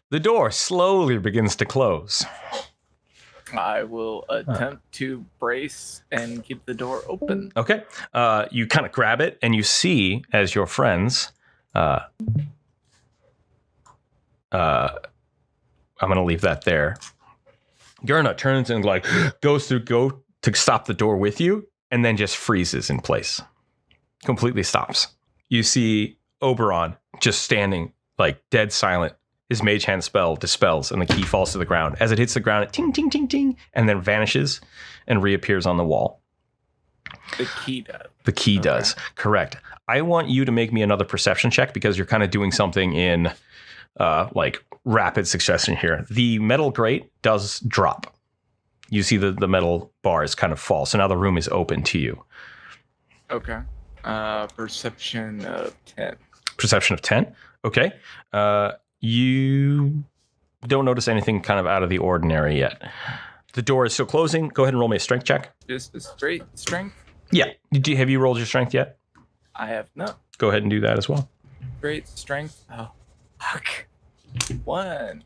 Speaker 2: The door slowly begins to close.
Speaker 3: I will attempt to brace and keep the door open.
Speaker 2: Okay. You kind of grab it, and you see as your friends. I'm going to leave that there. Gherna turns and go to stop the door with you, and then just freezes in place. Completely stops. You see Oberon just standing dead silent. His mage hand spell dispels, and the key falls to the ground. As it hits the ground, it ting, ting, ting, ting, and then vanishes and reappears on the wall.
Speaker 3: The key does.
Speaker 2: The key does. Correct. I want you to make me another perception check because you're kind of doing something in rapid succession here. The metal grate does drop. You see the metal bars kind of fall. So now the room is open to you.
Speaker 3: Okay. Perception of 10.
Speaker 2: Perception of 10. Okay. You don't notice anything kind of out of the ordinary yet. The door is still closing. Go ahead and roll me a strength check.
Speaker 3: Just a straight strength?
Speaker 2: Yeah. Have you rolled your strength yet?
Speaker 3: I have not.
Speaker 2: Go ahead and do that as well.
Speaker 3: Straight strength. Oh, fuck. 1.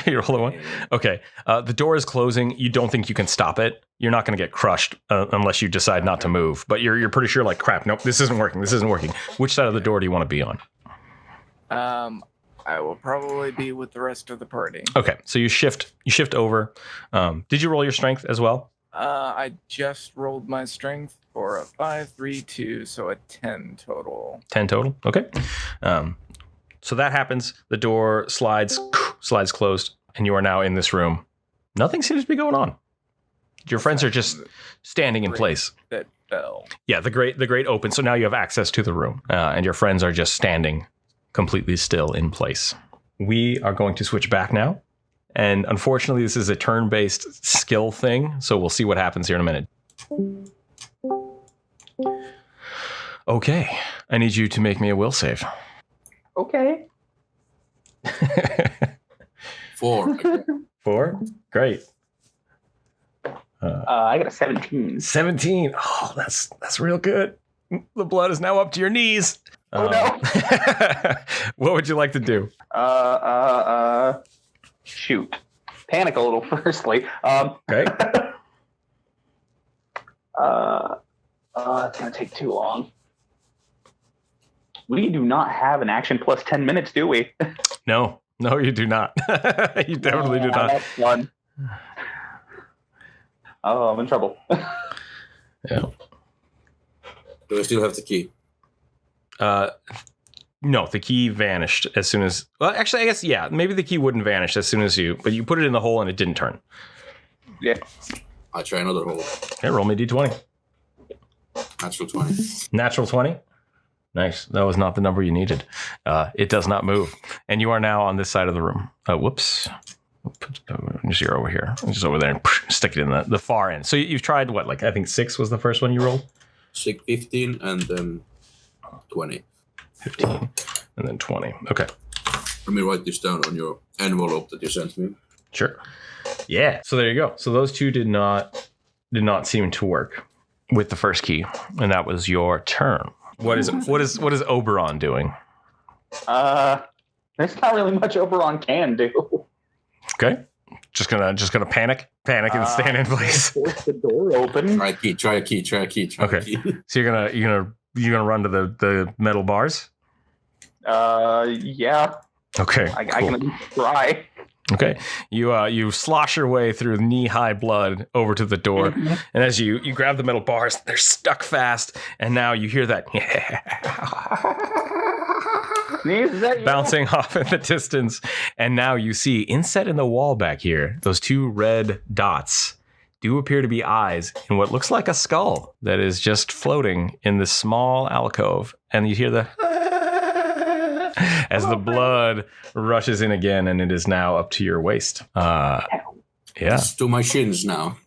Speaker 2: You roll a 1? Okay. The door is closing. You don't think you can stop it. You're not going to get crushed unless you decide not to move. But you're pretty sure crap, nope, this isn't working. This isn't working. Which side of the door do you want to be on?
Speaker 3: I will probably be with the rest of the party.
Speaker 2: Okay. So you shift over. Did you roll your strength as well?
Speaker 3: I just rolled my strength for a 5, 3, 2, so a 10 total.
Speaker 2: 10 total. Okay. So that happens. The door slides closed, and you are now in this room. Nothing seems to be going on. Your friends are just standing in place.
Speaker 3: That fell.
Speaker 2: Yeah, the grate opens, so now you have access to the room, and your friends are just standing completely still in place. We are going to switch back now, and unfortunately, this is a turn-based skill thing, so we'll see what happens here in a minute. Okay, I need you to make me a will save.
Speaker 4: Okay.
Speaker 5: 4.
Speaker 2: 4? Great.
Speaker 4: I got a 17.
Speaker 2: 17. Oh, that's real good. The blood is now up to your knees.
Speaker 4: Oh, no.
Speaker 2: What would you like to do?
Speaker 4: Shoot. Panic a little, firstly.
Speaker 2: Okay.
Speaker 4: It's going to take too long. We do not have an action plus 10 minutes, do we?
Speaker 2: No, you do not. You definitely do not.
Speaker 4: That's fun. Oh, I'm in trouble.
Speaker 2: Yeah.
Speaker 5: Do I still have the key?
Speaker 2: No, the key vanished as soon as... Well, actually, I guess, yeah, maybe the key wouldn't vanish as soon as but you put it in the hole and it didn't turn.
Speaker 4: Yeah.
Speaker 5: I try another hole.
Speaker 2: Okay, roll me D20.
Speaker 5: Natural 20.
Speaker 2: Natural 20? Nice. That was not the number you needed. It does not move. And you are now on this side of the room. Whoops. Just you're over here. Just over there and stick it in the far end. So you've tried what, I think 6 was the first one you rolled?
Speaker 5: 15 and then 20.
Speaker 2: 15 and then 20. Okay.
Speaker 5: Let me write this down on your envelope that you sent me.
Speaker 2: Sure. Yeah. So there you go. So those two did not seem to work with the first key, and that was your turn. What is Oberon doing?
Speaker 4: There's not really much Oberon can do.
Speaker 2: Okay. Just gonna panic and stand in place.
Speaker 4: Force the door open.
Speaker 5: Try a key.
Speaker 2: Okay. So you're gonna run to the metal bars?
Speaker 4: Yeah.
Speaker 2: Okay.
Speaker 4: I can at least try.
Speaker 2: Okay. You slosh your way through knee-high blood over to the door, and as you grab the metal bars, they're stuck fast, and now you hear that bouncing off in the distance, and now you see inset in the wall back here, those two red dots do appear to be eyes in what looks like a skull that is just floating in this small alcove, and you hear the as the blood rushes in again, and it is now up to your waist. Yeah,
Speaker 5: it's to my shins now.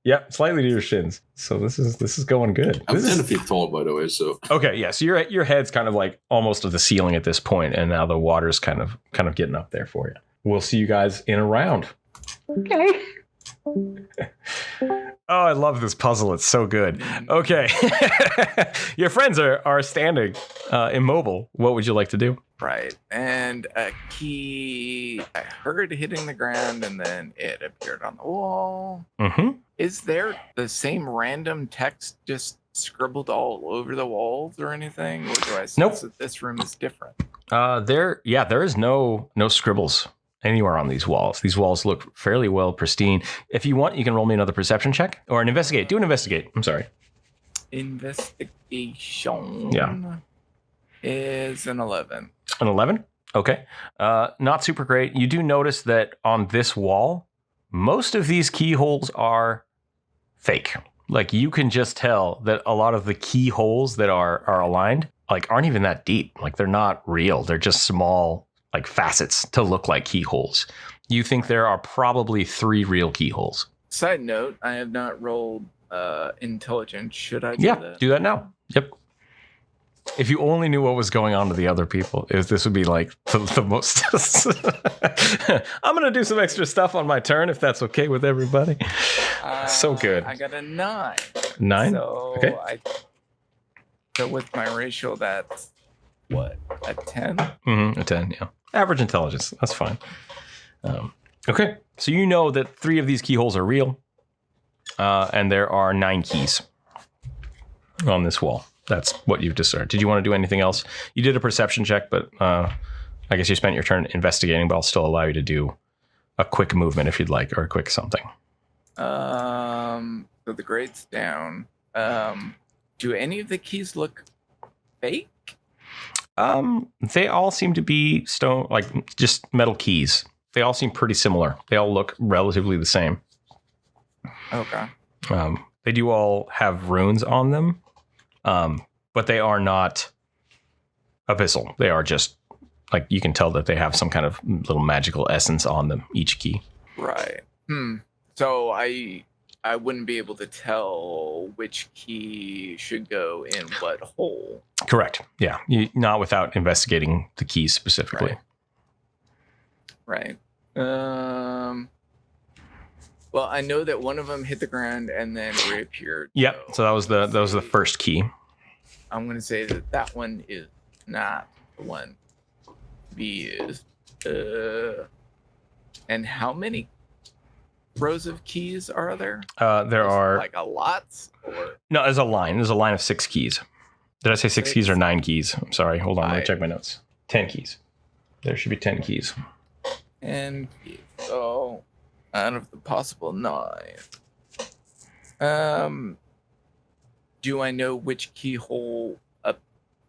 Speaker 2: Yep, slightly to your shins. So this is going good.
Speaker 5: I'm 10 feet tall, by the way. So
Speaker 2: okay, yeah. So your head's kind of like almost to the ceiling at this point, and now the water's kind of getting up there for you. We'll see you guys in a round.
Speaker 4: Okay.
Speaker 2: Oh, I love this puzzle. It's so good. Okay. Your friends are standing immobile. What would you like to do?
Speaker 3: Right. And a key I heard hitting the ground and then it appeared on the wall.
Speaker 2: Mm-hmm.
Speaker 3: Is there the same random text just scribbled all over the walls or anything? Or do I sense that this room is different?
Speaker 2: There is no scribbles anywhere on these walls. These walls look fairly well pristine. If you want, you can roll me another perception check or an investigate. Do an investigate. I'm sorry.
Speaker 3: Investigation.
Speaker 2: Yeah.
Speaker 3: Is an 11.
Speaker 2: An 11? Okay. Not super great. You do notice that on this wall, most of these keyholes are fake. Like you can just tell that a lot of the keyholes that are aligned like aren't even that deep. Like they're not real. They're just small like facets to look like keyholes. You think there are probably 3 real keyholes.
Speaker 3: Side note, I have not rolled intelligence. Should I do that?
Speaker 2: Do that now. Yep. If you only knew what was going on to the other people, this would be like the most. I'm going to do some extra stuff on my turn if that's okay with everybody. So good.
Speaker 3: I got a 9.
Speaker 2: 9?
Speaker 3: So
Speaker 2: okay.
Speaker 3: So with my ratio, that's what? A 10?
Speaker 2: Mm-hmm, a 10, yeah. Average intelligence. That's fine. Okay. So you know that 3 of these keyholes are real. And there are 9 keys on this wall. That's what you've discerned. Did you want to do anything else? You did a perception check, but I guess you spent your turn investigating, but I'll still allow you to do a quick movement if you'd like, or a quick something.
Speaker 3: So the grade's down. Do any of the keys look fake?
Speaker 2: They all seem to be stone, like just metal keys. They all seem pretty similar. They all look relatively the same.
Speaker 3: Okay.
Speaker 2: They do all have runes on them. But they are not abyssal. They are just like you can tell that they have some kind of little magical essence on them, each key.
Speaker 3: Right. So I wouldn't be able to tell which key should go in what hole.
Speaker 2: Correct. Yeah. Not without investigating the keys specifically.
Speaker 3: Right. Well, I know that one of them hit the ground and then reappeared.
Speaker 2: Yep. So that was the first key.
Speaker 3: I'm going to say that one is not the one to be used. And how many rows of keys are there?
Speaker 2: There are
Speaker 3: like a lot. Or?
Speaker 2: No, there's a line. There's a line of 6 keys. Did I say 6 keys or 9 keys? I'm sorry. Hold on. Let me check my notes. 10 keys. There should be 10 keys.
Speaker 3: And so out of the possible 9. Do I know which keyhole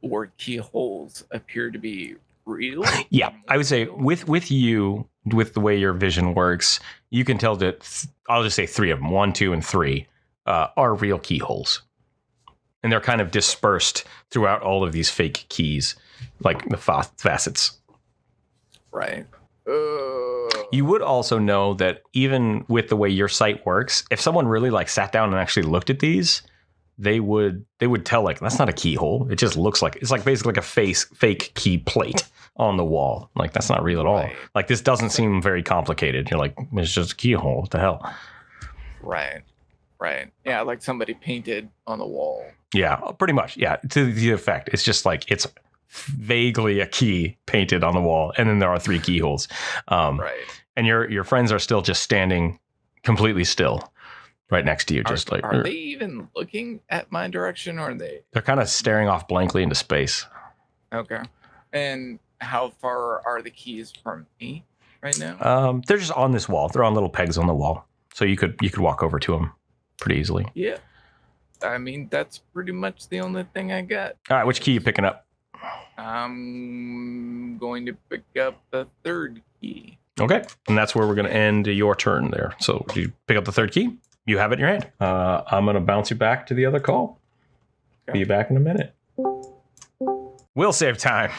Speaker 3: or keyholes appear to be real?
Speaker 2: Yeah, I would say with you, with the way your vision works, you can tell that I'll just say 3 of them, 1, 2, and 3, are real keyholes. And they're kind of dispersed throughout all of these fake keys, like the facets.
Speaker 3: Right.
Speaker 2: You would also know that even with the way your sight works, if someone really like sat down and actually looked at these, they would tell like that's not a keyhole. It just looks like it's like basically like a fake key plate on the wall. Like that's not real at all.
Speaker 3: Right.
Speaker 2: Like this doesn't seem very complicated. You're like, it's just a keyhole. What the hell?
Speaker 3: Right. Yeah, like somebody painted on the wall.
Speaker 2: Yeah, pretty much. Yeah, to the effect. It's just like it's vaguely a key painted on the wall, and then there are 3 keyholes.
Speaker 3: Right.
Speaker 2: And your friends are still just standing completely still right next to you.
Speaker 3: Are they even looking at my direction, or are they?
Speaker 2: They're kind of staring off blankly into space.
Speaker 3: Okay. And how far are the keys from me right now?
Speaker 2: They're just on this wall. They're on little pegs on the wall, so you could walk over to them pretty easily.
Speaker 3: Yeah. I mean, that's pretty much the only thing I got.
Speaker 2: All right, which key are you picking up?
Speaker 3: I'm going to pick up the 3rd key.
Speaker 2: Okay, and that's where we're going to end your turn there. So you pick up the 3rd key. You have it in your hand. I'm going to bounce you back to the other call.
Speaker 3: Okay.
Speaker 2: Be back in a minute. We'll save time.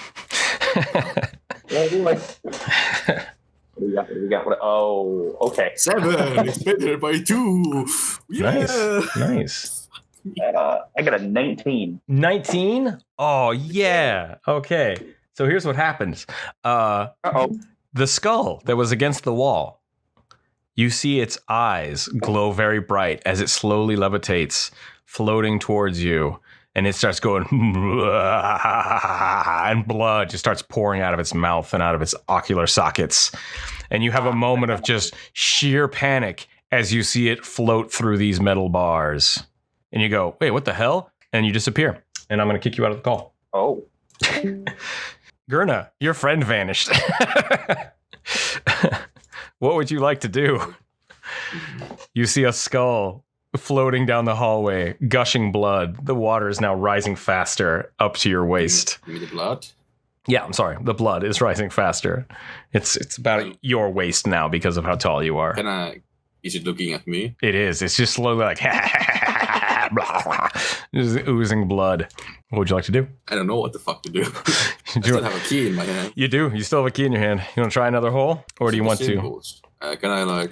Speaker 4: What do we got? Oh, okay.
Speaker 5: 7. It's better by 2. Yeah.
Speaker 2: Nice.
Speaker 4: I got a 19.
Speaker 2: 19? Oh, yeah. Okay. So here's what happens.
Speaker 4: Uh-oh.
Speaker 2: The skull that was against the wall, you see its eyes glow very bright as it slowly levitates, floating towards you. And it starts going, and blood just starts pouring out of its mouth and out of its ocular sockets. And you have a moment of just sheer panic as you see it float through these metal bars. And you go, wait, what the hell? And you disappear. And I'm going to kick you out of the call.
Speaker 4: Oh.
Speaker 2: Gherna, your friend vanished. What would you like to do? You see a skull floating down the hallway, gushing blood. The water is now rising faster up to your waist.
Speaker 5: Give me the blood.
Speaker 2: Yeah, I'm sorry. The blood is rising faster. It's about your waist now because of how tall you are.
Speaker 5: Is it looking at me?
Speaker 2: It is. It's just slowly like just oozing blood. What would you like to do?
Speaker 5: I don't know what the fuck to do. I still have a key in my hand.
Speaker 2: You do. You still have a key in your hand. You want to try another hole, or do you want to?
Speaker 5: Symbols. Can I have a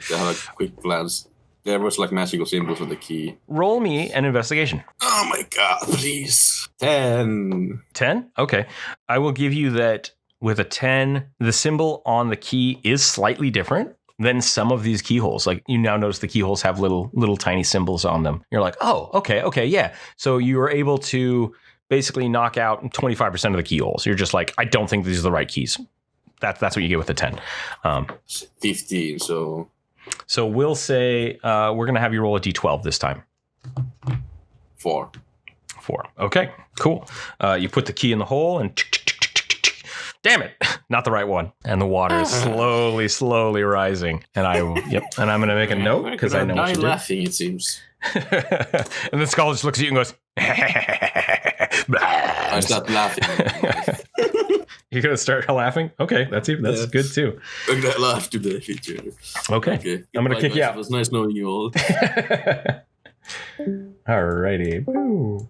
Speaker 5: quick glance? There was like magical symbols on the key.
Speaker 2: Roll me an investigation.
Speaker 5: Oh my god, please. 10.
Speaker 2: 10? Okay. I will give you that with a 10, the symbol on the key is slightly different than some of these keyholes. Like you now notice the keyholes have little tiny symbols on them. You're like, oh, okay, yeah. So you were able to basically knock out 25% of the keyholes. You're just like, I don't think these are the right keys. That's what you get with a 10.
Speaker 5: 15, so...
Speaker 2: So we'll say we're going to have you roll a d12 this time.
Speaker 5: 4.
Speaker 2: 4. Okay, cool. You put the key in the hole and damn it, not the right one. And the water is slowly rising. And I'm going to make a note because I know what you do.
Speaker 5: Laughing, it seems.
Speaker 2: And the skull just looks at you and goes,
Speaker 5: I start laughing.
Speaker 2: You're going to start laughing? Okay, that's good too.
Speaker 5: I'm going to laugh to the future.
Speaker 2: Okay. I'm going to kick you out.
Speaker 5: It was nice knowing you all.
Speaker 2: Alrighty. Boo.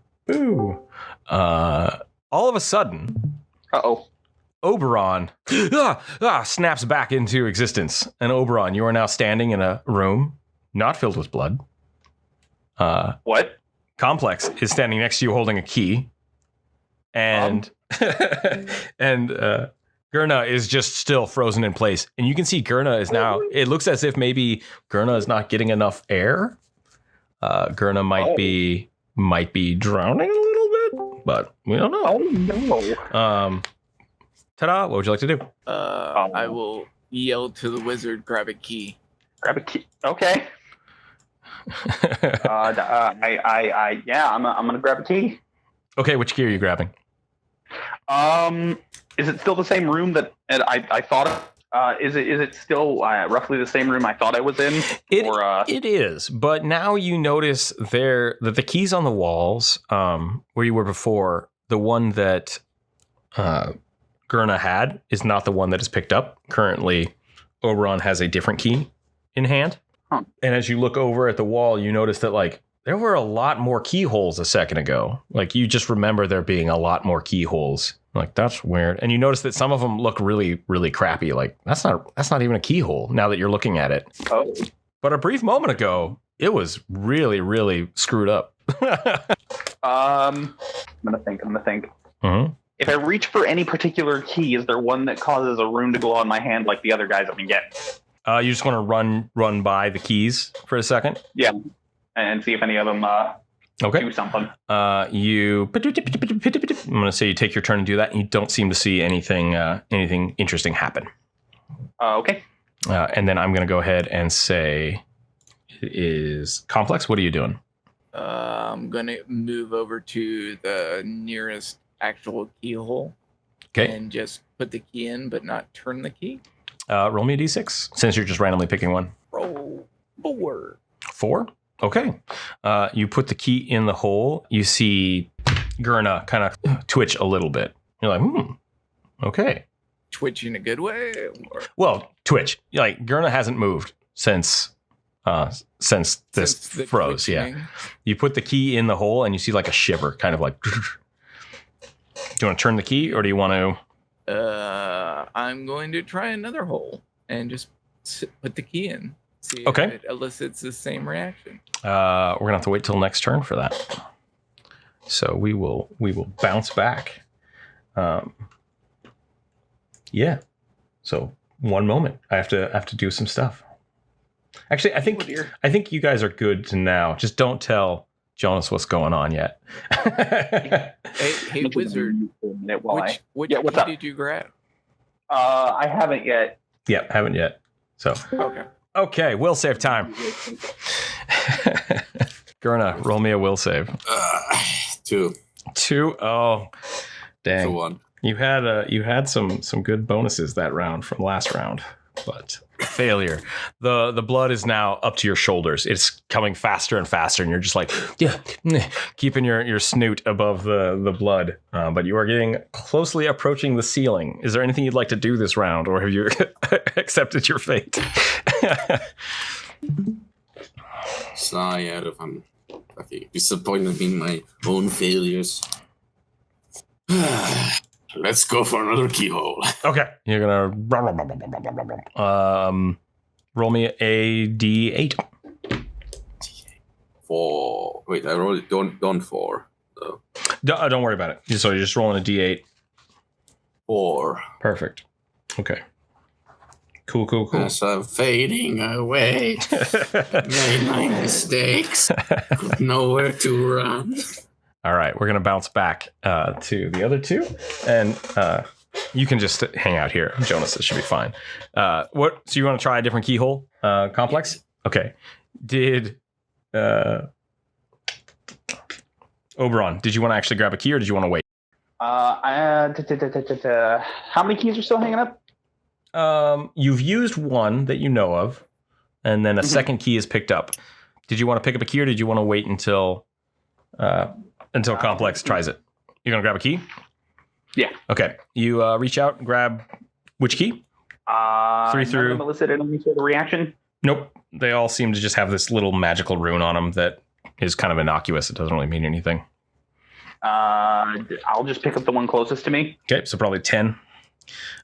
Speaker 2: All of a sudden,
Speaker 4: Uh-oh.
Speaker 2: Oberon snaps back into existence. And Oberon, you are now standing in a room not filled with blood.
Speaker 4: What?
Speaker 2: Complex is standing next to you holding a key. And Gherna is just still frozen in place. And you can see Gherna is now, it looks as if maybe Gherna is not getting enough air. Gherna might be drowning a little bit, but we don't know.
Speaker 4: Oh, no.
Speaker 2: Ta-da, what would you like to do?
Speaker 3: I will yell to the wizard, grab a key.
Speaker 4: Grab a key. Okay. I'm gonna grab a key.
Speaker 2: Okay, which key are you grabbing?
Speaker 4: Is it still the same room that I thought of? Is it still roughly the same room I thought I was in?
Speaker 2: It is, but now you notice that the keys on the walls, where you were before, the one that Gherna had is not the one that is picked up. Currently, Oberon has a different key in hand.
Speaker 4: Huh.
Speaker 2: And as you look over at the wall, you notice that like there were a lot more keyholes a second ago. Like you just remember there being a lot more keyholes. Like that's weird. And you notice that some of them look really, really crappy. Like that's not even a keyhole now that you're looking at it.
Speaker 4: Oh.
Speaker 2: But a brief moment ago, it was really, really screwed up.
Speaker 4: I'm gonna think.
Speaker 2: Mm-hmm.
Speaker 4: If I reach for any particular key, is there one that causes a rune to glow on my hand like the other guys have been getting?
Speaker 2: You just want to run by the keys for a second?
Speaker 4: Yeah, and see if any of them do something.
Speaker 2: I'm going to say you take your turn and do that, and you don't seem to see anything interesting happen.
Speaker 4: Okay.
Speaker 2: And then I'm going to go ahead and say, it is Complex. What are you doing?
Speaker 3: I'm going to move over to the nearest actual keyhole.
Speaker 2: Okay.
Speaker 3: And just put the key in, but not turn the key.
Speaker 2: Roll me a d6, since you're just randomly picking one.
Speaker 3: Roll 4.
Speaker 2: 4? Okay. You put the key in the hole. You see Gherna kind of twitch a little bit. You're like, okay.
Speaker 3: Twitch in a good way? Or?
Speaker 2: Well, twitch. Like, Gherna hasn't moved since this froze.
Speaker 3: twitching.
Speaker 2: Yeah. You put the key in the hole and you see like a shiver, kind of like. Do you want to turn the key, or do you want to?
Speaker 3: I'm going to try another hole and just put the key in. See
Speaker 2: Okay.
Speaker 3: if it elicits the same reaction.
Speaker 2: We're gonna have to wait till next turn for that. So we will bounce back. Yeah. So one moment. I have to do some stuff. Actually, I think you guys are good to now. Just don't tell Jonas what's going on yet.
Speaker 3: Hey, wizard. Which key did you grab?
Speaker 4: I haven't yet.
Speaker 2: Yeah, haven't yet. So okay, will save time. Gherna, roll me a will save.
Speaker 5: 2.
Speaker 2: 2. Oh, dang.
Speaker 5: 1.
Speaker 2: You had some good bonuses that round from last round, but failure. The blood is now up to your shoulders. It's coming faster and faster, and you're just like, keeping your snoot above the blood. But you are getting closely approaching the ceiling. Is there anything you'd like to do this round, or have you accepted your fate?
Speaker 5: Sigh out of I'm fucking disappointed in my own failures. Let's go for another keyhole.
Speaker 2: Okay, you're gonna roll me a d8.
Speaker 5: 4. Wait, I rolled it. Don't 4. So.
Speaker 2: Don't worry about it. So you're just rolling a d8.
Speaker 5: 4.
Speaker 2: Perfect. Okay. Cool.
Speaker 5: As I'm fading away, made my mistakes, nowhere to run.
Speaker 2: All right, we're going to bounce back to the other two, and you can just hang out here. Jonas, this should be fine. So you want to try a different keyhole complex? Yes. Okay. Did Oberon, did you want to actually grab a key, or did you want to wait?
Speaker 4: How many keys are still hanging up?
Speaker 2: You've used one that you know of, and then a second key is picked up. Did you want to pick up a key, or did you want to wait until Complex tries it? You're gonna grab a key?
Speaker 4: Yeah.
Speaker 2: Okay. You reach out and grab which key? 3 through.
Speaker 4: None of them elicited any sort of reaction?
Speaker 2: Nope. They all seem to just have this little magical rune on them that is kind of innocuous. It doesn't really mean anything.
Speaker 4: I'll just pick up the one closest to me.
Speaker 2: Okay, so probably 10.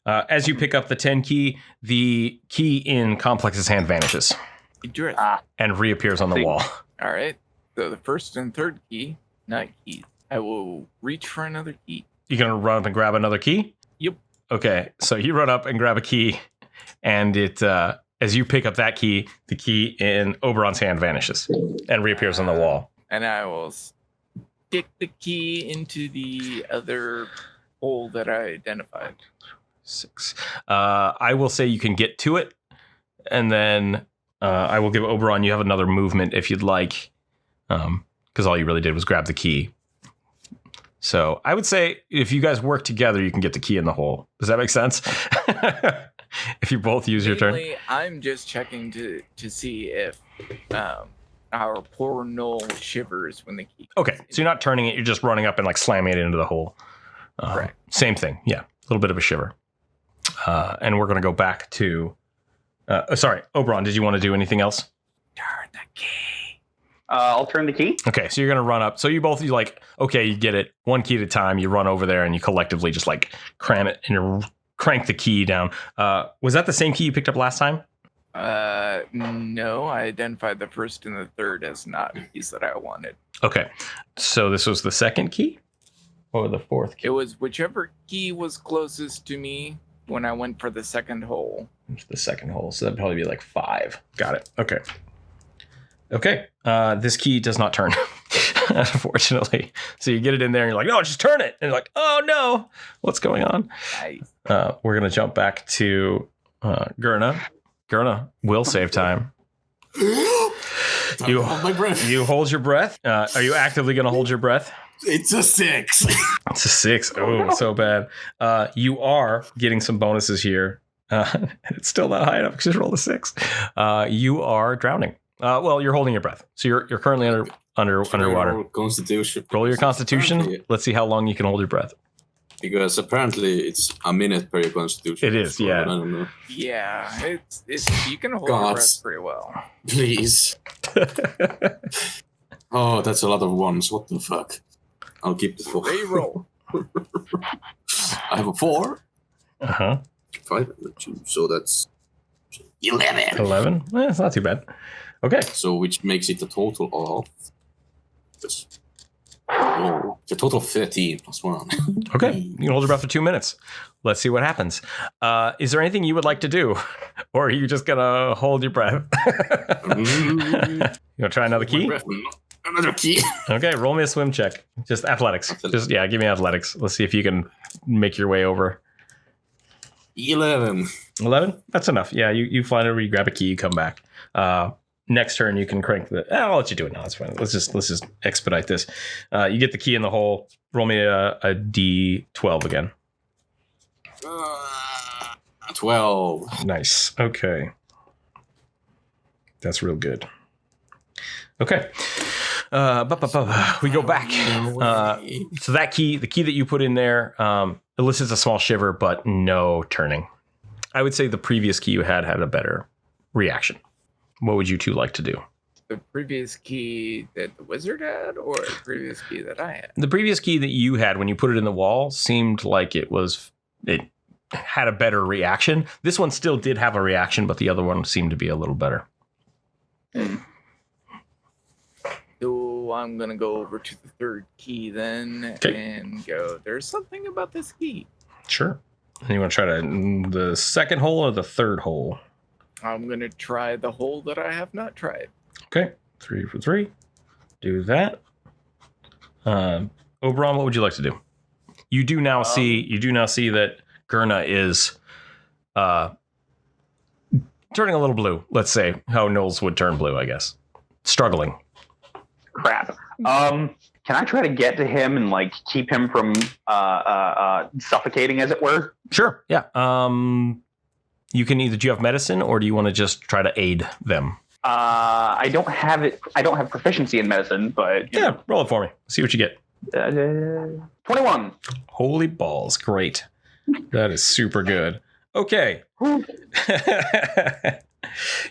Speaker 2: As you pick up the 10 key, the key in Complex's hand vanishes and reappears on the wall.
Speaker 3: All right. So the first and third key, not keys. I will reach for another key.
Speaker 2: You're going to run up and grab another key?
Speaker 3: Yep.
Speaker 2: Okay, so you run up and grab a key, and it as you pick up that key, the key in Oberon's hand vanishes and reappears on the wall.
Speaker 3: And I will stick the key into the other hole that I identified.
Speaker 2: 6. I will say you can get to it, and then I will give Oberon, you have another movement if you'd like, because all you really did was grab the key. So I would say if you guys work together, you can get the key in the hole. Does that make sense? If you both use your turn.
Speaker 3: I'm just checking to see if our poor Noel shivers when the key.
Speaker 2: Okay, so you're not turning it; you're just running up and like slamming it into the hole.
Speaker 3: Correct.
Speaker 2: Same thing. Yeah, a little bit of a shiver. And we're going to go back to. Sorry, Oberon. Did you want to do anything else?
Speaker 3: Turn the key.
Speaker 4: I'll turn the key.
Speaker 2: Okay, so you're going to run up. So you okay, you get it one key at a time. You run over there and you collectively just like cram it and you crank the key down. Was that the same key you picked up last time?
Speaker 3: No, I identified the first and the third as not keys that I wanted.
Speaker 2: Okay. So this was the second key? Or the fourth key?
Speaker 3: It was whichever key was closest to me when I went for the second hole.
Speaker 2: It's the second hole. So that'd probably be like 5. Got it. Okay. Okay. This key does not turn, unfortunately. So you get it in there and you're like, no, just turn it. And you're like, oh no, what's going on?
Speaker 3: Nice.
Speaker 2: We're going to jump back to Gherna. Gherna will save time. You hold your breath. Are you actively going to hold your breath?
Speaker 5: It's a 6.
Speaker 2: It's a 6. Oh, so bad. You are getting some bonuses here. It's still not high enough because you rolled a 6. You are drowning. Well, you're holding your breath. So you're currently underwater.
Speaker 5: Roll Constitution.
Speaker 2: Roll your Constitution. Let's see how long you can hold your breath.
Speaker 5: Because apparently it's a minute per your Constitution.
Speaker 2: It is, yeah.
Speaker 5: I don't know.
Speaker 3: Yeah, it's you can hold your breath pretty well.
Speaker 5: Please. Oh, that's a lot of ones. What the fuck? I'll keep the 4.
Speaker 3: Reroll.
Speaker 5: I have a 4.
Speaker 2: 5
Speaker 5: and 2, so that's 11.
Speaker 2: 11. It's not too bad. Okay.
Speaker 5: So which makes it a total of the total 13 plus 1.
Speaker 2: Okay. You can hold your breath for 2 minutes. Let's see what happens. Is there anything you would like to do? Or are you just going to hold your breath? You want to try another key?
Speaker 5: Another key.
Speaker 2: Okay. Roll me a swim check. Just athletics. Just, give me athletics. Let's see if you can make your way over.
Speaker 5: 11.
Speaker 2: 11? That's enough. Yeah, you find over, you grab a key, you come back. Next turn, you can crank the... I'll let you do it now. That's fine. Let's just expedite this. You get the key in the hole. Roll me a D12 again.
Speaker 5: 12.
Speaker 2: Nice. Okay. That's real good. Okay. We go back. So that key, the key that you put in there, elicits a small shiver, but no turning. I would say the previous key you had a better reaction. What would you two like to do?
Speaker 3: The previous key that the wizard had, or the previous key that I had?
Speaker 2: The previous key that you had when you put it in the wall seemed like it had a better reaction. This one still did have a reaction, but the other one seemed to be a little better.
Speaker 3: So I'm going to go over to the third key then and go, there's something about this key.
Speaker 2: Sure. And you want to try the second hole or the third hole?
Speaker 3: I'm going to try the hole that I have not tried.
Speaker 2: Okay. 3 for 3. Do that. Oberon, what would you like to do? You do now see that Gherna is turning a little blue. Let's say how Knowles would turn blue, I guess. Struggling.
Speaker 4: Crap. Can I try to get to him and like keep him from suffocating, as it were?
Speaker 2: Sure. Yeah. You can either, do you have medicine or do you want to just try to aid them?
Speaker 4: I don't have it. I don't have proficiency in medicine, but
Speaker 2: yeah, roll it for me. See what you get.
Speaker 4: 21.
Speaker 2: Holy balls. Great. That is super good. Okay.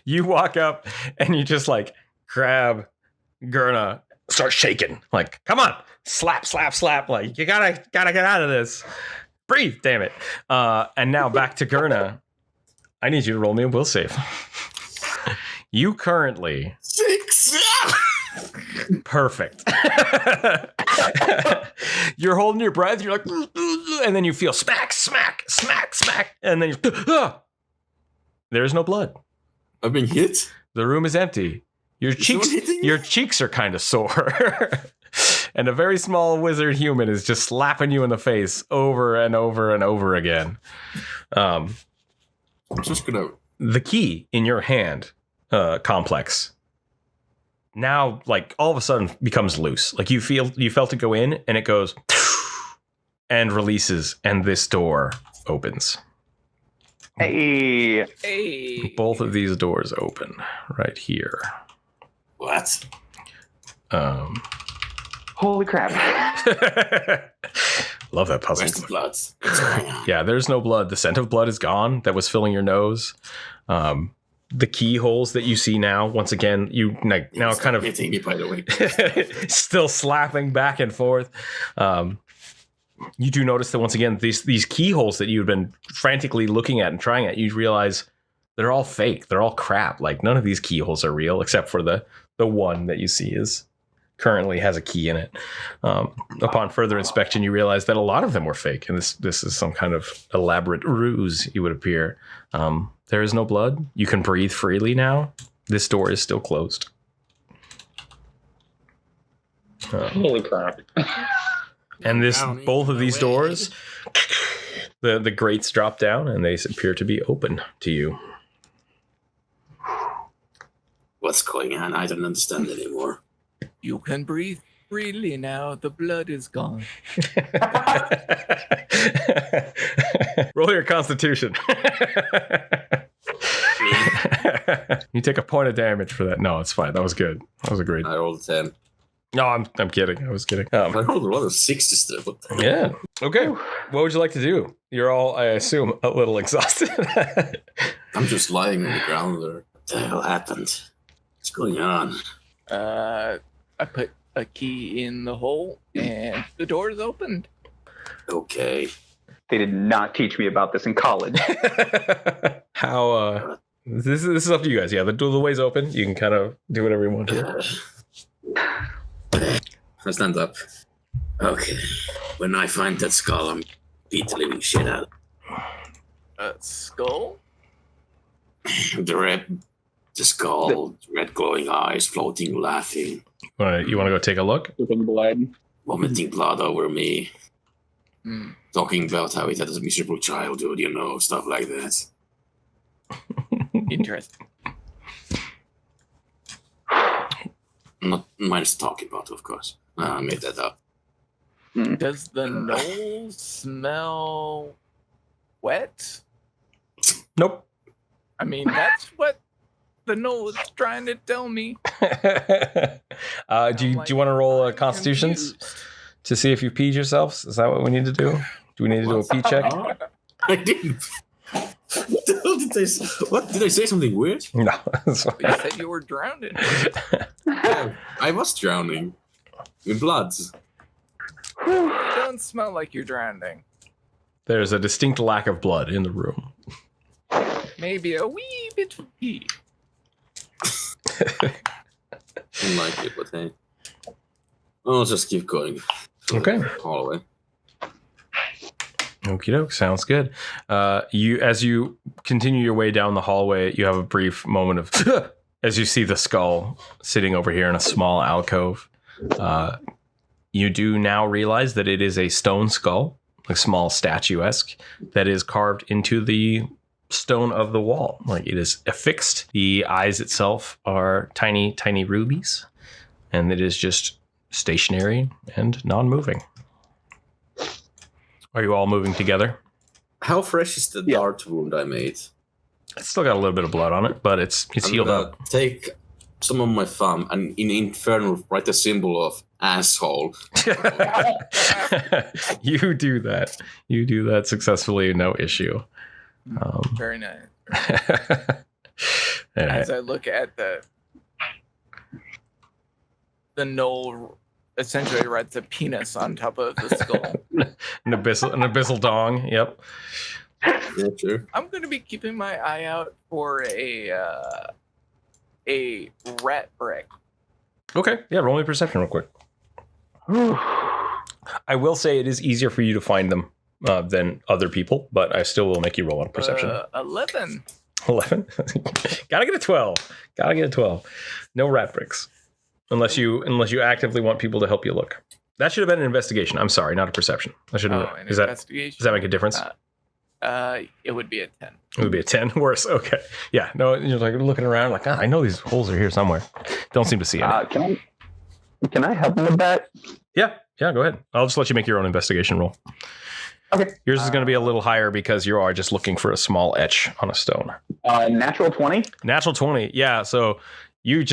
Speaker 2: You walk up and you just like grab Gherna, start shaking. Like, come on, slap, slap, slap. Like, you gotta get out of this. Breathe, damn it. And now back to Gherna. I need you to roll me a will save. You currently
Speaker 5: 6.
Speaker 2: Perfect. You're holding your breath. You're like, and then you feel smack, smack, smack, smack, and then you. There's no blood.
Speaker 5: I've been hit.
Speaker 2: The room is empty. Your cheeks are kind of sore. And a very small wizard human is just slapping you in the face over and over and over again.
Speaker 5: I'm just gonna.
Speaker 2: The key in your hand, complex, now like all of a sudden becomes loose. Like you felt it go in, and it goes and releases, and this door opens.
Speaker 4: Hey.
Speaker 2: Both of these doors open right here.
Speaker 5: What?
Speaker 4: Holy crap.
Speaker 2: Love that puzzle.
Speaker 5: Where's the blood? What's going on?
Speaker 2: Yeah, there's no blood. The scent of blood is gone that was filling your nose. The keyholes that you see now, once again, you now kind of
Speaker 5: hitting me, by the way.
Speaker 2: Still slapping back and forth. You do notice that once again, these keyholes that you've been frantically looking at and trying at, you realize They're all fake. They're all crap. Like none of these keyholes are real, except for the one that you see is currently has a key in it. Upon further inspection, you realize that a lot of them were fake, and this is some kind of elaborate ruse. You would appear. There is no blood. You can breathe freely now. This door is still closed.
Speaker 4: Holy crap!
Speaker 2: And both of these doors, the grates drop down, and they appear to be open to you.
Speaker 5: What's going on? I don't understand anymore.
Speaker 3: You can breathe freely now. The blood is gone.
Speaker 2: Roll your Constitution. You take a point of damage for that. No, it's fine. That was good. That was a great.
Speaker 5: I rolled a 10.
Speaker 2: No, I'm kidding. I was kidding.
Speaker 5: I rolled a lot of 6s there. What the hell?
Speaker 2: Yeah. Okay. What would you like to do? You're all, I assume, a little exhausted.
Speaker 5: I'm just lying on the ground there. What the hell happened? What's going on?
Speaker 3: I put a key in the hole and the door is opened.
Speaker 5: Okay.
Speaker 4: They did not teach me about this in college.
Speaker 2: How? This is up to you guys. Yeah, the way's open. You can kind of do whatever you want to.
Speaker 5: I stand up. Okay. When I find that skull, I'm beat the living shit out.
Speaker 3: A skull?
Speaker 5: The skull, red glowing eyes, floating, laughing.
Speaker 2: You want to go take a look?
Speaker 5: Vomiting blood over me.
Speaker 3: Mm.
Speaker 5: Talking about how it had a miserable childhood, stuff like that.
Speaker 3: Interesting.
Speaker 5: Not minus talking about, of course. I made that up.
Speaker 3: Does the knoll smell wet?
Speaker 2: Nope.
Speaker 3: I mean, that's what the knoll is trying to tell me.
Speaker 2: Do you want to roll a Constitutions to see if you peed yourselves? Is that what we need to do? Do we need to do a pee check?
Speaker 5: I didn't. What the hell did they say? What? Did I say something weird?
Speaker 2: No. That's fine.
Speaker 3: You said you were drowning.
Speaker 5: Yeah, I was drowning. In blood.
Speaker 3: You don't smell like you're drowning.
Speaker 2: There's a distinct lack of blood in the room.
Speaker 3: Maybe a wee bit of pee.
Speaker 5: Unlikely, but hey. I'll just keep going.
Speaker 2: Okay.
Speaker 5: Hallway.
Speaker 2: Okie doke, sounds good. As you continue your way down the hallway, you have a brief moment of as you see the skull sitting over here in a small alcove. You do now realize that it is a stone skull, like small statuesque, that is carved into the stone of the wall. Like it is affixed. The eyes itself are tiny, tiny rubies, and it is just stationary and non-moving. Are you all moving together?
Speaker 5: How fresh is the dart wound I made?
Speaker 2: It's still got a little bit of blood on it, but it's healed up.
Speaker 5: Take some of my thumb and in Infernal write a symbol of asshole.
Speaker 2: You do that. You do that successfully, no issue.
Speaker 3: Very nice.
Speaker 2: Right.
Speaker 3: As I look at the knoll, essentially writes a penis on top of the skull.
Speaker 2: An abyssal dong. Yep.
Speaker 5: Yeah, sure.
Speaker 3: I'm going to be keeping my eye out for a rat brick.
Speaker 2: Okay. Yeah. Roll me perception real quick. I will say it is easier for you to find them than other people, but I still will make you roll on perception.
Speaker 3: 11.
Speaker 2: 11. Gotta get a 12. Gotta get a 12. No rat bricks, unless you actively want people to help you look. That should have been an investigation. I'm sorry, not a perception. I should have.
Speaker 3: An
Speaker 2: Does
Speaker 3: investigation.
Speaker 2: that make a difference?
Speaker 3: It would be a 10.
Speaker 2: It would be a 10. Worse. Okay. Yeah. No, you're like looking around like, I know these holes are here somewhere. Don't seem to see any.
Speaker 4: Can I help him with that?
Speaker 2: Yeah. Go ahead. I'll just let you make your own investigation roll.
Speaker 4: Okay.
Speaker 2: Yours is going to be a little higher because you are just looking for a small etch on a stone.
Speaker 4: Natural 20.
Speaker 2: Natural 20. Yeah. So you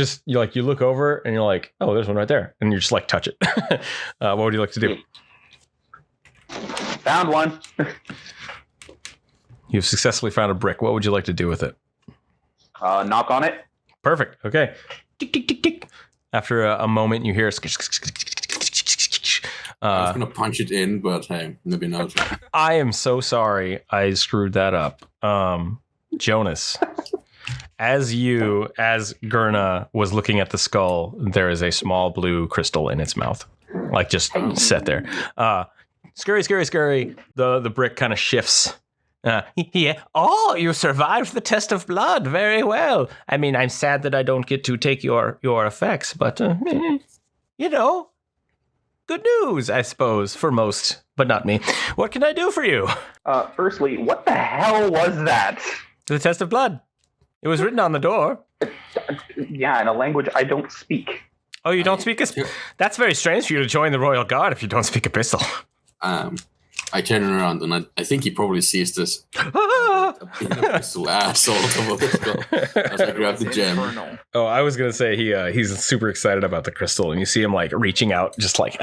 Speaker 2: look over and you're like, oh, there's one right there, and you just like touch it. What would you like to do?
Speaker 4: Found one.
Speaker 2: You've successfully found a brick. What would you like to do with it?
Speaker 4: Knock on it.
Speaker 2: Perfect. Okay. Tick, tick, tick, tick. After a moment, you hear.
Speaker 5: I was gonna punch it in, but hey, maybe not.
Speaker 2: I am so sorry. I screwed that up. Jonas, as Gherna was looking at the skull, there is a small blue crystal in its mouth, like just set there. Scurry. The brick kind of shifts. Yeah. Oh, you survived the test of blood. Very well. I mean, I'm sad that I don't get to take your effects, but good news, I suppose, for most, but not me. What can I do for you?
Speaker 4: Firstly, what the hell was that?
Speaker 2: The test of blood. It was written on the door.
Speaker 4: Yeah, in a language I don't speak.
Speaker 2: Oh, you don't speak That's very strange for you to join the Royal Guard if you don't speak Abyssal.
Speaker 5: I turn around and I think he probably sees this abyssal asshole as I grab the gem.
Speaker 2: Oh, I was gonna say he's super excited about the crystal, and you see him like reaching out, just like.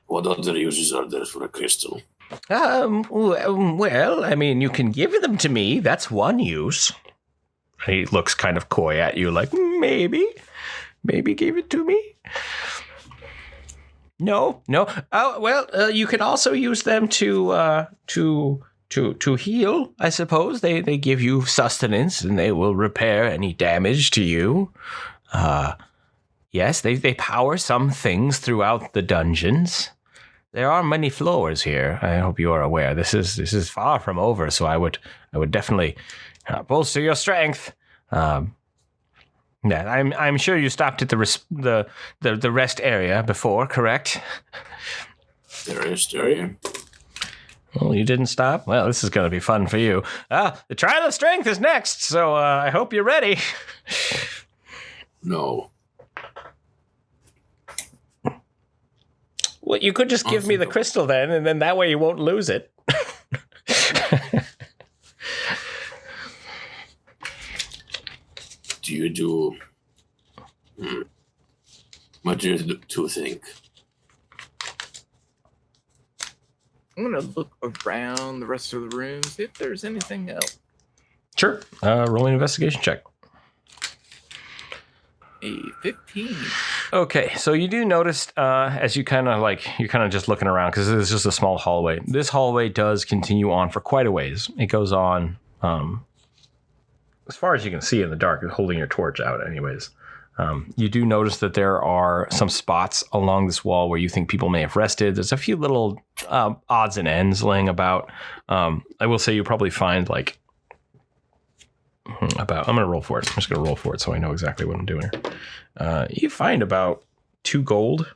Speaker 5: What other uses are there for a crystal?
Speaker 2: Well, I mean, you can give them to me. That's one use. He looks kind of coy at you, like maybe give it to me. No. Oh, well, you can also use them to heal, I suppose. They give you sustenance, and they will repair any damage to you. Yes, they power some things throughout the dungeons. There are many floors here. I hope you are aware. This is far from over, so I would definitely bolster your strength. Yeah, I'm sure you stopped at the rest area before, correct?
Speaker 5: The rest area?
Speaker 2: Well, you didn't stop? Well, this is going to be fun for you. The trial of strength is next, so I hope you're ready.
Speaker 5: No.
Speaker 2: Well, you could just give me the crystal then, and then that way you won't lose it.
Speaker 5: Do you do... What do you two think?
Speaker 3: I'm going to look around the rest of the room, see if there's anything else.
Speaker 2: Sure. Roll an investigation check.
Speaker 3: A 15.
Speaker 2: Okay, so you do notice as you're kind of just looking around, because it's just a small hallway. This hallway does continue on for quite a ways. It goes on as far as you can see in the dark, holding your torch out anyways. You do notice that there are some spots along this wall where you think people may have rested. There's a few little odds and ends laying about. I will say you probably find like I'm going to roll for it. I'm just going to roll for it so I know exactly what I'm doing here. You find about 2 gold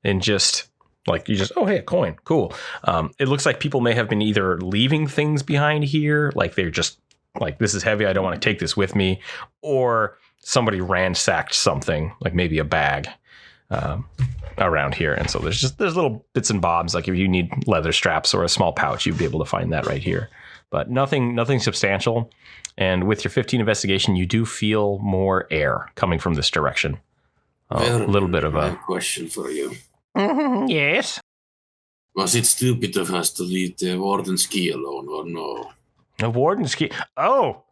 Speaker 2: and a coin. Cool. It looks like people may have been either leaving things behind here, like they're just like, this is heavy, I don't want to take this with me, or somebody ransacked something, like maybe a bag around here. And so there's little bits and bobs, like if you need leather straps or a small pouch, you'd be able to find that right here. But nothing substantial. And with your 15 investigation, you do feel more air coming from this direction. A little bit of a
Speaker 5: question for you.
Speaker 2: Mm-hmm, yes.
Speaker 5: Was it stupid of us to leave the warden's key alone, or no?
Speaker 2: The warden's key? Oh,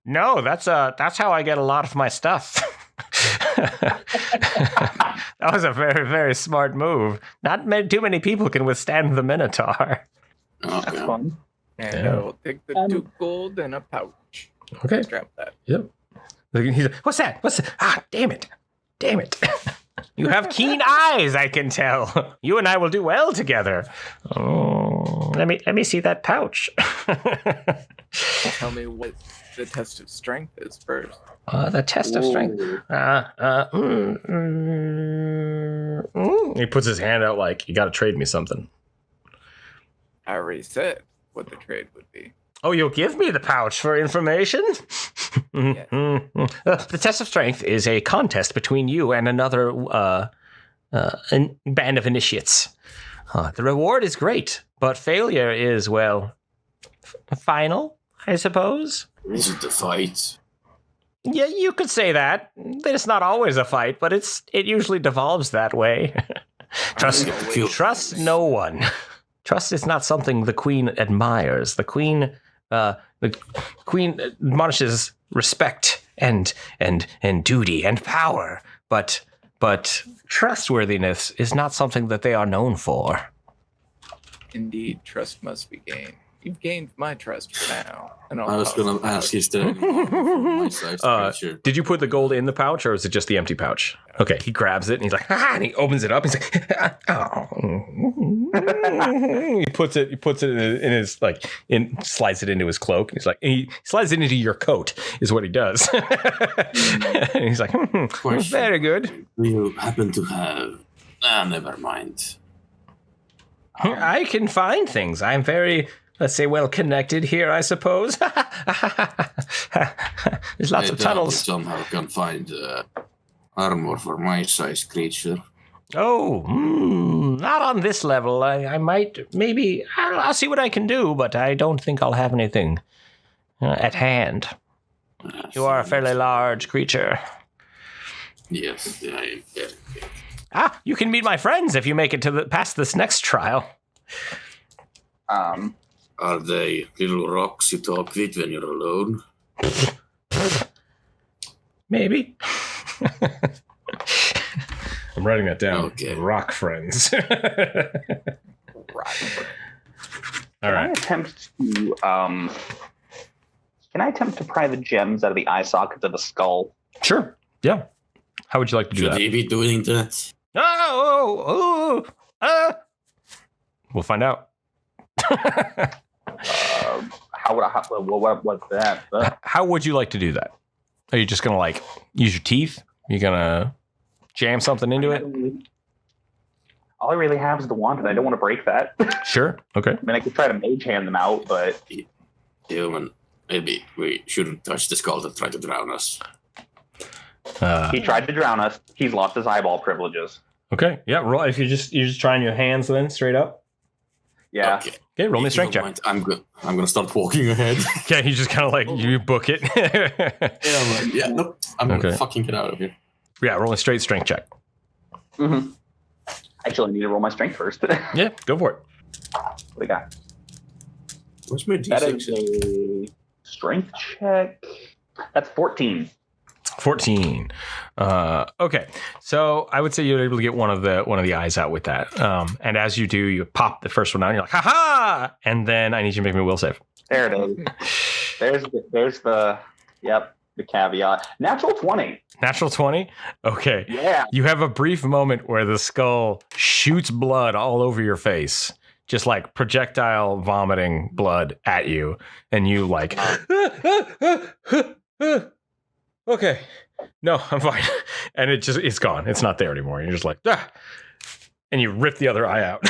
Speaker 2: no, that's how I get a lot of my stuff. That was a very, very smart move. Not too many people can withstand the Minotaur.
Speaker 5: Okay.
Speaker 4: That's fun.
Speaker 3: And I'll take the 2 gold and a pouch.
Speaker 2: Okay.
Speaker 3: Grab that.
Speaker 2: Yep. He's like, What's that? Ah, damn it. You have keen eyes, I can tell. You and I will do well together. Oh, let me see that pouch.
Speaker 3: Tell me what the test of strength is first.
Speaker 2: The test of strength. He puts his hand out like, you got to trade me something.
Speaker 3: I already said what the trade would be.
Speaker 2: Oh, you'll give me the pouch for information?
Speaker 3: Yes.
Speaker 2: The test of strength is a contest between you and another band of initiates. The reward is great, but failure is, well, final, I suppose.
Speaker 5: Is it a fight?
Speaker 2: Yeah, you could say that. It's not always a fight, but it usually devolves that way. Trust no one. Trust is not something the queen admires. The queen admonishes respect and duty and power, but trustworthiness is not something that they are known for.
Speaker 3: Indeed, trust must be gained. You've gained my trust for now. And
Speaker 5: I was going to ask, is there any more from my size creature?
Speaker 2: Did you put the gold in the pouch, or is it just the empty pouch? Okay, he grabs it and he's like, and he opens it up. He's like, he puts it in his slides it into his cloak. He's like, he slides it into your coat, is what he does. And he's like, very good.
Speaker 5: Do you happen to have? Never mind.
Speaker 2: I can find things. I'm very, let's say, well connected here, I suppose. There's lots of tunnels.
Speaker 5: Somehow can find armor for my size creature.
Speaker 2: Oh, not on this level. I might, maybe, I'll see what I can do, but I don't think I'll have anything at hand. You are a fairly large creature.
Speaker 5: Yes, I am.
Speaker 2: You can meet my friends if you make it to past this next trial.
Speaker 5: Are they little rocks you talk with when you're alone?
Speaker 2: Maybe. I'm writing that down.
Speaker 5: Okay.
Speaker 2: Rock friends.
Speaker 3: Rock
Speaker 2: All right.
Speaker 4: Can I attempt to pry the gems out of the eye sockets of the skull?
Speaker 2: Sure. Yeah. How would you like to do
Speaker 5: Should
Speaker 2: that?
Speaker 5: he be doing that?
Speaker 2: We'll find out.
Speaker 4: What's that?
Speaker 2: How would you like to do that? Are you just going to use your teeth? Are you going to jam something into it?
Speaker 4: All I really have is the wand, and I don't want to break that.
Speaker 2: Sure. Okay.
Speaker 4: I mean, I could try to mage hand them out, but...
Speaker 5: Human, maybe we shouldn't touch the skull that tried to drown us.
Speaker 4: He tried to drown us. He's lost his eyeball privileges.
Speaker 2: Okay. Yeah. Roll. If you're just trying your hands then straight up.
Speaker 4: Yeah.
Speaker 5: Okay.
Speaker 2: Roll me a strength check.
Speaker 5: I'm gonna start walking ahead.
Speaker 2: Okay. You just kind of you book it.
Speaker 5: Nope. I'm gonna fucking get out of here.
Speaker 2: Yeah. Roll a straight strength check.
Speaker 4: Mm-hmm. Actually, I need to roll my strength first.
Speaker 2: Yeah. Go for it.
Speaker 4: What do I got?
Speaker 5: What's my
Speaker 4: That
Speaker 5: D6?
Speaker 4: is a strength check. That's 14.
Speaker 2: 14. Okay, so I would say you're able to get one of the eyes out with that. And as you do, you pop the first one out. And you're like, ha ha! And then I need you to make me a will save.
Speaker 4: There it is. There's the caveat. Natural 20.
Speaker 2: Natural 20. Okay.
Speaker 4: Yeah.
Speaker 2: You have a brief moment where the skull shoots blood all over your face. Just projectile vomiting blood at you, and you okay, no, I'm fine. And it's gone. It's not there anymore. You're just and you rip the other eye out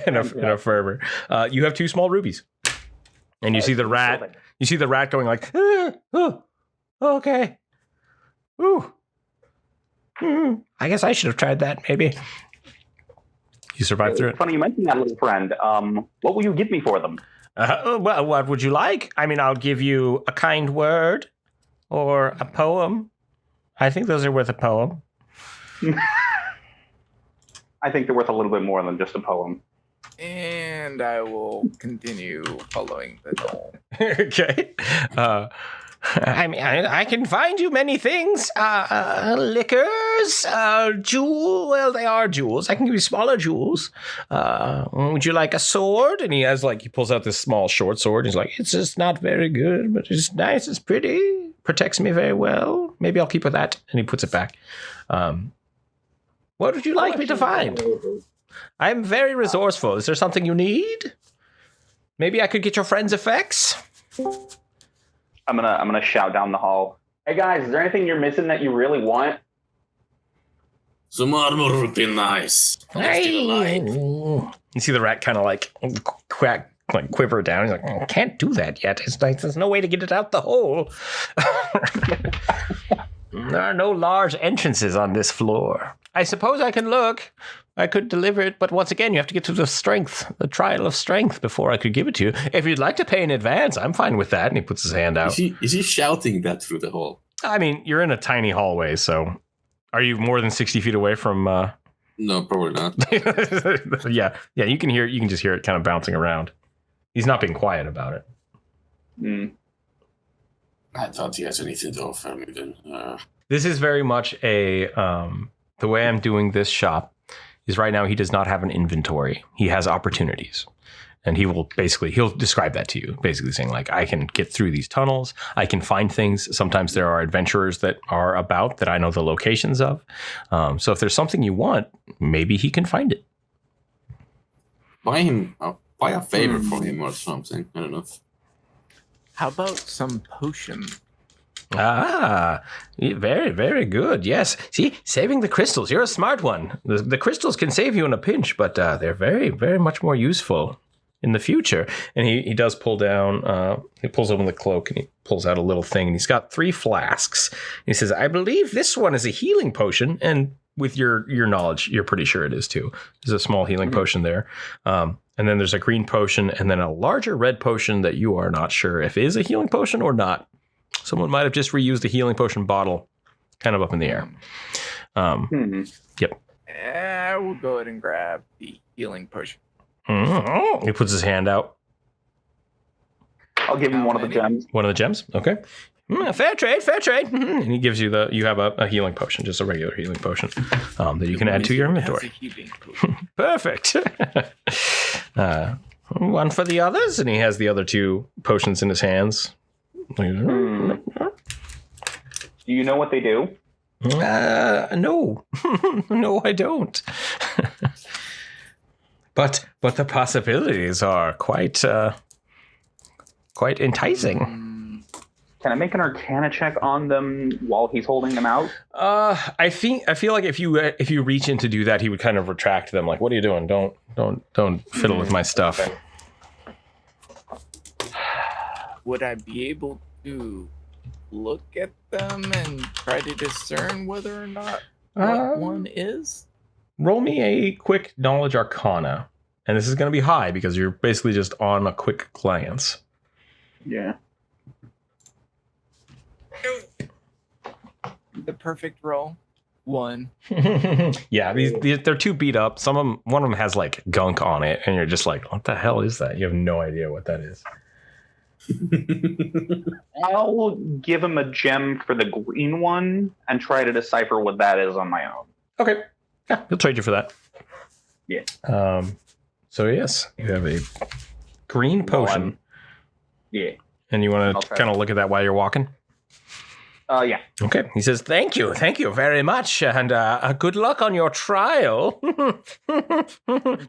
Speaker 2: in a fervor. You have 2 small rubies, and you see the rat. You see the rat going okay. Ooh. I guess I should have tried that. Maybe. You survived through it.
Speaker 4: Funny you mentioned that, little friend. What will you give me for them?
Speaker 2: Well, what would you like? I mean, I'll give you a kind word or a poem. I think those are worth a poem.
Speaker 4: I think they're worth a little bit more than just a poem.
Speaker 3: And I will continue following the knoll.
Speaker 2: Okay. I mean, I can find you many things. Liquors, jewel. Well, they are jewels. I can give you smaller jewels. Would you like a sword? And he has he pulls out this small short sword. He's like, it's just not very good, but it's nice. It's pretty. Protects me very well. Maybe I'll keep with that. And he puts it back. What would you like me to find? I'm very resourceful. Is there something you need? Maybe I could get your friend's effects.
Speaker 4: I'm gonna shout down the hall. Hey guys, is there anything you're missing that you really want?
Speaker 5: Some armor would be nice.
Speaker 2: You see the rat kind of quiver down. He's like, I can't do that yet. There's no way to get it out the hole. There are no large entrances on this floor. I suppose I can look. I could deliver it, but once again, you have to get through the trial of strength before I could give it to you. If you'd like to pay in advance, I'm fine with that. And he puts his hand out.
Speaker 5: Is he shouting that through the hall?
Speaker 2: I mean, you're in a tiny hallway, so are you more than 60 feet away from...
Speaker 5: No, probably not.
Speaker 2: Yeah, you can just hear it kind of bouncing around. He's not being quiet about it.
Speaker 5: I thought he has anything to offer me then.
Speaker 2: This is very much a... the way I'm doing this shop is right now he does not have an inventory. He has opportunities. And he'll describe that to you, basically saying like, I can get through these tunnels. I can find things. Sometimes there are adventurers that are about that I know the locations of. So if there's something you want, maybe he can find it.
Speaker 5: Buy a favor for him or something. I don't know.
Speaker 3: How about some potion?
Speaker 2: Ah, very, very good. Yes. See, saving the crystals. You're a smart one. The crystals can save you in a pinch, but they're very, very much more useful in the future. And he does pull down, he pulls open the cloak and he pulls out a little thing and he's got 3 flasks. He says, I believe this one is a healing potion. And with your knowledge, you're pretty sure it is too. There's a small healing potion there. And then there's a green potion and then a larger red potion that you are not sure if is a healing potion or not. Someone might have just reused the healing potion bottle kind of up in the air. Yep.
Speaker 3: We'll go ahead and grab the healing potion.
Speaker 2: Mm-hmm. He puts his hand out.
Speaker 4: I'll give him one of the gems.
Speaker 2: One of the gems? Okay. Fair trade. And he gives you you have a healing potion, just a regular healing potion that you can add to your inventory. Perfect. One for the others, and he has the other 2 potions in his hands.
Speaker 4: Do you know what they do?
Speaker 2: No. No, I don't. But the possibilities are quite enticing.
Speaker 4: Can I make an Arcana check on them while he's holding them out?
Speaker 2: I feel like if you reach in to do that, he would kind of retract them. Like, what are you doing? Don't fiddle with my stuff.
Speaker 4: Okay.
Speaker 3: Would I be able to look at them and try to discern whether or not what one is?
Speaker 2: Roll me a quick knowledge arcana. And this is going to be high because you're basically just on a quick glance.
Speaker 4: Yeah.
Speaker 3: The perfect roll. 1.
Speaker 2: Yeah, they're too beat up. One of them has like gunk on it, and you're just like, what the hell is that? You have no idea what that is.
Speaker 4: I'll give him a gem for the green one and try to decipher what that is on my own.
Speaker 2: Okay. Yeah, he'll trade you for that.
Speaker 4: Yeah.
Speaker 2: So yes, you have a green potion.
Speaker 4: Yeah.
Speaker 2: And you want to kind of look at that while you're walking?
Speaker 4: Yeah.
Speaker 2: Okay. He says, thank you very much, and good luck on your trial.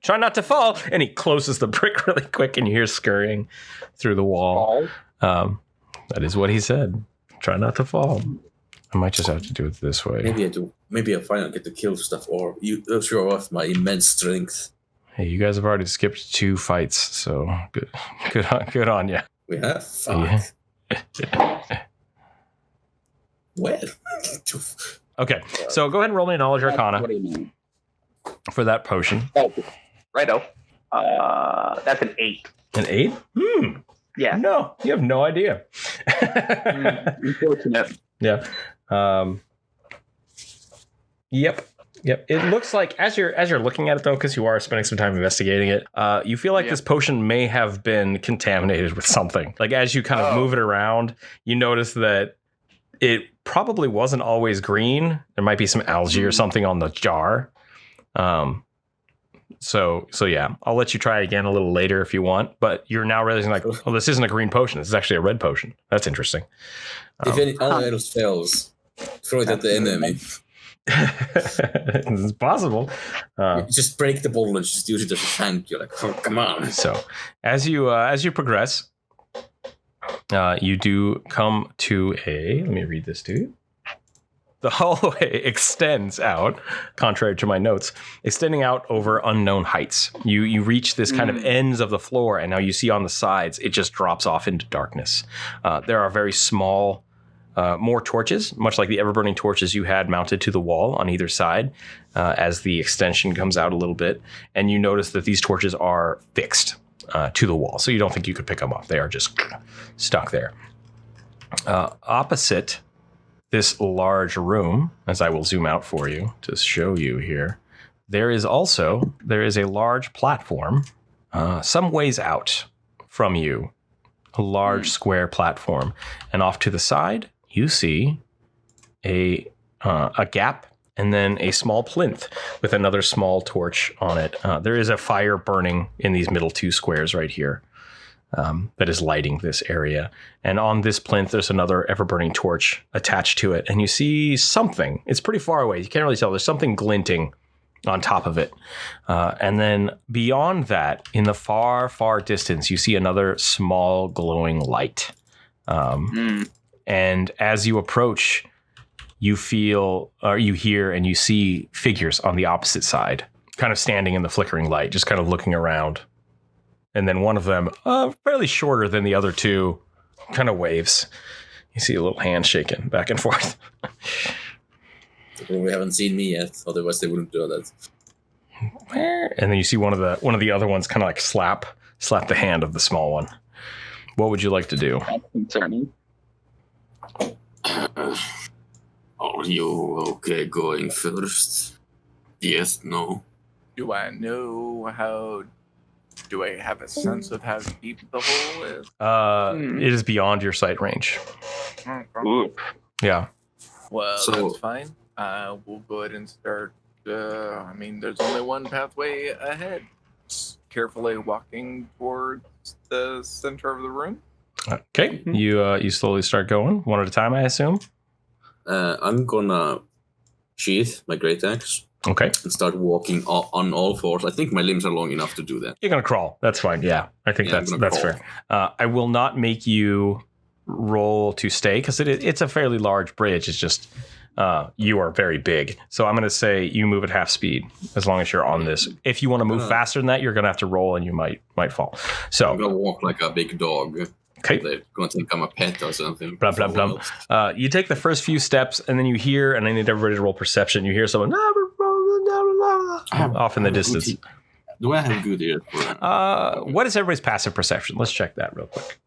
Speaker 2: Try not to fall. And he closes the brick really quick, and you hear scurrying through the wall. That is what he said. Try not to fall. I might just have to do it this way.
Speaker 5: Maybe I finally get to kill stuff, or you show off my immense strength.
Speaker 2: Hey, you guys have already skipped 2 fights, so good on you.
Speaker 5: We have 5. Yeah. Well.
Speaker 2: Okay, so go ahead and roll me a knowledge arcana for that potion.
Speaker 4: Oh, righto. That's an 8.
Speaker 2: An 8?
Speaker 4: Yeah.
Speaker 2: No, you have no idea.
Speaker 4: Unfortunate.
Speaker 2: Yeah. Yep. It looks like as you're looking at it though, because you are spending some time investigating it, you feel like this potion may have been contaminated with something. Like as you kind of move it around, you notice that it probably wasn't always green. There might be some algae or something on the jar. So yeah, I'll let you try again a little later if you want. But you're now realizing like, oh, this isn't a green potion. This is actually a red potion. That's interesting.
Speaker 5: If any else fails, throw it at the enemy.
Speaker 2: It's possible.
Speaker 5: Just break the bottle and just use it as a shank. You're like, oh, come on.
Speaker 2: So as you progress, you do come to let me read this to you. The hallway extends out, contrary to my notes, extending out over unknown heights. You reach this kind of ends of the floor, and now you see on the sides, it just drops off into darkness. There are very small, more torches, much like the ever-burning torches you had mounted to the wall on either side, as the extension comes out a little bit. And you notice that these torches are fixed to the wall, so you don't think you could pick them up. They are just stuck there. Opposite this large room, as I will zoom out for you to show you here, there is a large platform some ways out from you, a large square platform. And off to the side, you see a gap and then a small plinth with another small torch on it. There is a fire burning in these middle 2 squares right here that is lighting this area. And on this plinth, there's another ever-burning torch attached to it. And you see something. It's pretty far away. You can't really tell. There's something glinting on top of it. And then beyond that, in the far, far distance, you see another small glowing light. And as you approach, you feel, or you hear, and you see figures on the opposite side, kind of standing in the flickering light, just kind of looking around. And then one of them, fairly shorter than the other 2, kind of waves. You see a little hand shaking back and forth.
Speaker 5: They probably haven't seen me yet, otherwise they wouldn't do that.
Speaker 2: And then you see one of the other ones kind of like slap the hand of the small one. What would you like to do?
Speaker 4: That's concerning.
Speaker 5: Are you okay going first? Yes, no.
Speaker 3: Do I know how? Do I have a sense of how deep the hole is?
Speaker 2: It is beyond your sight range.
Speaker 4: Ooh.
Speaker 2: Yeah.
Speaker 3: Well,
Speaker 5: So-
Speaker 3: that's fine. We'll go ahead and start. I mean, there's only one pathway ahead. Just carefully walking towards the center of the room.
Speaker 2: Okay. You slowly start going one at a time, I assume.
Speaker 5: I'm gonna sheath my great axe
Speaker 2: Okay.
Speaker 5: and start walking on all fours. I think my limbs are long enough to do that.
Speaker 2: You're gonna crawl. That's fine. Yeah, I think
Speaker 5: Yeah, I'm
Speaker 2: that's
Speaker 5: gonna crawl.
Speaker 2: fair. I will not make you roll to stay because it's a fairly large bridge. It's just you are very big, so I'm gonna say you move at half speed as long as you're on this. If you want to move faster than that, you're gonna have to roll and you might fall.
Speaker 5: I'm
Speaker 2: So
Speaker 5: gonna walk like a big dog.
Speaker 2: okay.
Speaker 5: They're gonna think I'm a pet or something.
Speaker 2: Blah, blah, blah. You take the first few steps, and then you hear, and I need everybody to roll perception. You hear someone off in the distance.
Speaker 5: Do I have good ears for that?
Speaker 2: What is everybody's passive perception? Let's check that real quick.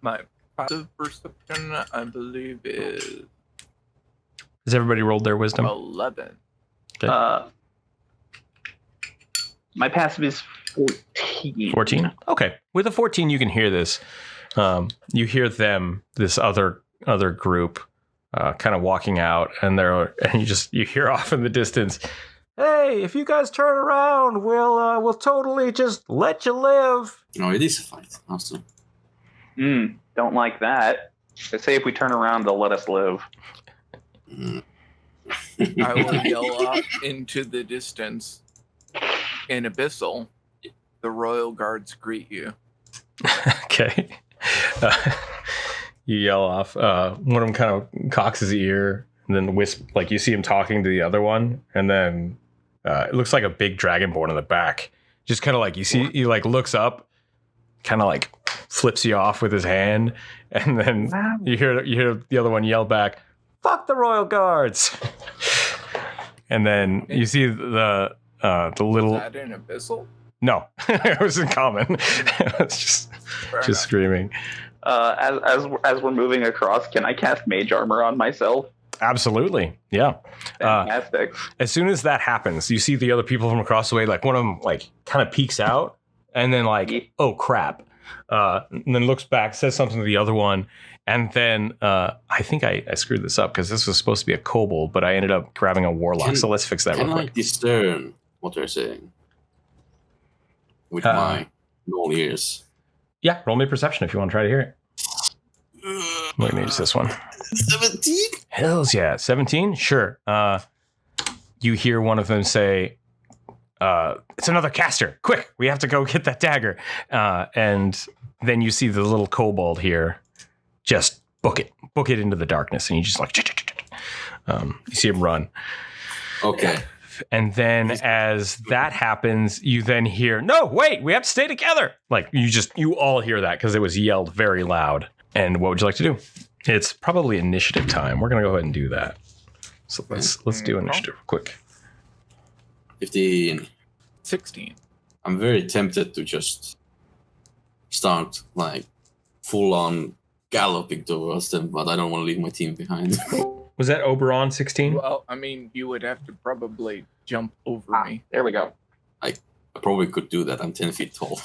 Speaker 3: My passive perception, I believe, is
Speaker 2: Has everybody rolled their wisdom?
Speaker 3: 11.
Speaker 4: My passive is 14.
Speaker 2: 14? Okay. With a 14, you can hear this. You hear them, this other group, kind of walking out, and you hear off in the distance, "Hey, if you guys turn around, we'll totally just let you live."
Speaker 5: No, it is a fight. Awesome.
Speaker 4: Don't like that. They say if we turn around, they'll let us live.
Speaker 3: I will yell off into the distance. In Abyssal, the royal guards greet you.
Speaker 2: Okay. You yell off. One of them kind of cocks his ear and then like you see him talking to the other one, and then it looks like a big dragonborn in the back. Just kind of like he like looks up, kind of like flips you off with his hand, and then you hear the other one yell back, "Fuck the royal guards!" And then you see the little.
Speaker 3: Is that in Abyssal?
Speaker 2: No, it was in common. It's just screaming.
Speaker 4: As we're moving across, can I cast mage armor on myself?
Speaker 2: Absolutely, yeah.
Speaker 4: Fantastic.
Speaker 2: As soon as that happens, you see the other people from across the way. Like one of them, like kind of peeks out, and then like, "Oh crap!" And then looks back, says something to the other one, and then I think I screwed this up because this was supposed to be a kobold, but I ended up grabbing a warlock. So let's fix that real
Speaker 5: Can I
Speaker 2: quick.
Speaker 5: discern what they're saying with my normal ears?
Speaker 2: Yeah, roll me perception if you want to try to hear it. Maybe it's this one.
Speaker 5: 17?
Speaker 2: Hells yeah. 17? Sure. You hear one of them say, "It's another caster. Quick, we have to go get that dagger." And then you see the little kobold here just book it into the darkness. And you just like, you see him run.
Speaker 5: Okay.
Speaker 2: And then as that happens, you then hear, "No, wait, we have to stay together." Like you all hear that because it was yelled very loud. And what would you like to do? It's probably initiative time. We're going to go ahead and do that. So let's do initiative real quick.
Speaker 5: 15.
Speaker 3: 16.
Speaker 5: I'm very tempted to just start like full on galloping towards them, but I don't want to leave my team behind.
Speaker 2: Was that Oberon 16?
Speaker 3: Well, I mean, you would have to probably jump over me.
Speaker 4: There we go.
Speaker 5: I probably could do that. I'm 10 feet tall.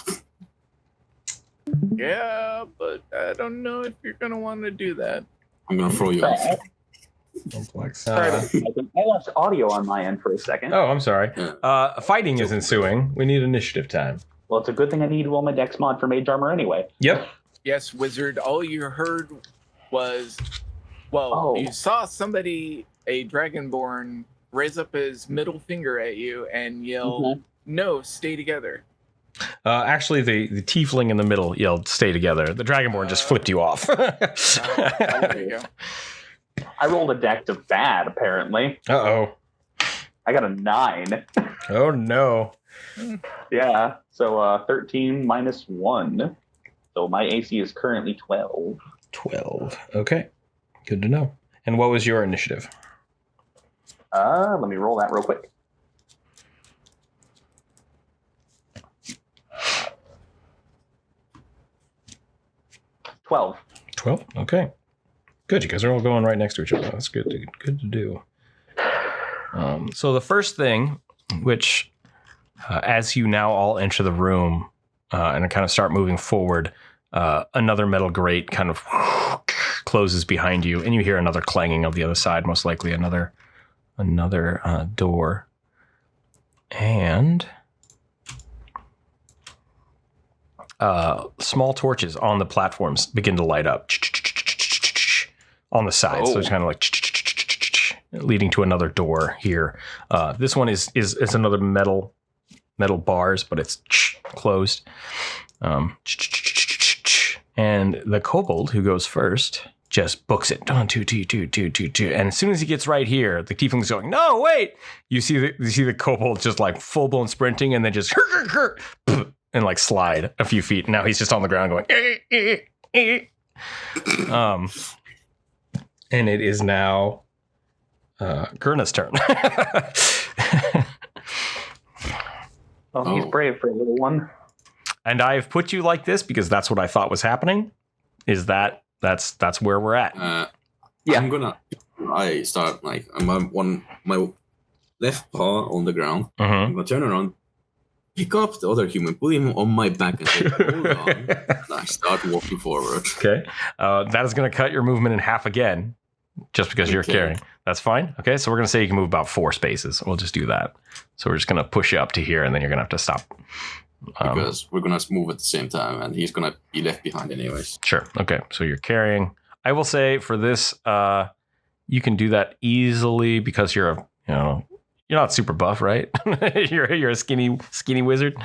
Speaker 3: Yeah, but I don't know if you're going to want to do that.
Speaker 5: I'm gonna throw you off.
Speaker 1: Complex.
Speaker 4: Sorry, I lost audio on my end for a second.
Speaker 1: Oh, I'm sorry. Fighting is ensuing. We need initiative time.
Speaker 4: Well, it's a good thing I need to roll my dex mod for mage armor anyway.
Speaker 1: Yep.
Speaker 3: Yes, wizard. All you heard was, you saw somebody, a dragonborn, raise up his middle finger at you and yell, "No, stay together."
Speaker 1: Actually, the tiefling in the middle yelled, "Stay together." The dragonborn just flipped you off.
Speaker 3: There you go.
Speaker 4: I rolled a dex of bad, apparently.
Speaker 1: Uh-oh.
Speaker 4: I got a 9.
Speaker 1: Oh, no.
Speaker 4: Yeah, so 13 minus 1. So my AC is currently 12.
Speaker 1: 12. Okay. Good to know. And what was your initiative?
Speaker 4: Let me roll that real quick. $12.
Speaker 1: 12. Okay. Good. You guys are all going right next to each other. That's good to do. So the first thing, which as you now all enter the room and kind of start moving forward, another metal grate kind of closes behind you, and you hear another clanging of the other side, most likely another door. And small torches on the platforms begin to light up on the sides. So it's kind of like leading to another door here. This one is another metal bars, but it's closed. And the kobold who goes first just books it. 1, 2, 2, 2, 2, 2, 2. And as soon as he gets right here, the tiefling's going, "No, wait!" You see the kobold just like full blown sprinting, and then just and like slide a few feet. Now he's just on the ground going. And it is now Gherna's turn.
Speaker 4: He's brave for a little one.
Speaker 1: And I've put you like this because that's what I thought was happening. Is that's where we're at?
Speaker 4: Yeah.
Speaker 5: I start like my left paw on the ground. I'm gonna turn around, pick up the other human, put him on my back, and say, "Hold on." And I start walking forward.
Speaker 1: Okay, that is going to cut your movement in half again, just because you're carrying. That's fine. Okay, so we're going to say you can move about 4 spaces. We'll just do that. So we're just going to push you up to here, and then you're going to have to stop.
Speaker 5: Because we're going to move at the same time, and he's going to be left behind anyways.
Speaker 1: Sure. Okay, so you're carrying. I will say for this, you can do that easily because you're you're not super buff, right? you're a skinny wizard.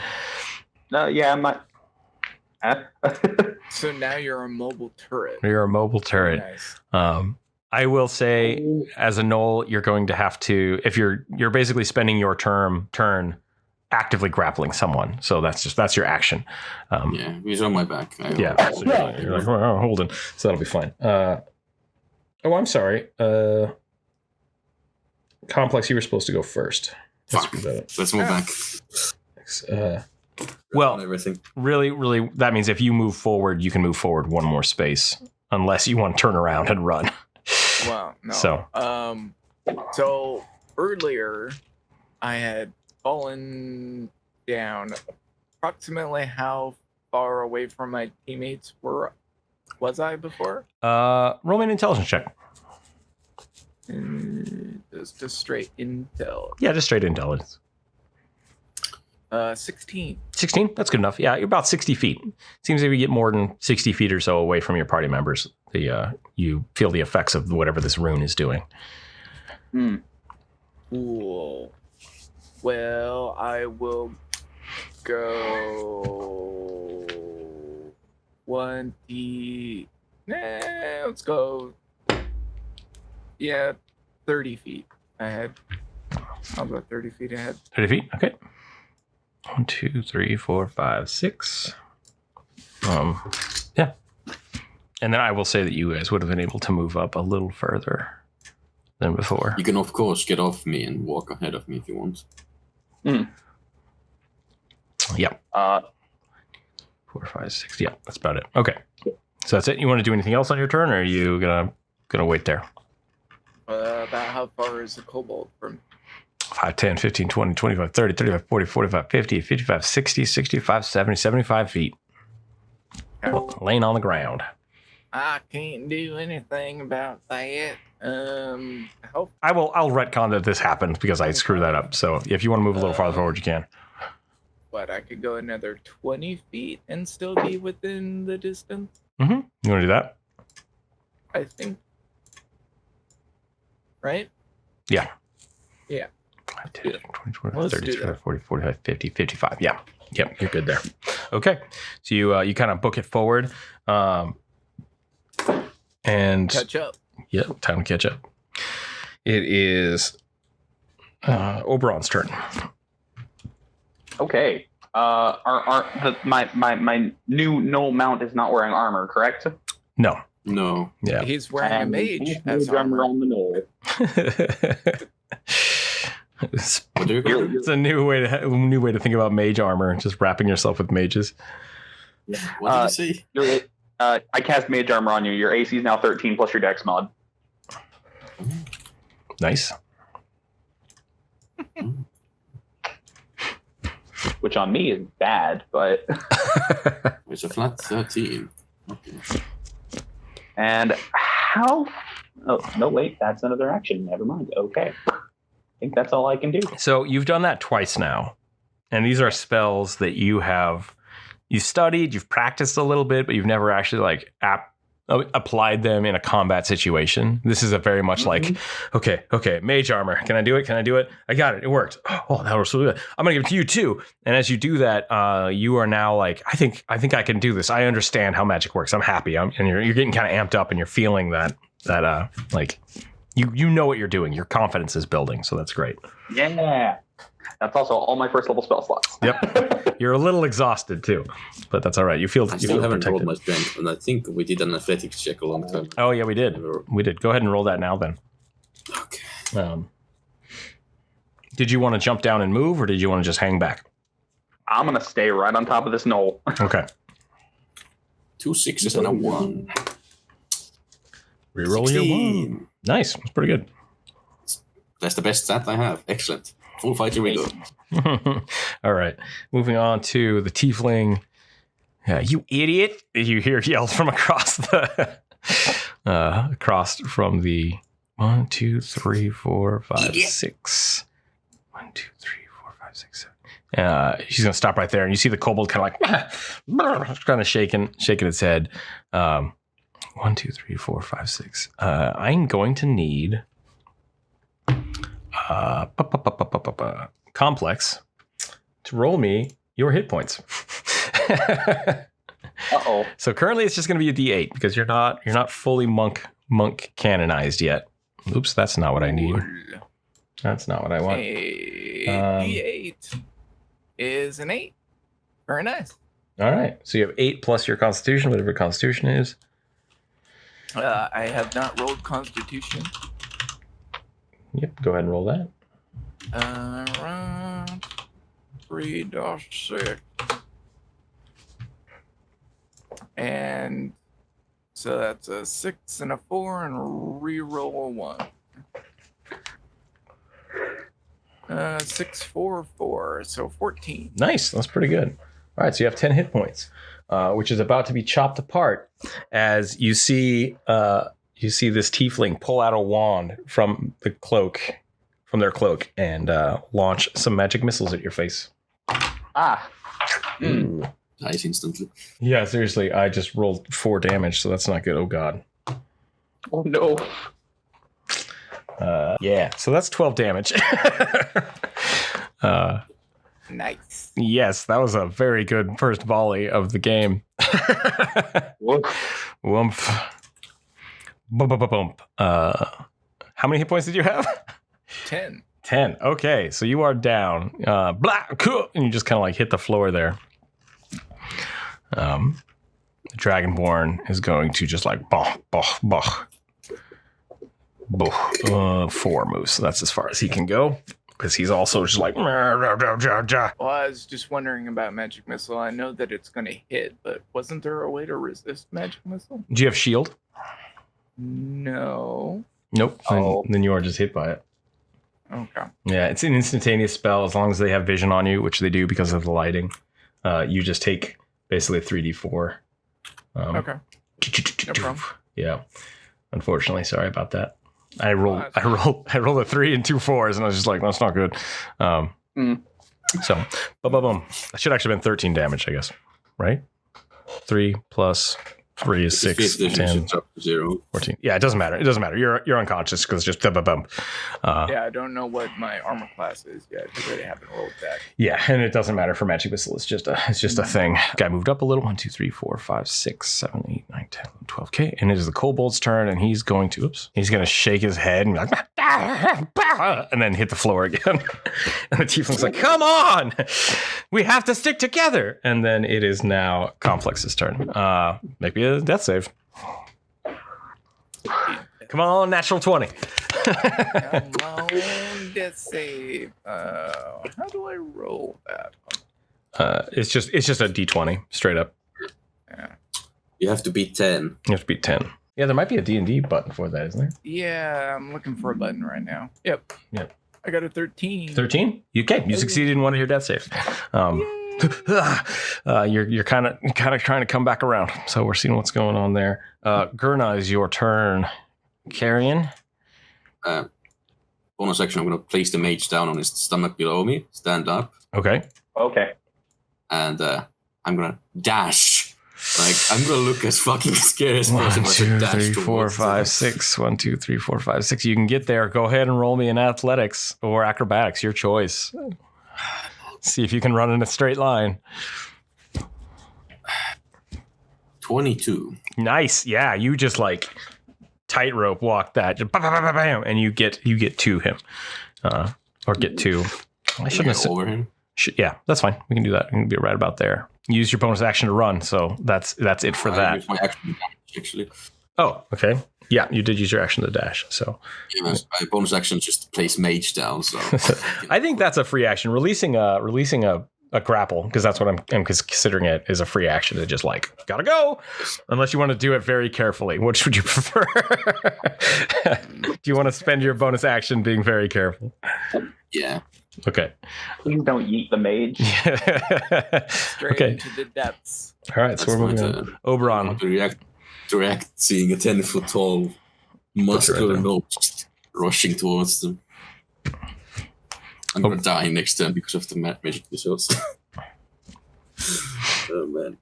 Speaker 4: No, yeah, I'm not.
Speaker 3: So now you're a mobile turret.
Speaker 1: You're a mobile turret.
Speaker 3: Nice.
Speaker 1: I will say, as a gnoll, you're going to have to, if you're basically spending your turn actively grappling someone. So that's your action.
Speaker 5: Yeah, he's on my back.
Speaker 1: So you're like, "Oh, holding." So that'll be fine. I'm sorry. Complex, you were supposed to go first.
Speaker 5: Let's move back.
Speaker 1: Well,
Speaker 5: everything.
Speaker 1: Really, that means if you move forward, you can move forward 1 more space, unless you want to turn around and run.
Speaker 3: Well, no.
Speaker 1: So
Speaker 3: earlier, I had fallen down. Approximately how far away from my teammates was I before?
Speaker 1: Roll me an intelligence check.
Speaker 3: Just straight intel.
Speaker 1: Yeah, just straight intelligence.
Speaker 3: 16.
Speaker 1: 16? That's good enough. Yeah, you're about 60 feet. Seems if you get more than 60 feet or so away from your party members, you feel the effects of whatever this rune is doing.
Speaker 3: Cool. Well, I will go 1D. Let's go. Yeah, 30 feet ahead. I'll go 30 feet ahead.
Speaker 1: 30 feet? Okay. 1, 2, 3, 4, 5, 6. Yeah. And then I will say that you guys would have been able to move up a little further than before.
Speaker 5: You can, of course, get off me and walk ahead of me if you want.
Speaker 1: Yep. 4, 5, 6. Yeah, that's about it. Okay. So that's it. You want to do anything else on your turn, or are you gonna wait there?
Speaker 3: About how far is the kobold from?
Speaker 1: 5, 10, 15, 20, 25, 30, 35, 40, 45, 50, 55, 60, 65, 70, 75 feet. Laying on the ground.
Speaker 3: I can't do anything about that.
Speaker 1: I'll retcon that this happened because I screwed that up. So if you want to move a little farther forward, you can.
Speaker 3: But I could go another 20 feet and still be within the distance.
Speaker 1: Mm-hmm. You want to do that?
Speaker 3: I think. Right?
Speaker 1: Yeah.
Speaker 3: Yeah.
Speaker 1: 10, 20, 20,
Speaker 3: Let's
Speaker 1: 30,
Speaker 3: do that.
Speaker 1: 40, 45, 50, 55. Yeah. Yep. You're good there. Okay. So you kind of book it forward. And
Speaker 3: Catch up.
Speaker 1: Yep. Time to catch up. It is Oberon's turn.
Speaker 4: Okay. My new Knoll mount is not wearing armor, correct?
Speaker 1: No.
Speaker 5: No.
Speaker 1: Yeah.
Speaker 3: He's wearing a mage as
Speaker 4: armor
Speaker 3: armor.
Speaker 4: on the Knoll.
Speaker 5: What do you call it?
Speaker 1: It's a new way to think about mage armor. Just wrapping yourself with mages.
Speaker 5: What did you say?
Speaker 4: I cast mage armor on you. Your AC is now 13 plus your dex mod.
Speaker 1: Nice.
Speaker 4: Which on me is bad, but...
Speaker 5: It's a flat 13. Okay.
Speaker 4: And how... Oh, no, wait. That's another action. Never mind. Okay. I think that's all I can do.
Speaker 1: So you've done that twice now. And these are spells that you studied, you've practiced a little bit, but you've never actually applied them in a combat situation. This is a very much like, okay, mage armor. Can I do it? I got it. It worked. Oh, that was really good. I'm going to give it to you too. And as you do that, you are now like, I think I can do this. I understand how magic works. I'm happy. And you're getting kind of amped up and you're feeling that like you know what you're doing. Your confidence is building. So that's great.
Speaker 4: Yeah. That's also all my first level spell slots.
Speaker 1: Yep. You're a little exhausted too, but that's all right. You feel
Speaker 5: I still haven't
Speaker 1: protected.
Speaker 5: rolled my strength, and I think we did an athletics check a long time ago.
Speaker 1: Oh yeah, we did. Go ahead and roll that now then.
Speaker 5: Okay.
Speaker 1: Did you want to jump down and move, or did you want to just hang back?
Speaker 4: I'm going to stay right on top of this knoll.
Speaker 1: Okay.
Speaker 5: 2 6s and a 1.
Speaker 1: Reroll your 1. Nice. That's pretty good.
Speaker 5: That's the best stat I have. Excellent. Full fighter we go.
Speaker 1: All right. Moving on to the tiefling. You idiot! You hear yells from across the 1, 2, 3, 4, 5, 6. 1, 2, 3, 4, 5, 6, 7. She's gonna stop right there, and you see the kobold kind of shaking its head. 1, 2, 3, 4, 5, 6. I'm going to need complex to roll me your hit points.
Speaker 4: Uh-oh.
Speaker 1: So currently it's just going to be a D8 because you're not fully monk canonized yet. Oops, that's not what I need. That's not what I want.
Speaker 3: D8 is an 8. Very nice.
Speaker 1: All right. So you have 8 plus your constitution, whatever your constitution is.
Speaker 3: I have not rolled Constitution.
Speaker 1: Yep. Go ahead and roll that.
Speaker 3: Around 3-6. And so that's a 6 and a 4 and reroll a 1. 6, 4, 4. So 14.
Speaker 1: Nice. That's pretty good. All right. So you have 10 hit points, which is about to be chopped apart as you see this tiefling pull out a wand from their cloak, and launch some magic missiles at your face.
Speaker 5: Nice instantly.
Speaker 1: Yeah, seriously, I just rolled 4 damage, so that's not good. Oh god.
Speaker 4: Oh no.
Speaker 1: Yeah, so that's 12 damage.
Speaker 3: Nice.
Speaker 1: Yes, that was a very good first volley of the game. Woomph. Bump. How many hit points did you have?
Speaker 3: 10.
Speaker 1: 10. Okay, so you are down. Blah, cool, and you just kind of like hit the floor there. The Dragonborn is going to just like bah. 4 moves. So that's as far as he can go because he's also just like.
Speaker 3: Well, I was just wondering about Magic Missile. I know that it's going to hit, but wasn't there a way to resist Magic Missile?
Speaker 1: Do you have shield?
Speaker 3: No.
Speaker 1: Nope. Then you are just hit by it.
Speaker 3: Okay.
Speaker 1: Yeah, it's an instantaneous spell as long as they have vision on you, which they do because of the lighting. You just take basically a 3d4.
Speaker 3: Okay. No problem.
Speaker 2: Yeah. Unfortunately, sorry about that. I rolled a 3 and 2 4s, and I was just like, that's not good. So, boom. That should actually have been 13 damage, I guess. Right? 3 plus 3 is 6, 10, 14. Yeah, it doesn't matter. It doesn't matter. You're unconscious because it's just bum.
Speaker 3: Yeah, I don't know what my armor class is yet because I haven't rolled that.
Speaker 2: Yeah, and it doesn't matter for magic missile. It's just a thing. Guy moved up a little. 1, 2, 3, 4, 5, 6, 7, 8, 9, 10, 12. Okay, and it is the kobold's turn, and he's going to shake his head and be like, and then hit the floor again. And the tiefling's like, come on, we have to stick together. And then it is now Complex's turn. Maybe a death save. Come on, natural 20.
Speaker 3: Come on, death save. How do I roll that?
Speaker 2: It's just a d20 straight up.
Speaker 3: Yeah.
Speaker 5: You have to beat 10.
Speaker 2: You have to beat 10. Yeah, there might be a D&D button for that, isn't there?
Speaker 3: Yeah, I'm looking for a button right now. Yep. I got a 13.
Speaker 2: 13? You succeeded in one of your death saves. You're kind of trying to come back around. So we're seeing what's going on there. Gherna, is your turn. Carrion?
Speaker 5: Bonus action, I'm going to place the mage down on his stomach below me, stand up.
Speaker 2: Okay.
Speaker 5: And I'm going to dash. Like, I'm going to look as fucking scary as possible.
Speaker 2: 1, 2, 3, 4, 5, 6. 1, 2, 3, 4, 5, 6. You can get there. Go ahead and roll me in athletics or acrobatics, your choice. See if you can run in a straight line.
Speaker 5: 22.
Speaker 2: Nice. Yeah, you just like tightrope walk that, just bam, and you get to him, or get to. I shouldn't have
Speaker 5: over him.
Speaker 2: Yeah, that's fine. We can do that. We can be right about there. Use your bonus action to run, so that's it for that.
Speaker 5: Use my action actually.
Speaker 2: Oh, okay. Yeah, you did use your action to dash. So
Speaker 5: my bonus action is just to place mage down. So
Speaker 2: I think that's a free action. Releasing a grapple, because that's what I'm considering it, is a free action to just like gotta go, unless you want to do it very carefully. Which would you prefer? Do you want to spend your bonus action being very careful?
Speaker 5: Yeah.
Speaker 2: Okay.
Speaker 4: Please don't yeet the mage.
Speaker 3: Straight into the depths.
Speaker 2: All right, so we're moving on. Oberon.
Speaker 5: To react seeing a 10-foot tall muscular gnome just rushing towards them. I'm gonna die next turn because of the magic missiles. Oh man.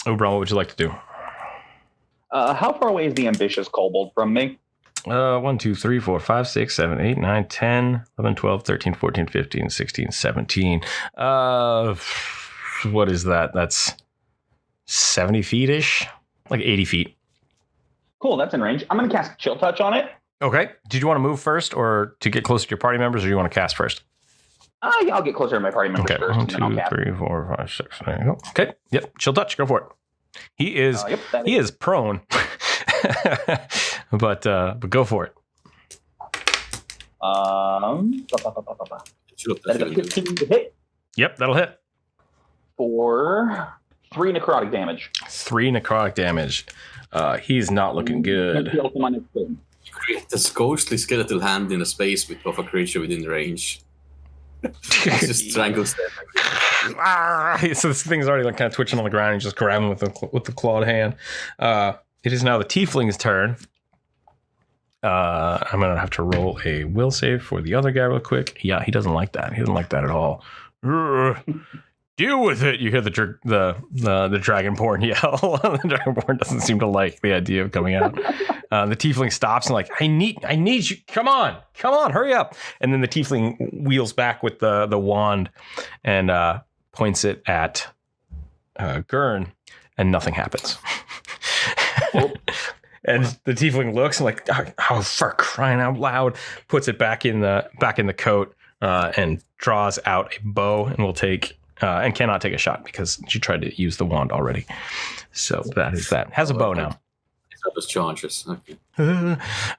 Speaker 2: Oberon, what would you like to do?
Speaker 4: How far away is the ambitious kobold from me?
Speaker 2: 1, 2, 3, 4, 5, 6, 7, 8, 9, 10, 11, 12, 13, 14, 15, 16, 17. What is that? That's 70 feet-ish? Like 80 feet.
Speaker 4: Cool, that's in range. I'm going to cast Chill Touch on it.
Speaker 2: Okay. Did you want to move first or to get closer to your party members, or do you want to cast first?
Speaker 4: Yeah, I'll get closer to my party members first.
Speaker 2: 1, 2, 3, 4, 5, 6. There you go. Okay. Yep. Chill Touch. Go for it. He is prone. but go for it.
Speaker 4: That is a 15 to hit.
Speaker 2: Yep, that'll hit.
Speaker 4: For 3 necrotic damage.
Speaker 2: 3 necrotic damage. He's not looking good.
Speaker 5: You create this ghostly skeletal hand in a space of a creature within range. Just strangles them.
Speaker 2: So this thing's already like kind of twitching on the ground and just grabbing with the clawed hand. It is now the tiefling's turn. I'm gonna have to roll a will save for the other guy real quick. Yeah, he doesn't like that. He doesn't like that at all. Deal with it. You hear the dragonborn yell. The dragonborn doesn't seem to like the idea of coming out. The tiefling stops and like, I need you. Come on, hurry up. And then the tiefling wheels back with the wand and points it at Gern, and nothing happens. And the tiefling looks and like, oh, for crying out loud, puts it back in the coat and draws out a bow and will take. And cannot take a shot because she tried to use the wand already. So that is that. Has a bow now.
Speaker 5: It's charges. Okay.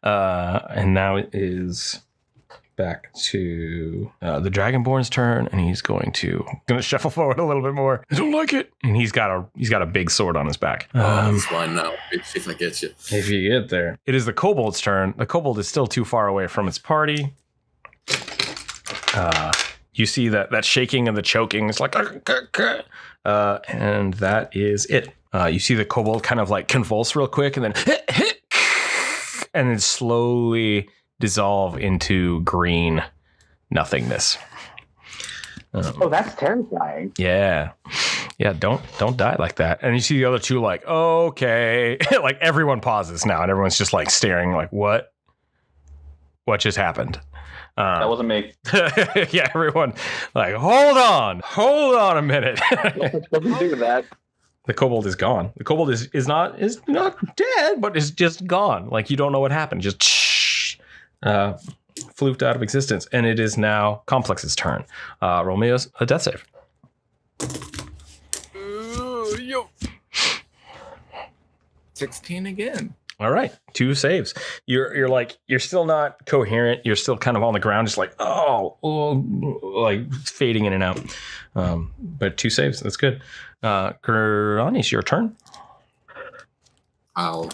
Speaker 2: And now it is back to the Dragonborn's turn, and he's going to shuffle forward a little bit more. I don't like it. And he's got a big sword on his back.
Speaker 5: That's fine now. If I get you.
Speaker 2: If you get there. It is the kobold's turn. The kobold is still too far away from its party. You see that shaking and the choking. It's like, and that is it. You see the kobold kind of like convulse real quick and then slowly dissolve into green nothingness.
Speaker 4: That's terrifying.
Speaker 2: Yeah. Don't die like that. And you see the other two like, okay. Like everyone pauses now and everyone's just like staring like, what just happened?
Speaker 4: That wasn't me.
Speaker 2: Yeah, everyone like, hold on a minute.
Speaker 4: Doesn't do that.
Speaker 2: The kobold is gone. The kobold is not dead, but is just gone. Like you don't know what happened. Just fluked out of existence. And it is now Complex's turn. Roll me a death save.
Speaker 3: Yo. 16 again.
Speaker 2: All right, 2 saves. You're still not coherent. You're still kind of on the ground, just like like fading in and out. But 2 saves, that's good. Gherna, it's your turn.
Speaker 5: I'll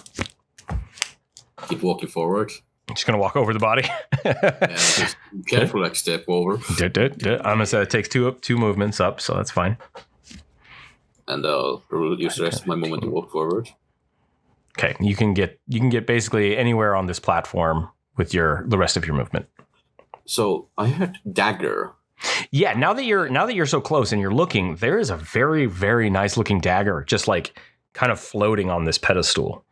Speaker 5: keep walking forward.
Speaker 2: I'm just gonna walk over the body.
Speaker 5: Just careful, like step over.
Speaker 2: I'm gonna say it takes two movements up, so that's fine.
Speaker 5: And I'll use the rest of my movement to walk forward.
Speaker 2: Okay, you can get basically anywhere on this platform with the rest of your movement.
Speaker 5: So I heard dagger.
Speaker 2: Yeah, now that you're so close and you're looking, there is a very, very nice looking dagger just like kind of floating on this pedestal.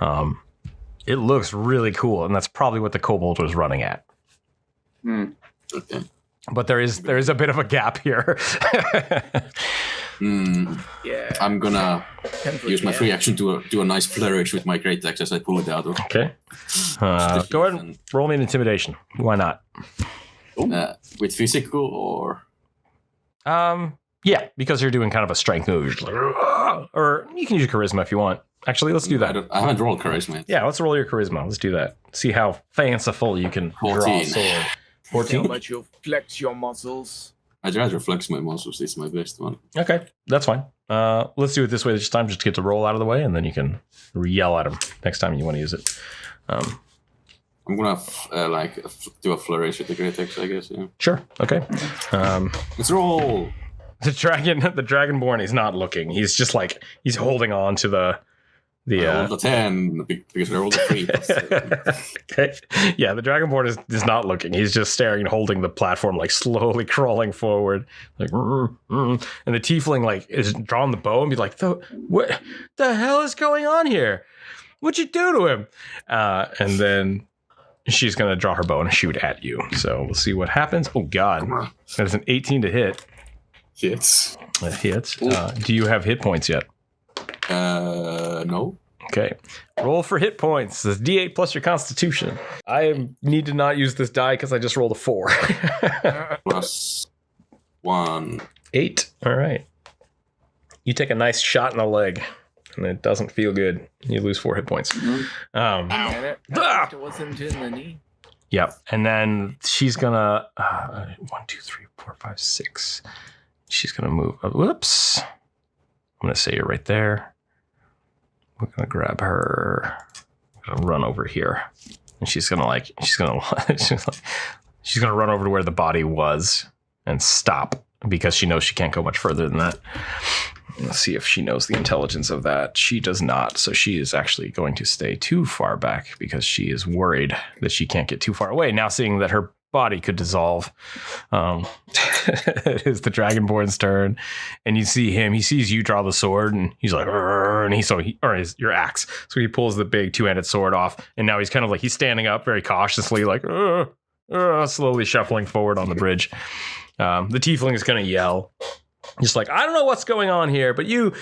Speaker 2: It looks really cool, and that's probably what the kobold was running at.
Speaker 5: Okay.
Speaker 2: But there is a bit of a gap here.
Speaker 3: Yeah.
Speaker 5: I'm gonna use my free action to do a nice flourish with my great axe as I pull it out.
Speaker 2: Okay. Go ahead and roll me an intimidation. Why not?
Speaker 5: With physical or?
Speaker 2: Yeah, because you're doing kind of a strength move. You're just like, or you can use charisma if you want. Actually, let's do that.
Speaker 5: I haven't rolled charisma yet.
Speaker 2: Yeah, let's roll your charisma. Let's do that. See how fanciful you can
Speaker 5: 14.
Speaker 2: draw a sword. 14.
Speaker 3: How much you'll flex your muscles.
Speaker 5: I'd rather flex my muscles. It's my best one.
Speaker 2: Okay, that's fine. Let's do it this way this time, just to get the roll out of the way, and then you can yell at him next time you want to use it.
Speaker 5: I'm gonna do a flourish with the great axe, I guess. Yeah.
Speaker 2: Sure. Okay.
Speaker 5: Let's roll.
Speaker 2: The dragonborn is not looking. He's just like he's holding on to the.
Speaker 5: I rolled a 10 because I rolled a 3.
Speaker 2: Okay. Yeah, the dragonborn is not looking. He's just staring and holding the platform, like slowly crawling forward, like. And the tiefling like is drawing the bow and be like, "What the hell is going on here? What'd you do to him?" And then she's gonna draw her bow and shoot at you. So we'll see what happens. Oh God, that is an 18 to hit.
Speaker 5: Hits.
Speaker 2: That hits. Do you have hit points yet?
Speaker 5: No.
Speaker 2: Okay. Roll for hit points. This D8 plus your constitution. I need to not use this die because I just rolled a 4.
Speaker 5: Plus 1.
Speaker 2: 8. All right. You take a nice shot in the leg, and it doesn't feel good. You lose 4 hit points.
Speaker 3: And it wasn't in the knee.
Speaker 2: Yep. And then she's gonna 1, 2, 3, 4, 5, 6. She's gonna move. Whoops. I'm gonna say you're right there. We're gonna grab her. I'm gonna run over here, and she's gonna run over to where the body was and stop because she knows she can't go much further than that. Let's see if she knows the intelligence of that. She does not, so she is actually going to stay too far back because she is worried that she can't get too far away. Now, seeing that her body could dissolve, it is the Dragonborn's turn, and you see him. He sees you draw the sword, and he's like, and your axe. So he pulls the big 2-handed sword off, and now he's kind of like he's standing up very cautiously, like slowly shuffling forward on the bridge. The tiefling is going to yell. Just like, I don't know what's going on here, but you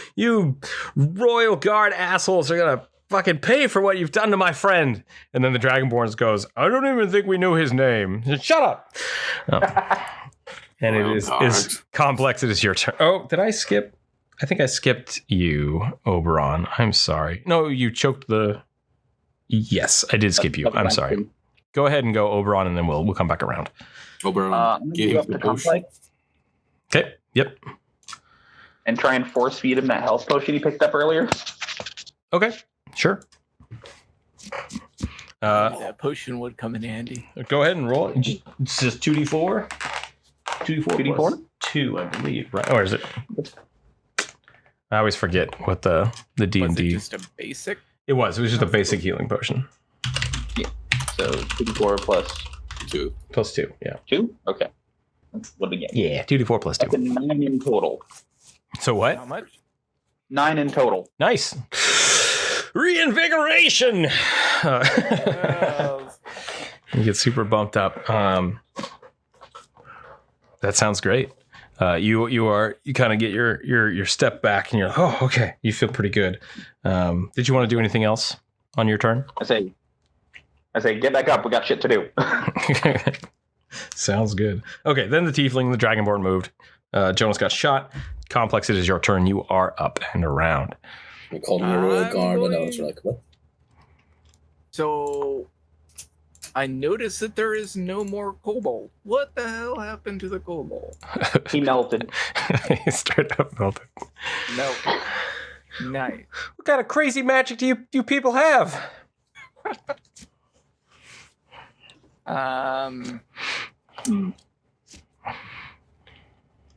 Speaker 2: royal guard assholes are going to fucking pay for what you've done to my friend. And then the Dragonborn goes, I don't even think we knew his name. Shut up. And it is complex. It is your turn. Oh, did I skip? I think I skipped you, Oberon. I'm sorry. No, you choked the... Yes, I did skip you. I'm sorry. Go ahead and go, Oberon, and then we'll come back around.
Speaker 5: Oberon, give him the potion.
Speaker 2: Okay, yep.
Speaker 4: And try and force feed him that health potion he picked up earlier. Okay,
Speaker 2: sure.
Speaker 3: That potion would come in handy.
Speaker 2: Go ahead and roll it. It's just 2d4. 2d4 plus 2, I believe. Right? Or is it? I always forget what the D&D.
Speaker 3: Was it just a basic?
Speaker 2: It was just a basic healing potion.
Speaker 4: Yeah. So 2d4 plus
Speaker 5: 2.
Speaker 2: Plus 2, yeah.
Speaker 4: 2? Okay. What did we get?
Speaker 2: Yeah, 2d4 plus 2.
Speaker 4: That's a 9 in total.
Speaker 2: So what?
Speaker 3: How much?
Speaker 4: 9 in total.
Speaker 2: Nice. Reinvigoration! You get super bumped up. That sounds great. You kind of get your step back and you're like, oh, okay. You feel pretty good. Did you want to do anything else on your turn?
Speaker 4: I say, get back up. We got shit to do.
Speaker 2: Sounds good. Okay, then the tiefling, the dragonborn moved. Jonas got shot. Complex, it is your turn. You are up and around.
Speaker 5: I called him a royal guard, and I was like, what?
Speaker 3: So I noticed that there is no more kobold. What the hell happened to the kobold?
Speaker 4: He melted.
Speaker 2: He straight up melted.
Speaker 3: No. Nice.
Speaker 2: What kind of crazy magic do you people have?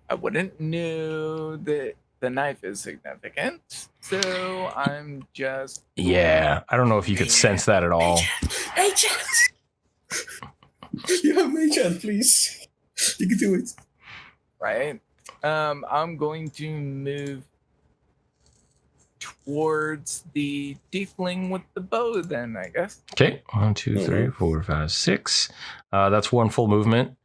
Speaker 3: I wouldn't know that the knife is significant, so I'm just...
Speaker 2: Yeah, I don't know if you could sense that at all.
Speaker 5: Agent! You have mage hand, please. You can do it.
Speaker 3: Right? I'm going to move towards the tiefling with the bow then, I guess.
Speaker 2: Okay, 1, 2, 3, 4, 5, 6. That's one full movement.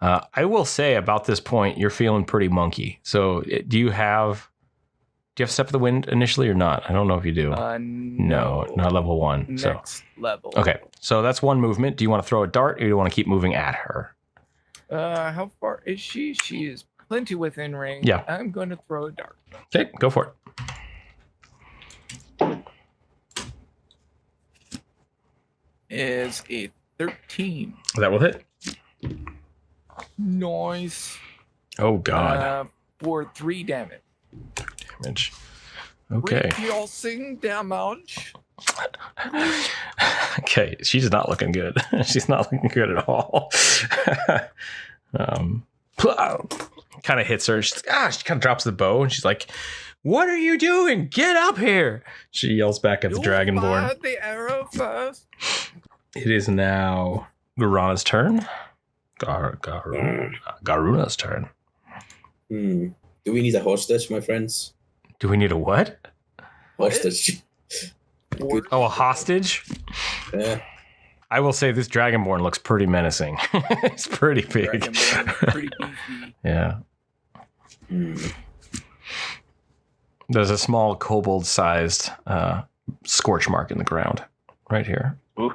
Speaker 2: I will say about this point, you're feeling pretty monkey. So do you have Step of the Wind initially or not? I don't know if you do. No, not level 1.
Speaker 3: Next level.
Speaker 2: Okay, so that's one movement. Do you want to throw a dart or do you want to keep moving at her?
Speaker 3: How far is she? She is plenty within range.
Speaker 2: Yeah.
Speaker 3: I'm going to throw a dart.
Speaker 2: Okay, go for it.
Speaker 3: Is a 13.
Speaker 2: That will hit.
Speaker 3: Nice.
Speaker 2: Oh, God.
Speaker 3: For 3 damage.
Speaker 2: Damage. Okay.
Speaker 3: Piercing damage.
Speaker 2: Okay, she's not looking good. She's not looking good at all. Kind of hits her. She kind of drops the bow and she's like, "What are you doing? Get up here!" She yells back at the dragonborn.
Speaker 3: Fire the arrow first.
Speaker 2: It is now Gherna's turn. Garuna's turn.
Speaker 5: Do we need a hostage, my friends?
Speaker 2: Do we need a what?
Speaker 5: Hostage.
Speaker 2: Oh, a hostage?
Speaker 5: Yeah.
Speaker 2: I will say this dragonborn looks pretty menacing. It's pretty big.
Speaker 3: Pretty beefy.
Speaker 2: Yeah. There's a small kobold-sized scorch mark in the ground right here.
Speaker 4: Ooh.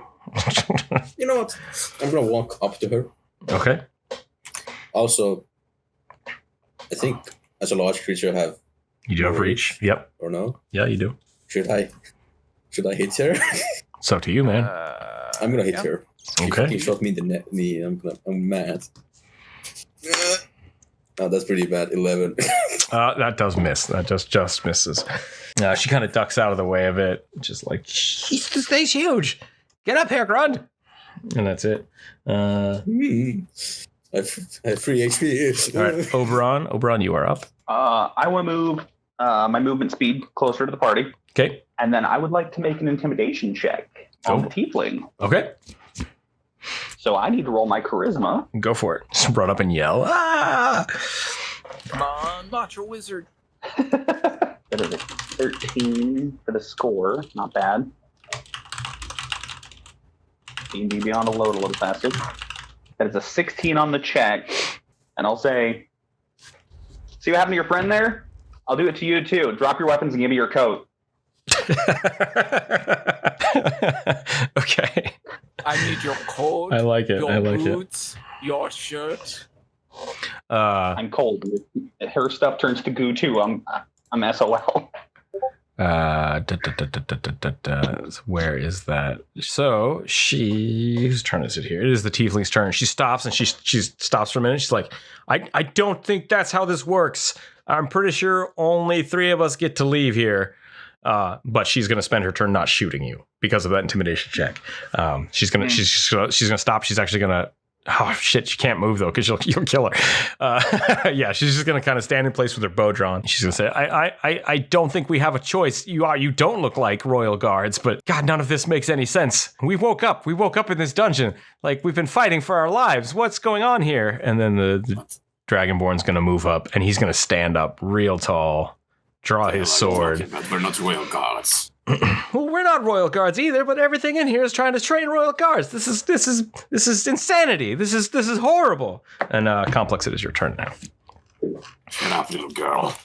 Speaker 5: You know what? I'm gonna walk up to her.
Speaker 2: Okay.
Speaker 5: Also, I think as a large creature, I have.
Speaker 2: You do have reach. Yep.
Speaker 5: Or no?
Speaker 2: Yeah, you do.
Speaker 5: Should I hit her?
Speaker 2: It's up to you, man.
Speaker 5: I'm gonna hit her.
Speaker 2: Okay.
Speaker 5: He shot me in the knee. I'm mad. Oh, that's pretty bad. 11.
Speaker 2: That does miss. That just misses. She kind of ducks out of the way of it, just like, this thing's huge. Get up here, Grund. And that's it.
Speaker 5: I have 3 HP.
Speaker 2: All right, Oberon, you are up.
Speaker 4: I want to move my movement speed closer to the party.
Speaker 2: Okay.
Speaker 4: And then I would like to make an intimidation check on the tiefling.
Speaker 2: Okay.
Speaker 4: So I need to roll my charisma.
Speaker 2: Go for it. Just run up and yell. Ah!
Speaker 3: Come on, macho wizard.
Speaker 4: That is a 13 for the score. Not bad. D&D Beyond will load a little faster. That is a 16 on the check. And I'll say, see what happened to your friend there? I'll do it to you too. Drop your weapons and give me your coat.
Speaker 2: Okay.
Speaker 3: I need your coat.
Speaker 2: I like it.
Speaker 3: Your boots, your shirt.
Speaker 4: I'm cold. Her stuff turns to goo too. I'm SOL.
Speaker 2: Where is that? So whose turn is it here? It is the tiefling's turn. She stops and she stops for a minute. She's like, I don't think that's how this works. I'm pretty sure only 3 of us get to leave here. But she's going to spend her turn not shooting you because of that intimidation check. She's going to stop. She's actually going to Oh shit, she can't move though because you'll kill her. Yeah, she's just gonna kind of stand in place with her bow drawn. She's gonna say, I don't think we have a choice. You don't look like royal guards, but God, none of this makes any sense. We woke up in this dungeon, like we've been fighting for our lives. What's going on here? And then the Dragonborn's gonna move up and he's gonna stand up real tall, draw his sword.
Speaker 5: We're not royal guards.
Speaker 2: Well, we're not royal guards either, but everything in here is trying to train royal guards. This is insanity. This is horrible. And Complex, it is your turn now.
Speaker 5: Shut up, little girl.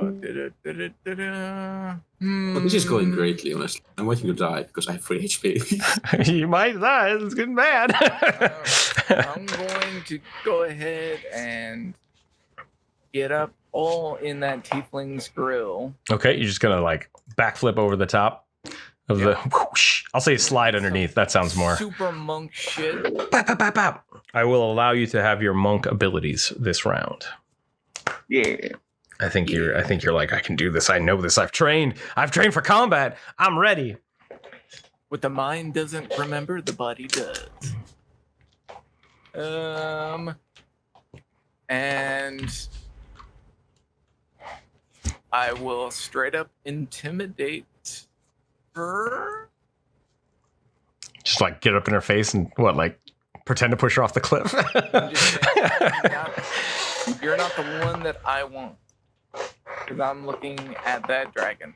Speaker 5: But this is going greatly, honestly. I'm waiting to die because I have 3 HP.
Speaker 2: You might die. It's getting bad.
Speaker 3: I'm going to go ahead and get up all in that tiefling's grill.
Speaker 2: Okay, you're just gonna like backflip over the top of the whoosh. I'll say slide underneath. That sounds more
Speaker 3: super monk shit.
Speaker 2: Bap, bap, bap, bap. I will allow you to have your monk abilities this round.
Speaker 4: Yeah.
Speaker 2: I think you're like, I can do this. I know this. I've trained for combat. I'm ready.
Speaker 3: What the mind doesn't remember, the body does. And I will straight up intimidate her.
Speaker 2: Just like get up in her face and what, like pretend to push her off the cliff.
Speaker 3: I'm just saying, you're not the one that I want. Because I'm looking at that dragon.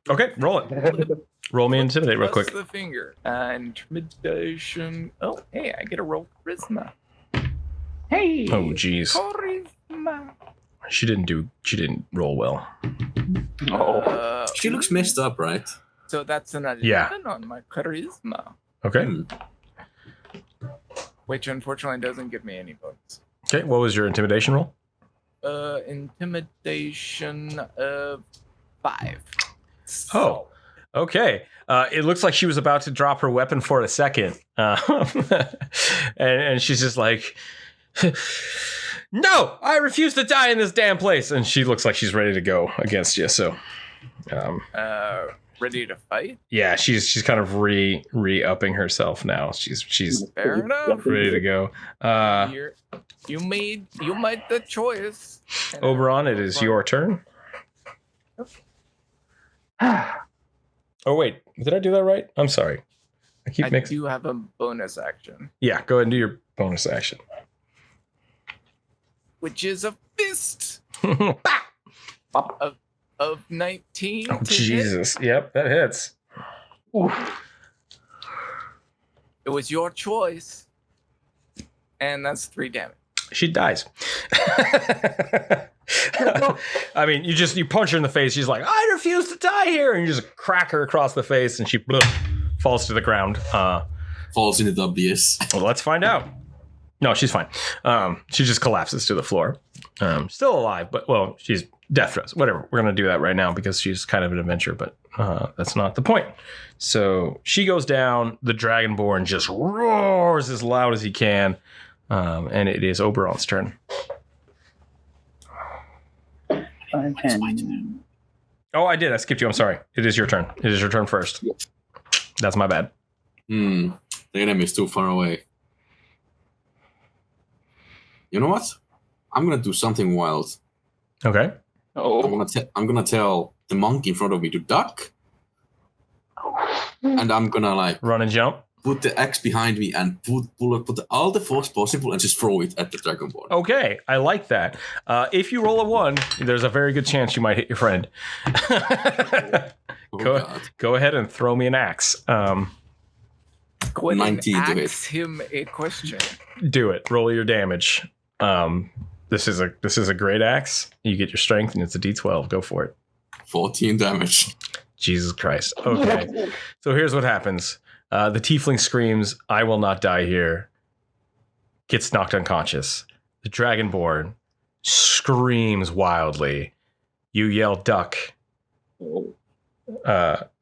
Speaker 2: Okay, roll it. Roll me intimidate real quick.
Speaker 3: The finger. Intimidation. Oh, hey, I get a roll charisma.
Speaker 4: Hey.
Speaker 2: Oh, jeez.
Speaker 3: Charisma.
Speaker 2: She didn't roll well.
Speaker 4: Oh.
Speaker 5: She looks messed up, right?
Speaker 3: So that's an 11 on my charisma.
Speaker 2: Okay.
Speaker 3: Which unfortunately doesn't give me any bonus.
Speaker 2: Okay, what was your intimidation roll?
Speaker 3: Intimidation of 5.
Speaker 2: Oh, okay. It looks like she was about to drop her weapon for a second. And she's just like, no, I refuse to die in this damn place. And she looks like she's ready to go against you. So,
Speaker 3: ready to fight?
Speaker 2: yeah, she's kind of re-upping herself now. She's
Speaker 3: Fair enough.
Speaker 2: ready to go.
Speaker 3: You made the choice.
Speaker 2: Oberon, it is your turn. Oh wait, did I do that right? I'm sorry. I
Speaker 3: do have a bonus action,
Speaker 2: Yeah, go ahead and do your bonus action.
Speaker 3: which is a fist of 19.
Speaker 2: Oh
Speaker 3: to
Speaker 2: Jesus! Yep, that hits.
Speaker 3: hit. It was your choice, and that's 3 damage.
Speaker 2: She dies. I mean, you punch her in the face. She's like, I refuse to die here. And you just crack her across the face and she falls to the ground.
Speaker 5: Falls into the abyss.
Speaker 2: Well, let's find out. No, she's fine. She just collapses to the floor. Still alive, but well, she's death throes. Whatever. We're going to do that right now because she's kind of an adventure, but that's not the point. So she goes down. The Dragonborn just roars as loud as he can. And it is Oberon's turn. Oh, I did. I skipped you. I'm sorry. It is your turn. It is your turn first. That's my bad.
Speaker 5: The enemy is too far away. You know what? I'm gonna do something wild.
Speaker 2: Okay.
Speaker 5: I'm gonna tell the monkey in front of me to duck, and I'm gonna like
Speaker 2: Run and jump.
Speaker 5: put the axe behind me and put all the force possible and just throw it at the Dragonborn.
Speaker 2: Okay. I like that. If you roll a 1, there's a very good chance you might hit your friend. Go ahead and throw me an axe.
Speaker 3: Go ahead
Speaker 5: 19
Speaker 3: and
Speaker 5: to hit.
Speaker 3: ask him a question.
Speaker 2: Do it. Roll your damage. This is a great axe. You get your strength and it's a D12. Go for it.
Speaker 5: 14 damage.
Speaker 2: Jesus Christ. Okay. So here's what happens. The tiefling screams, I will not die here. Gets knocked unconscious. The Dragonborn screams wildly. You yell duck.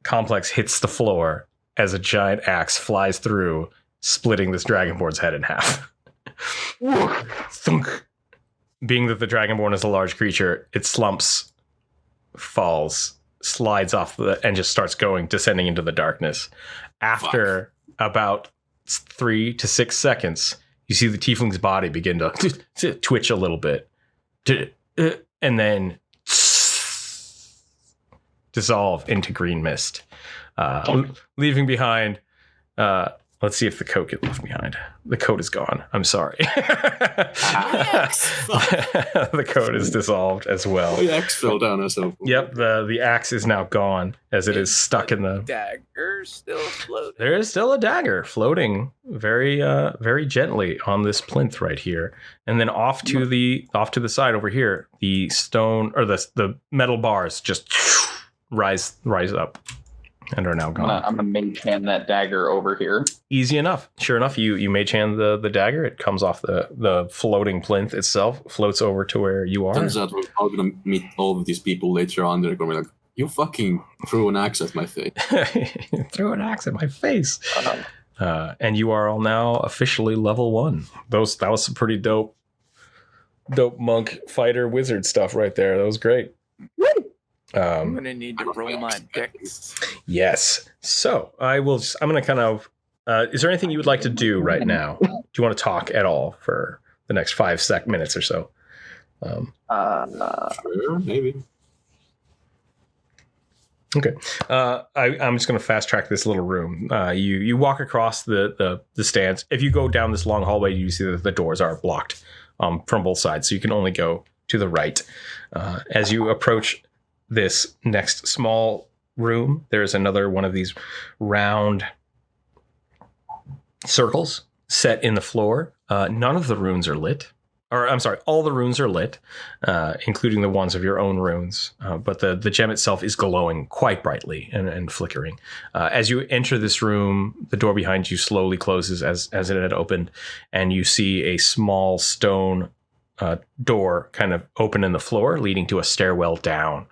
Speaker 2: Complex hits the floor as a giant axe flies through, splitting this Dragonborn's head in half. Thunk. Being that the Dragonborn is a large creature, it slumps, falls, slides off and just starts descending into the darkness. After about 3 to 6 seconds, you see the tiefling's body begin to twitch a little bit, and then dissolve into green mist, leaving behind. Let's see if the coat gets left behind. The coat is gone. I'm sorry. The coat is dissolved as well.
Speaker 5: The axe fell down as well.
Speaker 2: Yep, the axe is now gone as it is stuck in the
Speaker 3: dagger still floating.
Speaker 2: There is still a dagger floating very very gently on this plinth right here. And then off to the side over here, the stone or the metal bars just rise up and are now gone.
Speaker 4: I'm gonna mage hand that dagger over here.
Speaker 2: Easy enough. Sure enough, you mage hand the dagger. It comes off the floating plinth itself, floats over to where you are.
Speaker 5: Turns out we're all gonna meet all of these people later on. They're gonna be like, "You fucking threw an axe at my face."
Speaker 2: Threw an axe at my face. And you are all now officially level 1. That was some pretty dope monk fighter wizard stuff right there. That was great.
Speaker 3: I'm gonna need to roll my dex.
Speaker 2: Yes. So I'm gonna kind of. Is there anything you would like to do right now? Do you want to talk at all for the next 5 minutes or so?
Speaker 5: Sure, maybe.
Speaker 2: Okay. I'm just going to fast track this little room. You walk across the stands. If you go down this long hallway, you see that the doors are blocked from both sides, so you can only go to the right. As you approach this next small room, there's another one of these round circles set in the floor. None of the runes are lit. Or I'm sorry, all the runes are lit, including the ones of your own runes. But the gem itself is glowing quite brightly and flickering. As you enter this room, the door behind you slowly closes as it had opened, and you see a small stone door kind of open in the floor, leading to a stairwell down.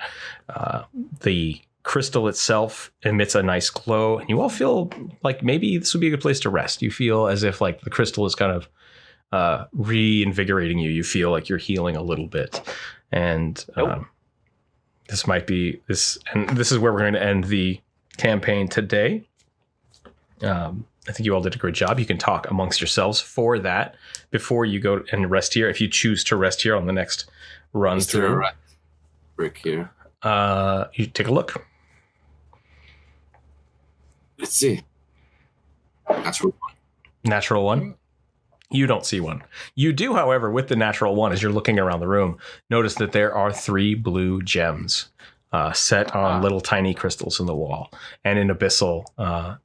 Speaker 2: The crystal itself emits a nice glow, and you all feel like maybe this would be a good place to rest. You feel as if like the crystal is kind of reinvigorating you. You feel like you're healing a little bit, and this might be this. And this is where we're going to end the campaign today. I think you all did a great job. You can talk amongst yourselves for that before you go and rest here. If you choose to rest here on the next run through,
Speaker 5: right brick here.
Speaker 2: You take a look.
Speaker 5: Let's see.
Speaker 2: Natural one. You don't see one. You do, however, with the natural one, as you're looking around the room, notice that there are 3 blue gems set on little tiny crystals in the wall. And in Abyssal,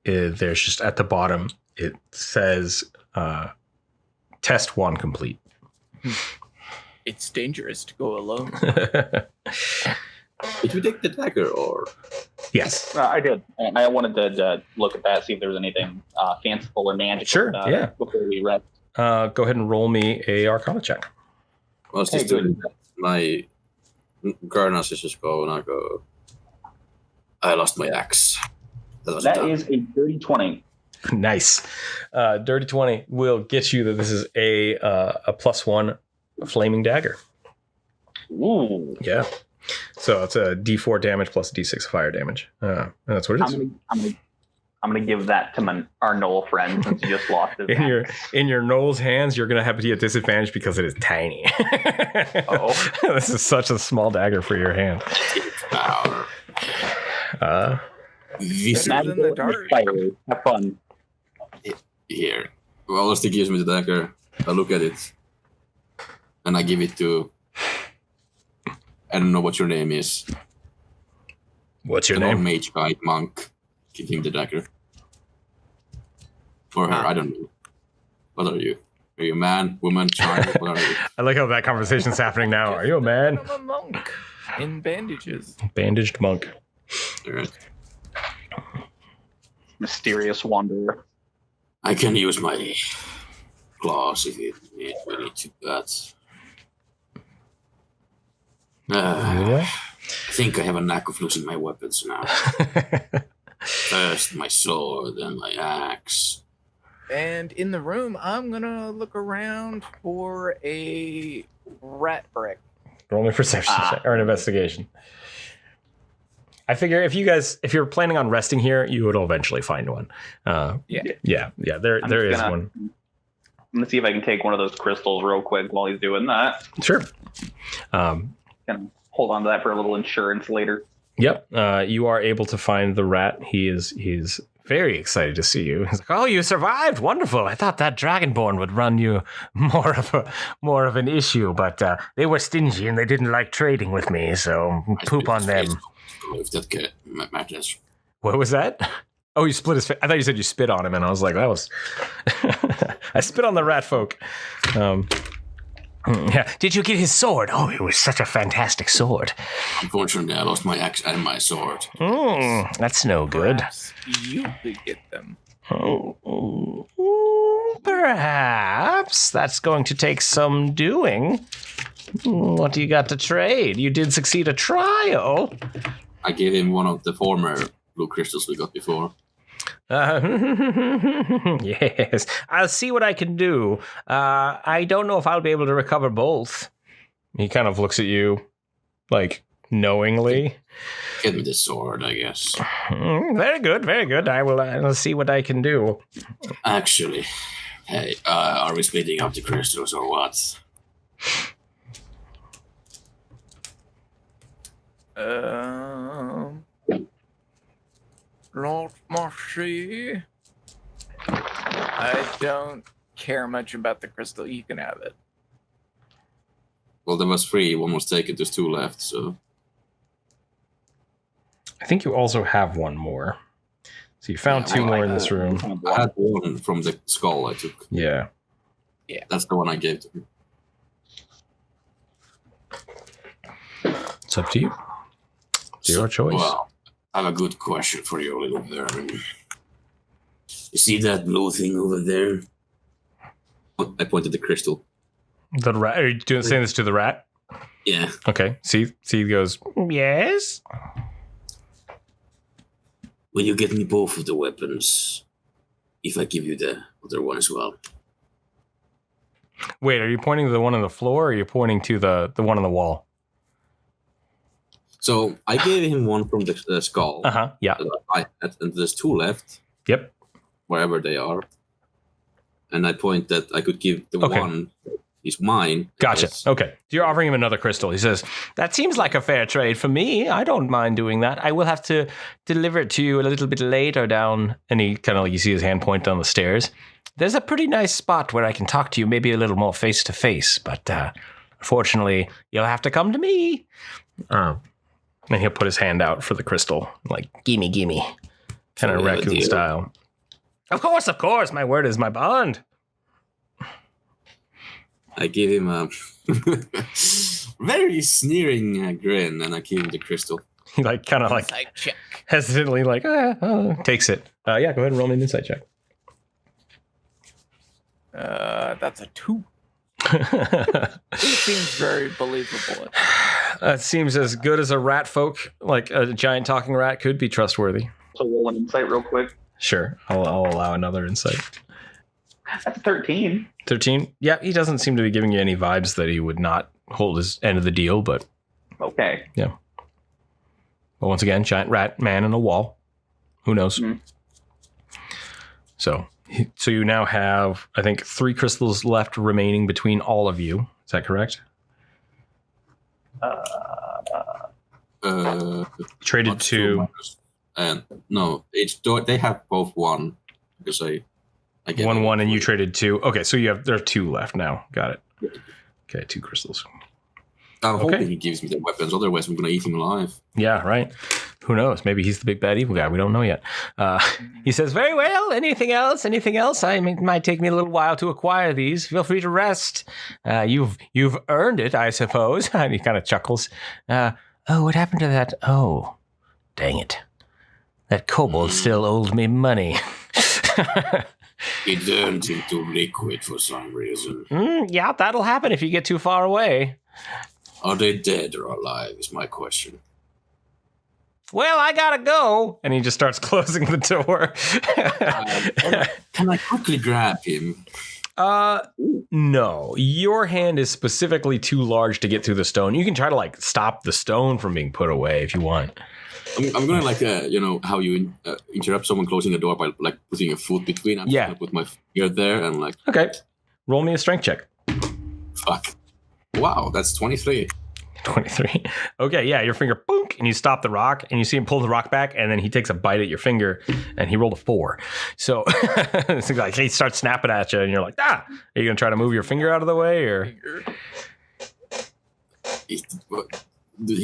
Speaker 2: there's just at the bottom, it says test 1 complete.
Speaker 3: It's dangerous to go alone.
Speaker 5: Did you take the dagger or?
Speaker 2: Yes.
Speaker 4: I did. I wanted to look at that, see if there was anything fanciful or magical.
Speaker 2: Sure, yeah.
Speaker 4: Before we rest.
Speaker 2: Go ahead and roll me a Arcana check.
Speaker 5: I was just doing that. My Gherna is just go, and I go, I lost my axe.
Speaker 4: That is a dirty 20.
Speaker 2: Nice. Dirty 20 will get you that this is a +1 flaming dagger.
Speaker 4: Ooh.
Speaker 2: Yeah. So it's a D4 damage plus D6 fire damage. And that's what it is.
Speaker 4: I'm gonna give that to our Knoll friend since he just lost his
Speaker 2: in your Knoll's hands, you're gonna have to be at disadvantage because it is tiny. This is such a small dagger for your hand.
Speaker 5: This
Speaker 3: in the dark.
Speaker 4: Have fun.
Speaker 5: Here. Well, gives me the dagger. I look at it. And I give it to... I don't know what your name is.
Speaker 2: What's your name?
Speaker 5: Mage guy, monk. Give him the dagger. For her, I don't know. What are you? Are you a man, woman, child? What are you?
Speaker 2: I like how that conversation's happening now. Are you a man?
Speaker 3: I'm a monk in bandages.
Speaker 2: Bandaged monk.
Speaker 5: All right.
Speaker 4: Mysterious wanderer.
Speaker 5: I can use my claws if we need to do that. I think I have a knack of losing my weapons now. First my sword, then my axe.
Speaker 3: And in the room, I'm gonna look around for a rat brick.
Speaker 2: Roll me a perception check or an investigation. I figure if you're planning on resting here, you would eventually find one. Yeah. There is one.
Speaker 4: I'm gonna see if I can take one of those crystals real quick while he's doing that.
Speaker 2: Sure.
Speaker 4: Gonna hold on to that for a little insurance later.
Speaker 2: Yep. You are able to find the rat. He's very excited to see you. He's like, "Oh, you survived! Wonderful! I thought that dragonborn would run you more of an issue, but they were stingy and they didn't like trading with me. So poop on them."
Speaker 5: If that matters.
Speaker 2: What was that? Oh, you split his face. I thought you said you spit on him, and I was like, that was. I spit on the rat folk. Yeah. Did you get his sword? Oh, it was such a fantastic sword.
Speaker 5: Unfortunately, I lost my axe and my sword.
Speaker 2: That's no good.
Speaker 3: Perhaps you could get them.
Speaker 2: Perhaps that's going to take some doing. What do you got to trade? You did succeed a trial.
Speaker 5: I gave him one of the former blue crystals we got before.
Speaker 2: Yes, I'll see what I can do. I don't know if I'll be able to recover both. He kind of looks at you, like, knowingly.
Speaker 5: Give me the sword, I guess.
Speaker 2: Very good, very good. I'll see what I can do.
Speaker 5: Actually, hey, are we splitting up the crystals or what?
Speaker 3: Lord Moshi. I don't care much about the crystal. You can have it.
Speaker 5: Well, there was 3. One was taken. There's 2 left, so...
Speaker 2: I think you also have one more. So you found 2 more in this room.
Speaker 5: I had one from the skull I took.
Speaker 2: Yeah.
Speaker 3: Yeah.
Speaker 5: That's the one I gave to him.
Speaker 2: It's up to you. It's your choice.
Speaker 5: Well, I have a good question for you, little vermin. You see that blue thing over there? I pointed the crystal.
Speaker 2: The rat? Are you saying this to the rat?
Speaker 5: Yeah.
Speaker 2: Okay. See, he goes, yes.
Speaker 5: Will you get me both of the weapons if I give you the other one as well?
Speaker 2: Wait, are you pointing to the one on the floor or are you pointing to the one on the wall?
Speaker 5: So I gave him one from the skull.
Speaker 2: Yeah.
Speaker 5: And there's 2 left.
Speaker 2: Yep.
Speaker 5: Wherever they are. And I point that I could give the one is mine.
Speaker 2: Gotcha. Okay. So you're offering him another crystal. He says, that seems like a fair trade for me. I don't mind doing that. I will have to deliver it to you a little bit later down. And he kind of, you see his hand point down the stairs. There's a pretty nice spot where I can talk to you, maybe a little more face to face. But unfortunately, you'll have to come to me. And he'll put his hand out for the crystal, like, gimme. Kind of raccoon style. Of course. My word is my bond.
Speaker 5: I give him a very sneering grin, and I give him the crystal.
Speaker 2: He kind of
Speaker 3: Insight check.
Speaker 2: hesitantly takes it. Yeah, go ahead and roll me an insight check.
Speaker 3: That's a 2. It seems very believable.
Speaker 2: It seems as good as a rat folk, like a giant talking rat could be trustworthy.
Speaker 4: So roll an insight real quick.
Speaker 2: Sure, I'll allow another insight.
Speaker 4: That's 13.
Speaker 2: 13? Yeah, he doesn't seem to be giving you any vibes that he would not hold his end of the deal, but...
Speaker 4: Okay.
Speaker 2: Yeah. But once again, giant rat man in a wall. Who knows? Mm-hmm. So you now have, I think, 3 crystals left remaining between all of you. Is that correct? Traded 2.
Speaker 5: No, they have both 1 because I get
Speaker 2: 1 and you traded 2. Okay, so there are 2 left now. Got it. Okay, 2 crystals.
Speaker 5: I'm hoping he gives me the weapons, otherwise I'm going to eat him alive.
Speaker 2: Yeah, right. Who knows? Maybe he's the big bad evil guy. We don't know yet. He says, very well. Anything else? It might take me a little while to acquire these. Feel free to rest. You've earned it, I suppose. And he kind of chuckles. What happened to that? Oh, dang it. That kobold still owed me money.
Speaker 5: It turned into liquid for some reason.
Speaker 2: Yeah, that'll happen if you get too far away.
Speaker 5: Are they dead or alive is my question.
Speaker 2: Well, I gotta go. And he just starts closing the door.
Speaker 5: Can I quickly grab him?
Speaker 2: No. Your hand is specifically too large to get through the stone. You can try to stop the stone from being put away if you want.
Speaker 5: I'm gonna like how you interrupt someone closing the door by like putting a foot between. I'm just gonna put my finger there and like.
Speaker 2: Okay, roll me a strength check.
Speaker 5: Fuck. Wow, that's 23.
Speaker 2: 23. Okay, yeah, your finger, boonk, and you stop the rock, and you see him pull the rock back, and then he takes a bite at your finger, and he rolled a 4. So it's like he starts snapping at you, and you're like, are you gonna try to move your finger out of the way, or?
Speaker 5: He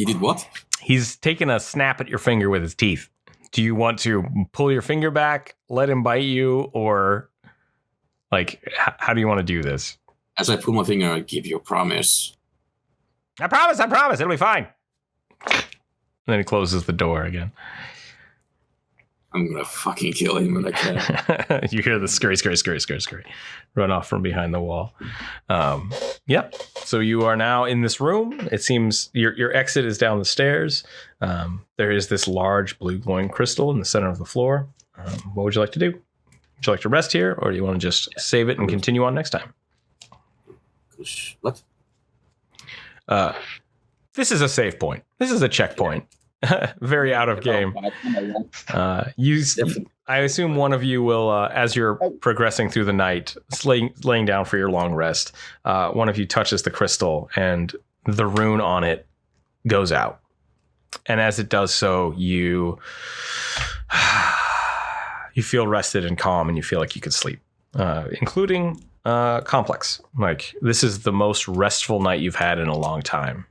Speaker 5: did what?
Speaker 2: He's taking a snap at your finger with his teeth. Do you want to pull your finger back, let him bite you, or like how do you want to do this?
Speaker 5: As I pull my finger, I give you a promise.
Speaker 2: I promise, it'll be fine. And then he closes the door again.
Speaker 5: I'm gonna fucking kill him when I can.
Speaker 2: You hear the scurry, run off from behind the wall. Yeah. So you are now in this room. It seems your exit is down the stairs. There is this large blue glowing crystal in the center of the floor. What would you like to do? Would you like to rest here, or do you want to just save it and continue on next time?
Speaker 5: What?
Speaker 2: This is a save point. This is a checkpoint. Very out of game. I assume one of you will, as you're progressing through the night, laying down for your long rest, one of you touches the crystal and the rune on it goes out. And as it does so, you feel rested and calm, and you feel like you could sleep, including complex. Like, this is the most restful night you've had in a long time.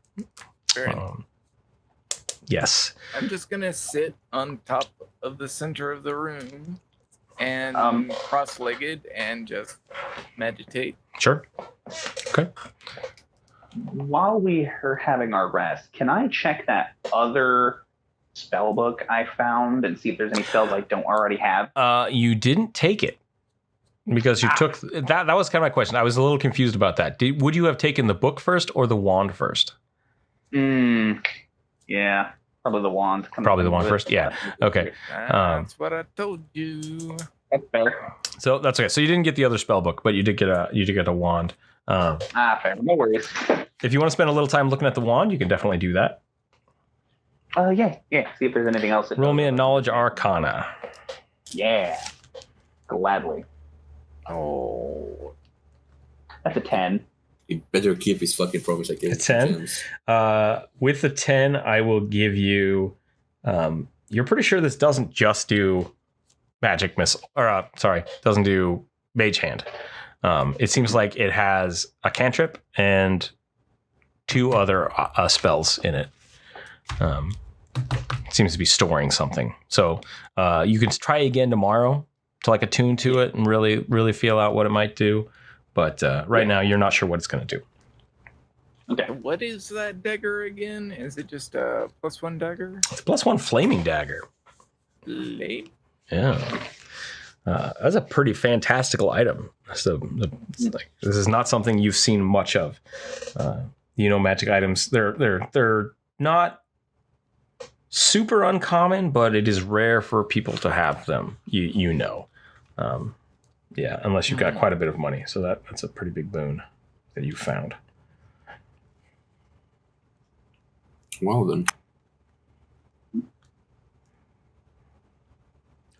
Speaker 2: Yes.
Speaker 3: I'm just gonna sit on top of the center of the room and cross-legged and just meditate.
Speaker 2: Sure. Okay.
Speaker 4: While we are having our rest, can I check that other spell book I found and see if there's any spells I don't already have?
Speaker 2: You didn't take it because you took that. That was kind of my question. I was a little confused about that. Would you have taken the book first or the wand first?
Speaker 4: Yeah, probably the wand.
Speaker 2: Probably the wand first. Yeah. Okay.
Speaker 3: That's what I told you.
Speaker 4: That's fair.
Speaker 2: So that's okay. So you didn't get the other spell book, but you did get a wand.
Speaker 4: Fair. No worries.
Speaker 2: If you want to spend a little time looking at the wand, you can definitely do that.
Speaker 4: Yeah. See if there's anything else.
Speaker 2: Roll me a knowledge arcana.
Speaker 4: Yeah. Gladly.
Speaker 3: Oh.
Speaker 4: That's a 10.
Speaker 5: He better keep his fucking promise. I gave
Speaker 2: A 10. With the 10, I will give you. You're pretty sure this doesn't just do magic missile, or doesn't do mage hand. It seems like it has a cantrip and 2 other spells in it. It seems to be storing something. So you can try again tomorrow to like attune to it and really, really feel out what it might do. But right now, you're not sure what it's going to do.
Speaker 4: Okay.
Speaker 3: What is that dagger again? Is it just a +1 dagger?
Speaker 2: It's +1 flaming dagger.
Speaker 3: Late.
Speaker 2: Yeah. That's a pretty fantastical item. So this is not something you've seen much of. Magic items, they're not super uncommon, but it is rare for people to have them. Yeah, unless you've got quite a bit of money. So that's a pretty big boon that you found.
Speaker 5: Well then.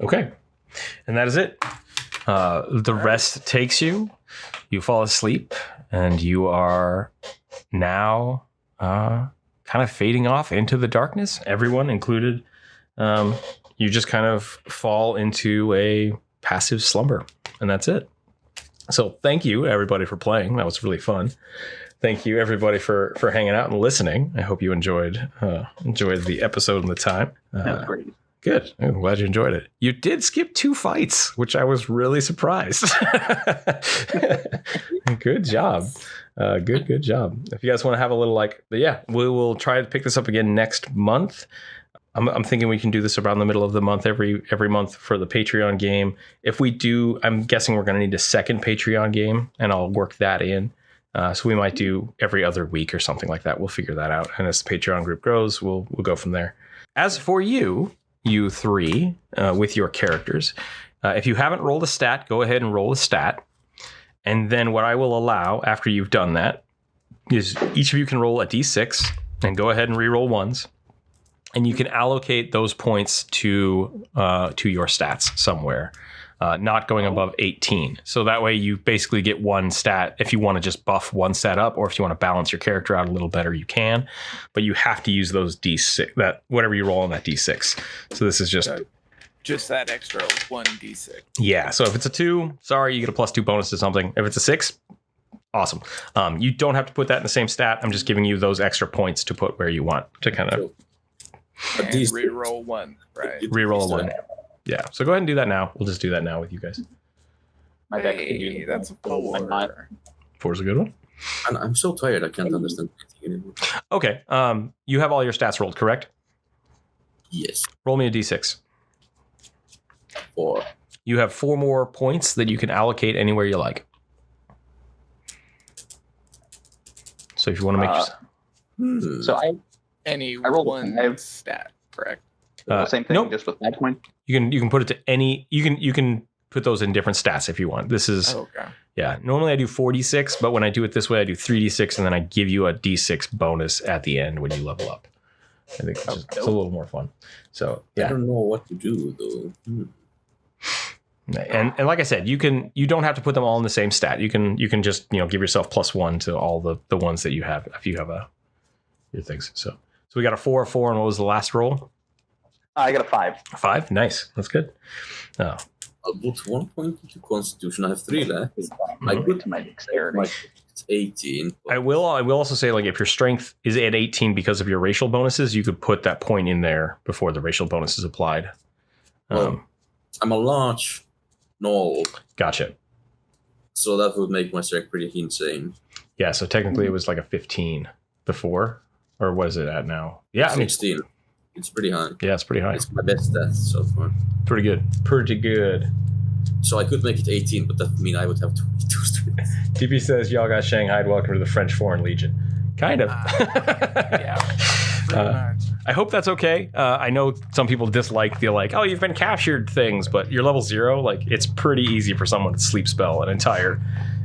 Speaker 2: Okay. And that is it. The rest takes you. You fall asleep, and you are now kind of fading off into the darkness. Everyone included. You just kind of fall into a passive slumber, and that's it. So thank you, everybody, for playing. That was really fun. Thank you, everybody, for hanging out and listening. I hope you enjoyed the episode and the time.
Speaker 4: That was great.
Speaker 2: Good. I'm glad you enjoyed it. You did skip 2 fights, which I was really surprised. Good job. Good job. If you guys want to have a little we will try to pick this up again next month. I'm thinking we can do this around the middle of the month, every month for the Patreon game. If we do, I'm guessing we're going to need a second Patreon game, and I'll work that in. So we might do every other week or something like that. We'll figure that out. And as the Patreon group grows, we'll go from there. As for you 3, with your characters, if you haven't rolled a stat, go ahead and roll a stat. And then what I will allow after you've done that is each of you can roll a d6 and go ahead and re-roll ones. and you can allocate those points to your stats somewhere. Not going above 18. So that way you basically get one stat if you want to just buff one stat up, or if you want to balance your character out a little better, you can. But you have to use those D6, that whatever you roll on that D6. So this is just
Speaker 3: that extra 1d6.
Speaker 2: Yeah. So if it's a 2, sorry, you get a +2 bonus to something. If it's a 6, awesome. You don't have to put that in the same stat. I'm just giving you those extra points to put where you want to kind of
Speaker 3: reroll 1, right?
Speaker 2: Reroll 1. Yeah, so go ahead and do that now. We'll just do that now with you guys.
Speaker 4: My deck can
Speaker 3: Hey,
Speaker 4: do
Speaker 3: that's a 4.
Speaker 2: 4's a good one.
Speaker 5: And I'm so tired, I can't understand anything anymore.
Speaker 2: Okay, you have all your stats rolled, correct?
Speaker 5: Yes.
Speaker 2: Roll me a d6.
Speaker 5: 4.
Speaker 2: You have 4 more points that you can allocate anywhere you like. So if you want to make...
Speaker 4: So
Speaker 3: Any
Speaker 4: I rolled
Speaker 3: one
Speaker 4: 5.
Speaker 3: stat, correct?
Speaker 4: same thing,
Speaker 2: nope.
Speaker 4: just with 5 points.
Speaker 2: You can put it to any... You can put those in different stats if you want. This is...
Speaker 3: Okay.
Speaker 2: Yeah, normally I do 4d6, but when I do it this way, I do 3d6, and then I give you a d6 bonus at the end when you level up. I think it's a little more fun. So, yeah.
Speaker 5: I don't know what to do, though.
Speaker 2: And like I said, you don't have to put them all in the same stat. You can just give yourself +1 to all the ones that you have if you have your things. So we got a 4, and what was the last roll?
Speaker 4: I got a 5.
Speaker 2: 5, nice, that's good.
Speaker 5: I'll put 1 point into Constitution. I have 3 left.
Speaker 4: I put my dexterity.
Speaker 5: It's 18.
Speaker 2: I will also say, like, if your strength is at 18 because of your racial bonuses, you could put that point in there before the racial bonus is applied.
Speaker 5: I'm a large knoll.
Speaker 2: Gotcha.
Speaker 5: So that would make my strength pretty insane.
Speaker 2: Yeah, so technically it was like a 15 before, or what is it at now? Yeah,
Speaker 5: 16. It's pretty high.
Speaker 2: Yeah, it's pretty high.
Speaker 5: It's my best stat so far.
Speaker 2: Pretty good.
Speaker 5: So I could make it 18, but that would mean I would have 22 strength.
Speaker 2: TP says, y'all got Shanghai. Welcome to the French Foreign Legion. Kind of.
Speaker 3: Yeah. Pretty much.
Speaker 2: I hope that's okay. I know some people dislike the oh, you've been captured things, but you're level 0. Like, it's pretty easy for someone to sleep spell an entire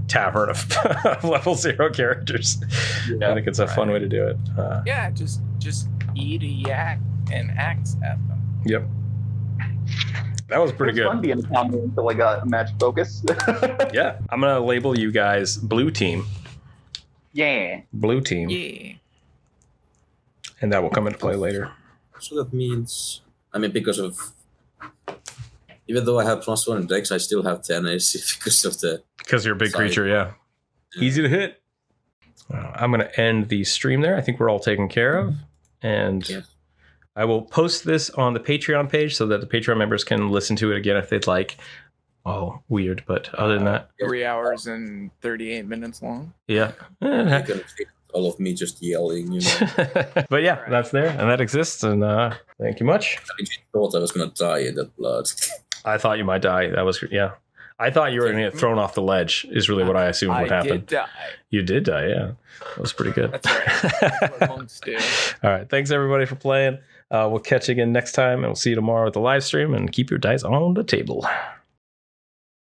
Speaker 2: tavern of level 0 characters. Yeah, I think it's a fun way to do it.
Speaker 3: Yeah, just eat a yak and axe at them.
Speaker 2: Yep. That was pretty good.
Speaker 4: It's fun being a combo until I got match focus.
Speaker 2: Yeah, I'm gonna label you guys blue team.
Speaker 4: Yeah.
Speaker 2: Blue team.
Speaker 3: Yeah.
Speaker 2: And that will come into play later.
Speaker 5: So that means, because of, even though I have +1 in Dex, I still have 10 AC
Speaker 2: because you're a big
Speaker 5: side.
Speaker 2: creature, yeah. Easy to hit. I'm gonna end the stream there. I think we're all taken care of, and I will post this on the Patreon page so that the Patreon members can listen to it again if they'd like. Oh, weird, but other than that,
Speaker 3: 3 hours and 38 minutes long.
Speaker 2: yeah.
Speaker 5: I can take all of me just yelling,
Speaker 2: But yeah, that's there and that exists. And thank you much.
Speaker 5: I thought I was gonna die in that blood.
Speaker 2: I thought you might die. That was I thought you were going to get thrown off the ledge. Is really what I assumed would happen.
Speaker 3: I did die.
Speaker 2: You did die, yeah. That was pretty good.
Speaker 3: That's right.
Speaker 2: All right, thanks everybody for playing. We'll catch you again next time, and we'll see you tomorrow at the live stream. And keep your dice on the table.